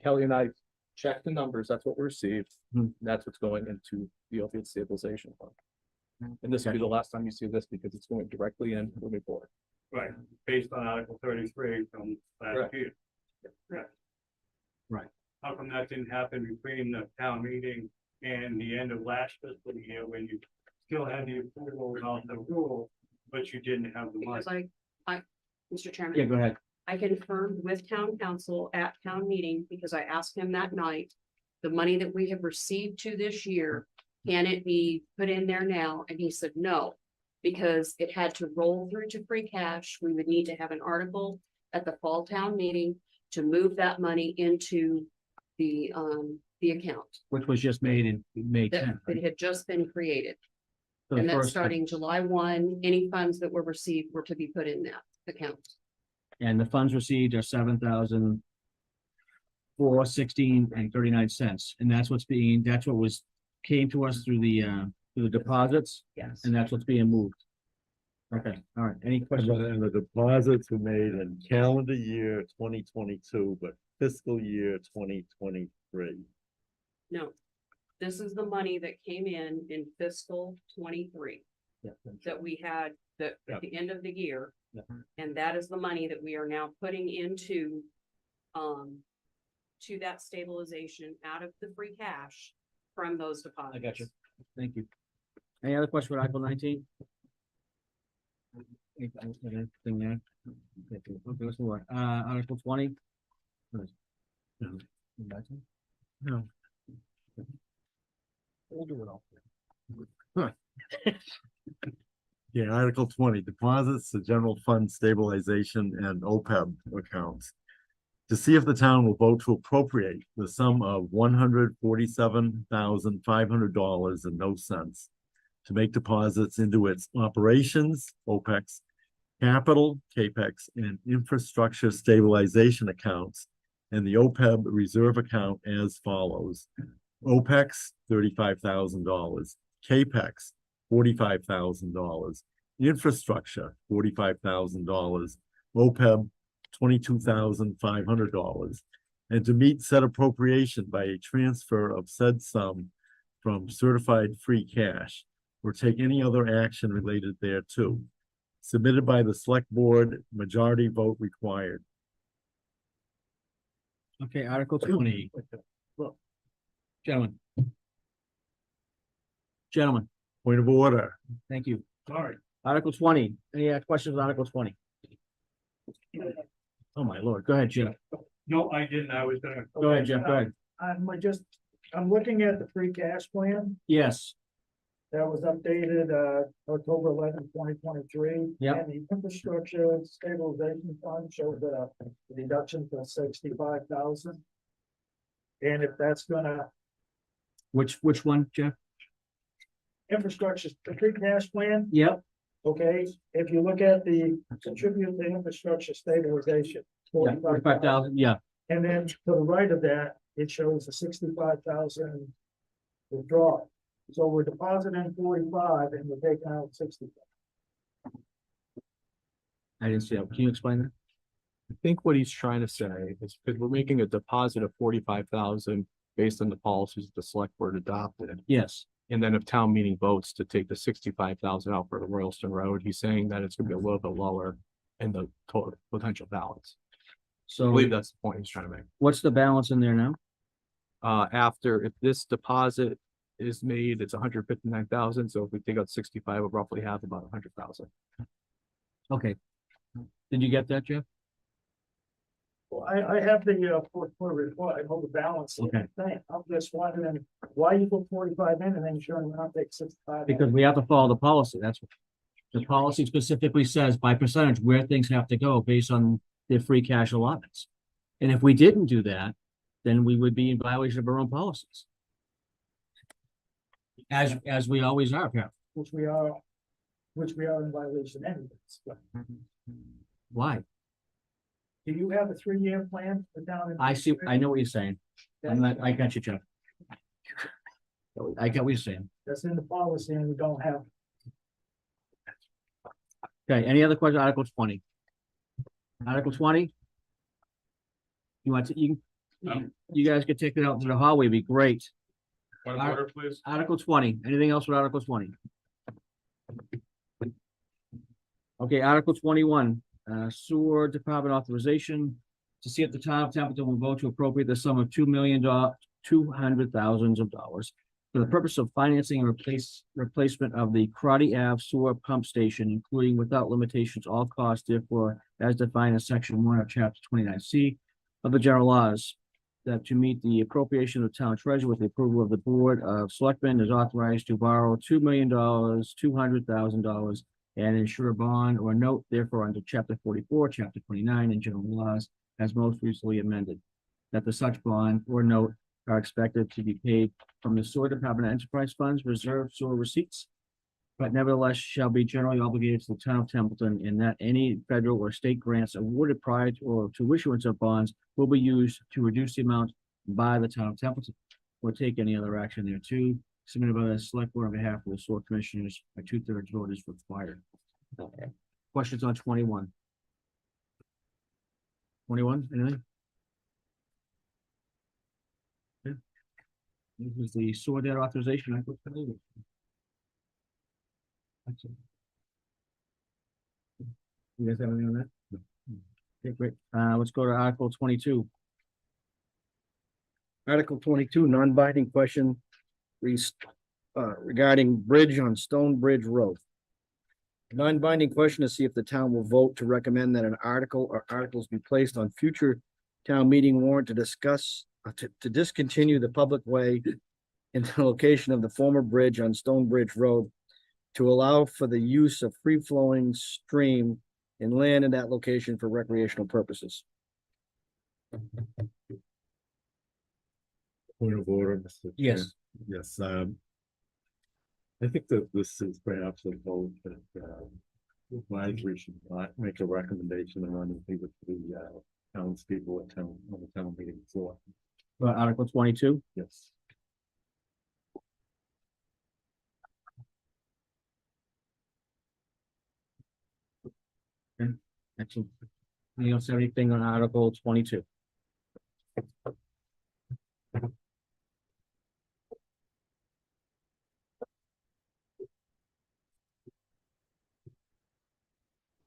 Kelly and I checked the numbers. That's what we received. Hmm. That's what's going into the opiate stabilization fund. And this will be the last time you see this because it's going directly in moving forward. Right, based on Article 33 from last Correct. year. Correct. Right. How come that didn't happen between the town meeting and the end of last fiscal year when you still had the approval of the rule, but you didn't have the money? Because Mr. Chairman. Yeah, go ahead. I confirmed with town council at town meeting because I asked him that night the money that we have received to this year, can it be put in there now? And he said, no, because it had to roll through to free cash. We would need to have an article at the fall town meeting to move that money into the account Which was just made in May that 10th. that had just been created. So the And that's first- starting July 1, any funds that were received were to be put in that account. And the funds received are 7,416.39. And that's what's that's what came to us through the deposits, Yes. and that's what's being moved. Okay, all right, any questions? And the deposits were made in calendar year 2022, but fiscal year 2023. No, this is the money that came in fiscal 23 Yeah. that we had at the end of the year. Yeah. And that is the money that we are now putting into to that stabilization out of the free cash from those deposits. I got you. Thank you. Any other question for Article 19? Anything there? Okay, let's move on. Article 20. No. We'll do it all. Yeah, Article 20, deposits to general fund stabilization and OPEB accounts. To see if the town will vote to appropriate the sum of $147,500 and no cents to make deposits into its operations, OPEX, capital, CAPEX, and infrastructure stabilization accounts, and the OPEB reserve account as follows. OPEX, $35,000, CAPEX, $45,000, infrastructure, $45,000, OPEB, $22,500, and to meet said appropriation by a transfer of said sum from certified free cash or take any other action related thereto, submitted by the select board, majority vote required. Okay, Article 20. Gentlemen. Gentlemen, Point of order. thank you. Sorry. Article 20. Any questions on Article 20? Oh, my lord. Go ahead, Jim. No, I didn't. I was gonna. Go ahead, Jeff. Go ahead. I'm looking at the free cash plan Yes, that was updated, October 11, 2023. Yep. And the infrastructure stabilization fund showed a deduction for 65,000. And if that's gonna, which one, Jeff? infrastructure, the free cash plan, Yep, okay, if you look at the contribute to infrastructure stabilization. yeah, 45,000, yeah. And then to the right of that, it shows a 65,000 withdrawal. So we're depositing 45 and we're taking out 60. I didn't see that. Can you explain that? I think what he's trying to say is because we're making a deposit of 45,000 based on the policies the select board adopted. Yes, And then if town meeting votes to take the 65,000 out for the Royalston Road, he's saying that it's gonna be a little bit lower in the total potential balance. I so believe that's the point he's trying to make. what's the balance in there now? If this deposit is made, it's 159,000. So if we take out 65, we'll roughly have about 100,000. Okay. Did you get that, Jeff? Well, I have the fourth quarter report, I know the balance. Okay. Thing. I'm just wondering why you put 45 in and then you're showing not take 65. out. Because we have to follow the policy. That's what. The policy specifically says by percentage where things have to go based on their free cash allotments. And if we didn't do that, then we would be in violation of our own policies. As we always are, Pat. Which we are in violation anyways. But Why? do you have a 3-year plan for down? I see, I know what you're saying. I'm not, I got you, Jeff. I get what you're saying. That's in the policy and we don't have. Okay, any other questions? Article 20. Article 20? You want to, you guys could take it out to the hallway, be great. Point of order, please. Article 20, anything else with Article 20? Okay, Article 21, sewer department authorization to see if the town of Templeton will vote to appropriate the sum of $2,200,000 for the purpose of financing and replacement of the Crotty Ave sewer pump station, including without limitations all costs therefore as defined in section 1 of chapter 29C of the general laws. that to meet the appropriation of town treasurer with the approval of the Board of Selectmen is authorized to borrow $2,000,000, $200,000 and insure a bond or note therefore under chapter 44, chapter 29 and general laws as most recently amended. That the such bond or note are expected to be paid from the sewer department enterprise funds, reserve sewer receipts, but nevertheless shall be generally obligated to the town of Templeton, and that any federal or state grants awarded prior to or to issuance of bonds will be used to reduce the amount by the town of Templeton, or take any other action thereto, submitted by the select board on behalf of the sewer commissioners by 2/3 vote is required. Questions on 21? 21, anything? Okay. This is the sewer debt authorization. That's it. You guys have anything on that? Okay, great. Let's go to Article 22. Article 22, non-binding question regarding bridge on Stone Bridge Road. Non-binding question to see if the town will vote to recommend that an article or articles be placed on future town meeting warrant to discuss, to discontinue the public way in the location of the former bridge on Stone Bridge Road to allow for the use of free-flowing stream and land in that location for recreational purposes. Point of order, Mr. Yes. Chair. Yes, I think that this is perhaps a vote that, advisory should not make a recommendation and run and leave it to the, townspeople at town, on the town meeting floor. Article 22. Yes. Excellent. You don't have anything on Article 22?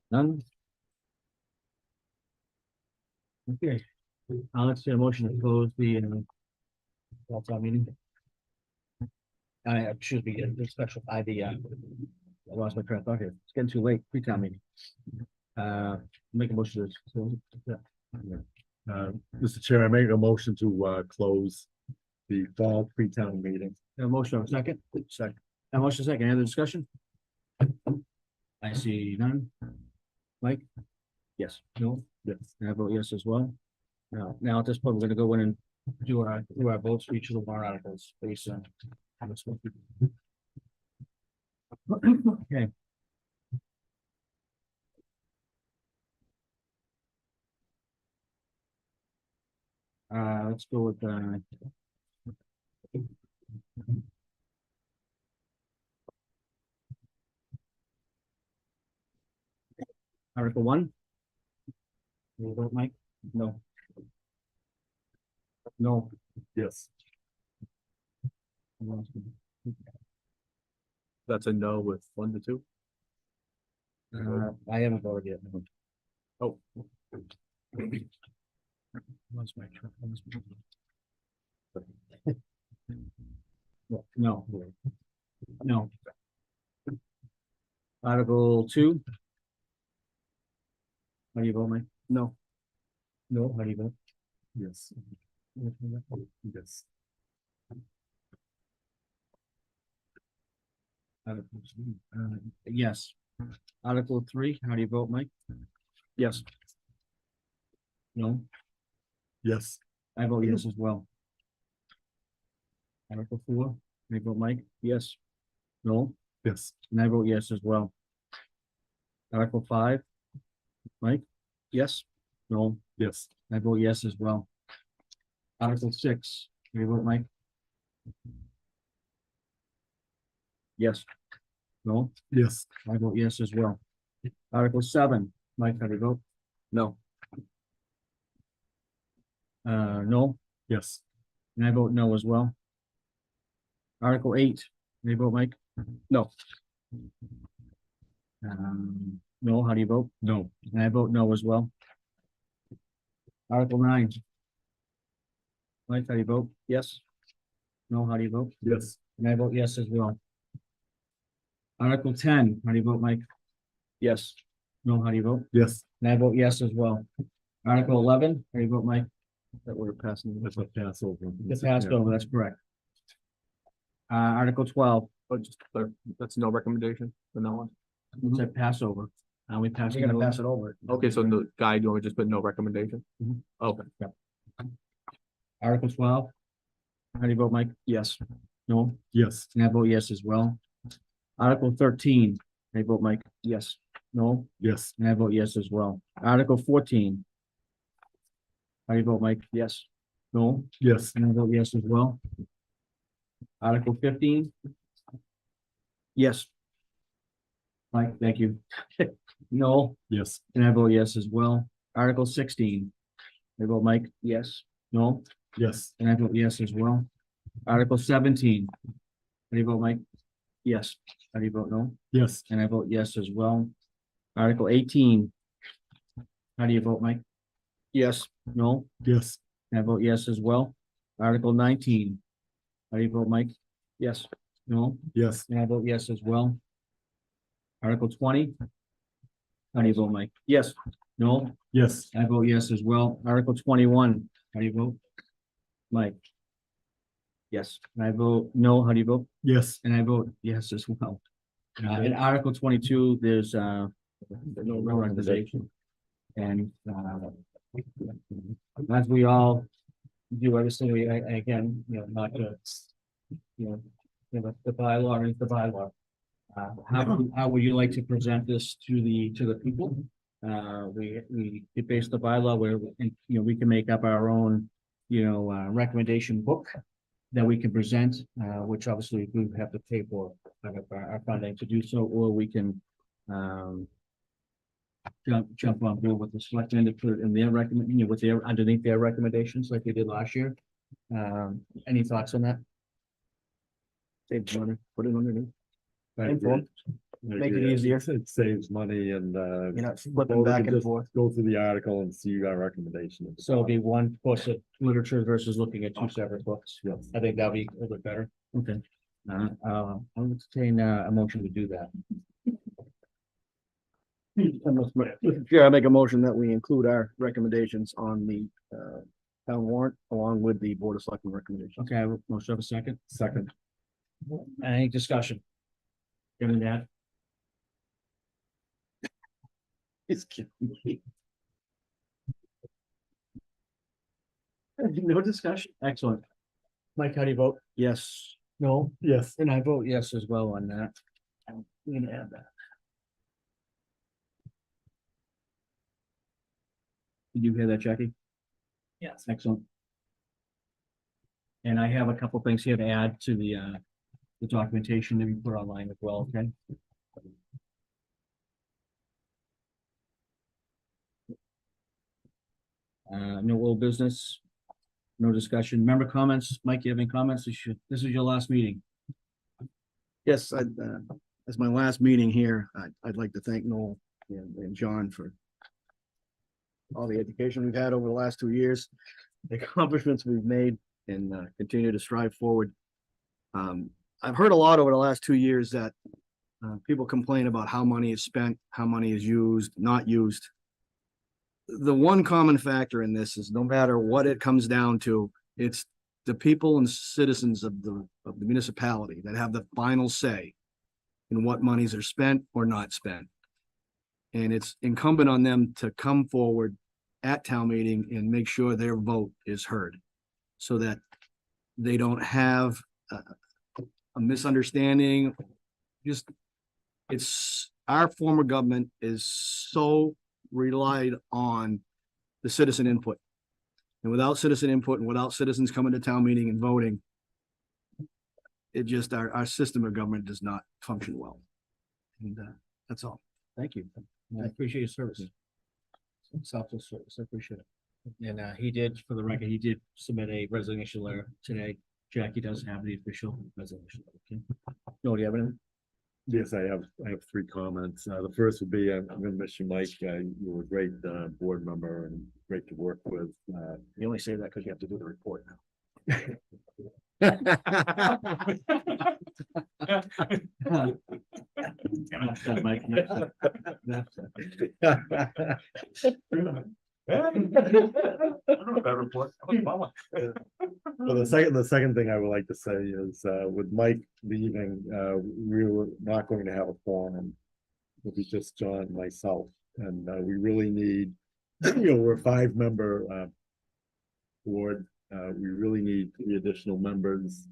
None? Okay, let's see a motion to close the, that's our meeting. Excuse me, the special, I lost my train of thought here. It's getting too late, pre-town meeting. Make a motion to. Mr. Chair, I make a motion to, close the fall pre-town meeting. A motion, a second? Second. A motion, second, any other discussion? I see none. Mike? Yes. No? Yes. And I vote yes as well. Now at this point, we're gonna go in and do our votes for each of the warrant articles, based on. Okay. Let's go with, Article 1. You vote, Mike? No. No. Yes. That's a no with 1 to 2. I haven't voted yet. No. Oh. What's my truck? No. No. Article 2. How do you vote, Mike? No. No, how do you vote? Yes. Yes. Yes. Article 3, how do you vote, Mike? Yes. No, Yes. I vote yes as well. Article 4, how do you vote, Mike? Yes. No, Yes. and I vote yes as well. Article 5, Mike? Yes. No, Yes. I vote yes as well. Article 6, how do you vote, Mike? Yes. No, Yes. I vote yes as well. Article 7, Mike, how do you vote? No. No, Yes. and I vote no as well. Article 8, how do you vote, Mike? No. No, how do you vote? No. And I vote no as well. Article 9. Mike, how do you vote? Yes. No, how do you vote? Yes. And I vote yes as well. Article 10, how do you vote, Mike? Yes. No, how do you vote? Yes. And I vote yes as well. Article 11, how do you vote, Mike? That we're passing. That's a Passover. The passed over, that's correct. Article 12, Oh, just, that's no recommendation for no one. said Passover. We passed. You're gonna pass it over. Okay, so the guide, you want me to just put no recommendation? Mhm. Okay. Article 12. How do you vote, Mike? Yes. No? Yes. And I vote yes as well. Article 13. How do you vote, Mike? Yes. No? Yes. And I vote yes as well. Article 14. How do you vote, Mike? Yes. No? Yes. And I vote yes as well. Article 15. Yes. Mike, thank you. No, Yes. and I vote yes as well. Article 16. I vote Mike, yes, no, Yes. and I vote yes as well. Article 17. How do you vote, Mike? Yes. How do you vote, no? Yes. And I vote yes as well. Article 18. How do you vote, Mike? Yes. No, Yes. and I vote yes as well. Article 19. How do you vote, Mike? Yes. No, Yes. and I vote yes as well. Article 20. How do you vote, Mike? Yes. No, Yes. I vote yes as well. Article 21. How do you vote? Mike? Yes, and I vote no. How do you vote? Yes. And I vote yes as well. In Article 22, there's no recommendation. And as we all do everything, again, not to, the bylaw is the bylaw. How would you like to present this to the people? We base the bylaw where, we can make up our own, recommendation book that we can present, which obviously we have to pay for out of our funding to do so, or we can, jump on board with the selectmen to put it in their with their, underneath their recommendations like they did last year. Any thoughts on that? Save the money, put it underneath. I Info. agree. Make it easier. It saves money and, You're not well, flipping we back can and just forth. Go through the article and see our recommendation. So it'll be one course of literature versus looking at two separate books. Yes. I think that'll be a little bit better. Okay. I'll entertain a motion to do that. Yeah, I make a motion that we include our recommendations on the town warrant along with the Board of Selectmen recommendations. Okay, I will most have a second. Second. Any discussion? Given that. It's cute. No discussion. Excellent. Mike, how do you vote? Yes. No, Yes. and I vote yes as well on that. I'm gonna add that. Did you hear that, Jackie? Yes. Excellent. And I have a couple things here to add to the documentation that we put online as well, okay? No old business, no discussion. Member comments? Mike, you have any comments? This is your last meeting. Yes, as my last meeting here, I'd like to thank Noel and John for all the education we've had over the last 2 years, the accomplishments we've made, and continue to strive forward. I've heard a lot over the last 2 years that people complain about how money is spent, how money is used, not used. The one common factor in this is no matter what it comes down to, it's the people and citizens of the municipality that have the final say in what monies are spent or not spent. And it's incumbent on them to come forward at town meeting and make sure their vote is heard so that they don't have a misunderstanding. Just, it's, our form of government is so relied on the citizen input. And without citizen input and without citizens coming to town meeting and voting, it just, our system of government does not function well. And that's all. Thank you. I appreciate your service. Selfless service, I appreciate it. And he did, for the record, he did submit a resignation letter today. Jackie does have the official resignation. Okay. No, do you have anything? Yes, I have 3 comments. The first would be, I'm gonna miss you, Mike. You were a great board member and great to work with. You only say that because you have to do the report Mike. that report. That was fun. Well, the second thing I would like to say is, with Mike leaving, we were not going to have a quorum. It'll be just John and myself, and, we really need, we're a 5-member, board. We really need 3 additional members.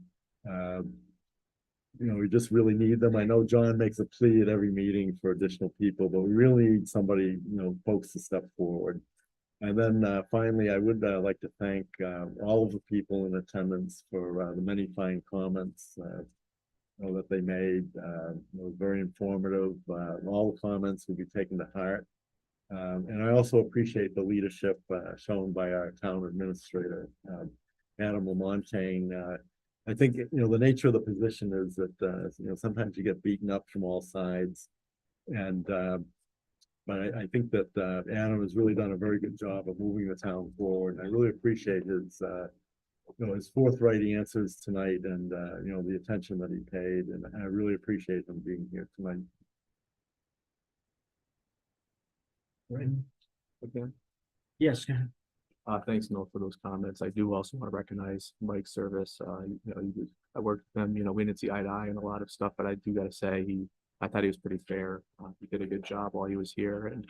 We just really need them. I know John makes a plea at every meeting for additional people, but we really need somebody, folks to step forward. And then finally, I would like to thank all of the people in attendance for the many fine comments that they made. It was very informative. All the comments will be taken to heart. And I also appreciate the leadership shown by our town administrator, Adam Lamontagne. I think, the nature of the position is that, sometimes you get beaten up from all sides. And, but I think that Adam has really done a very good job of moving the town forward. And I really appreciate his, his forthright answers tonight and, the attention that he paid. And I really appreciate him being here tonight. Right. Okay. Yes, go ahead. Thanks, Noel, for those comments. I do also want to recognize Mike's service. I worked with him, we didn't see eye to eye on a lot of stuff, but I do gotta say, I thought he was pretty fair. He did a good job while he was here, and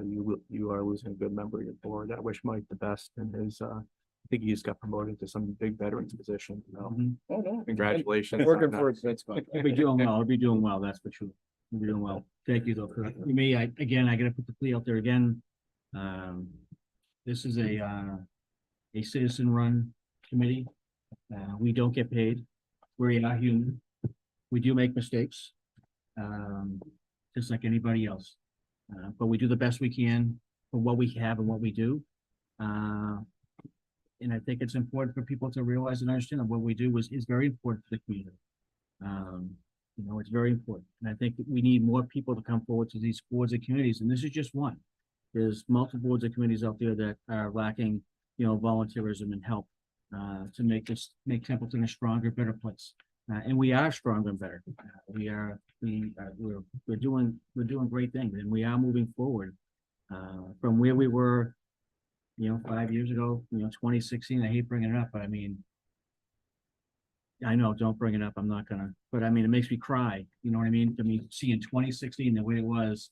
you are losing a good member of your board. I wish Mike the best in his, I think he just got promoted to some big veterans position. Congratulations. Working on for a that. good spot. He'll be doing well. He'll be doing well. That's for sure. He'll be doing well. Thank you though. For me, I gotta put the plea out there again. This is a citizen-run committee. We don't get paid. We are human. We do make mistakes, just like anybody else. But we do the best we can for what we have and what we do. And I think it's important for people to realize and understand that what we do is very important to the community. It's very important. And I think that we need more people to come forward to these boards and committees. And this is just one. There's multiple boards and committees out there that are lacking, volunteerism and help to make Templeton a stronger, better place. And we are stronger and better. We're doing great things, and we are moving forward from where we were, 5 years ago. 2016. I hate bringing it up, but I mean, I know, don't bring it up. I'm not gonna, but I mean, it makes me cry. You know what I mean? Seeing 2016 the way it was.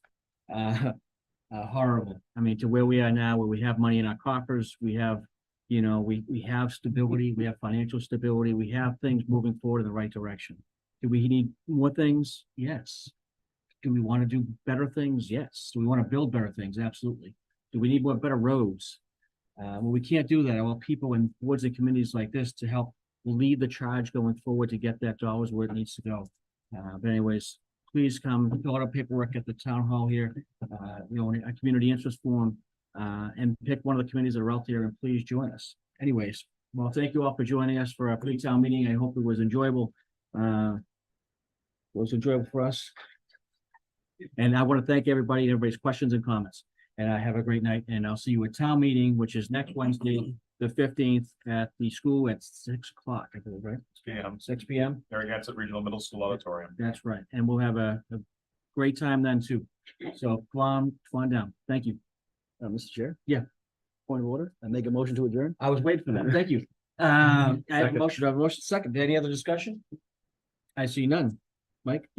Horrible. I mean, to where we are now, where we have money in our coffers, we have, we have stability, we have financial stability, we have things moving forward in the right direction. Do we need more things? Yes. Do we want to do better things? Yes. Do we want to build better things? Absolutely. Do we need better roads? Well, we can't do that. I want people in boards and committees like this to help lead the charge going forward to get that dollars where it needs to go. But anyways, please come fill out our paperwork at the town hall here, a community interest form, and pick one of the committees that are out there, and please join us. Anyways, well, thank you all for joining us for our pre-town meeting. I hope it was enjoyable. It was enjoyable for us. And I want to thank everybody and everybody's questions and comments. And have a great night, and I'll see you at town meeting, which is next Wednesday, the 15th, at the school at 6 o'clock, I believe, right? 6 p.m. 6 p.m. Narragansett Regional Middle School Auditorium. That's right. And we'll have a great time then too. So come on down. Thank you. Mr. Chair? Yeah. Point of order. I make a motion to adjourn. I was waiting for that. Thank you. I have a motion. Do I have a motion second? Any other discussion? I see none. Mike?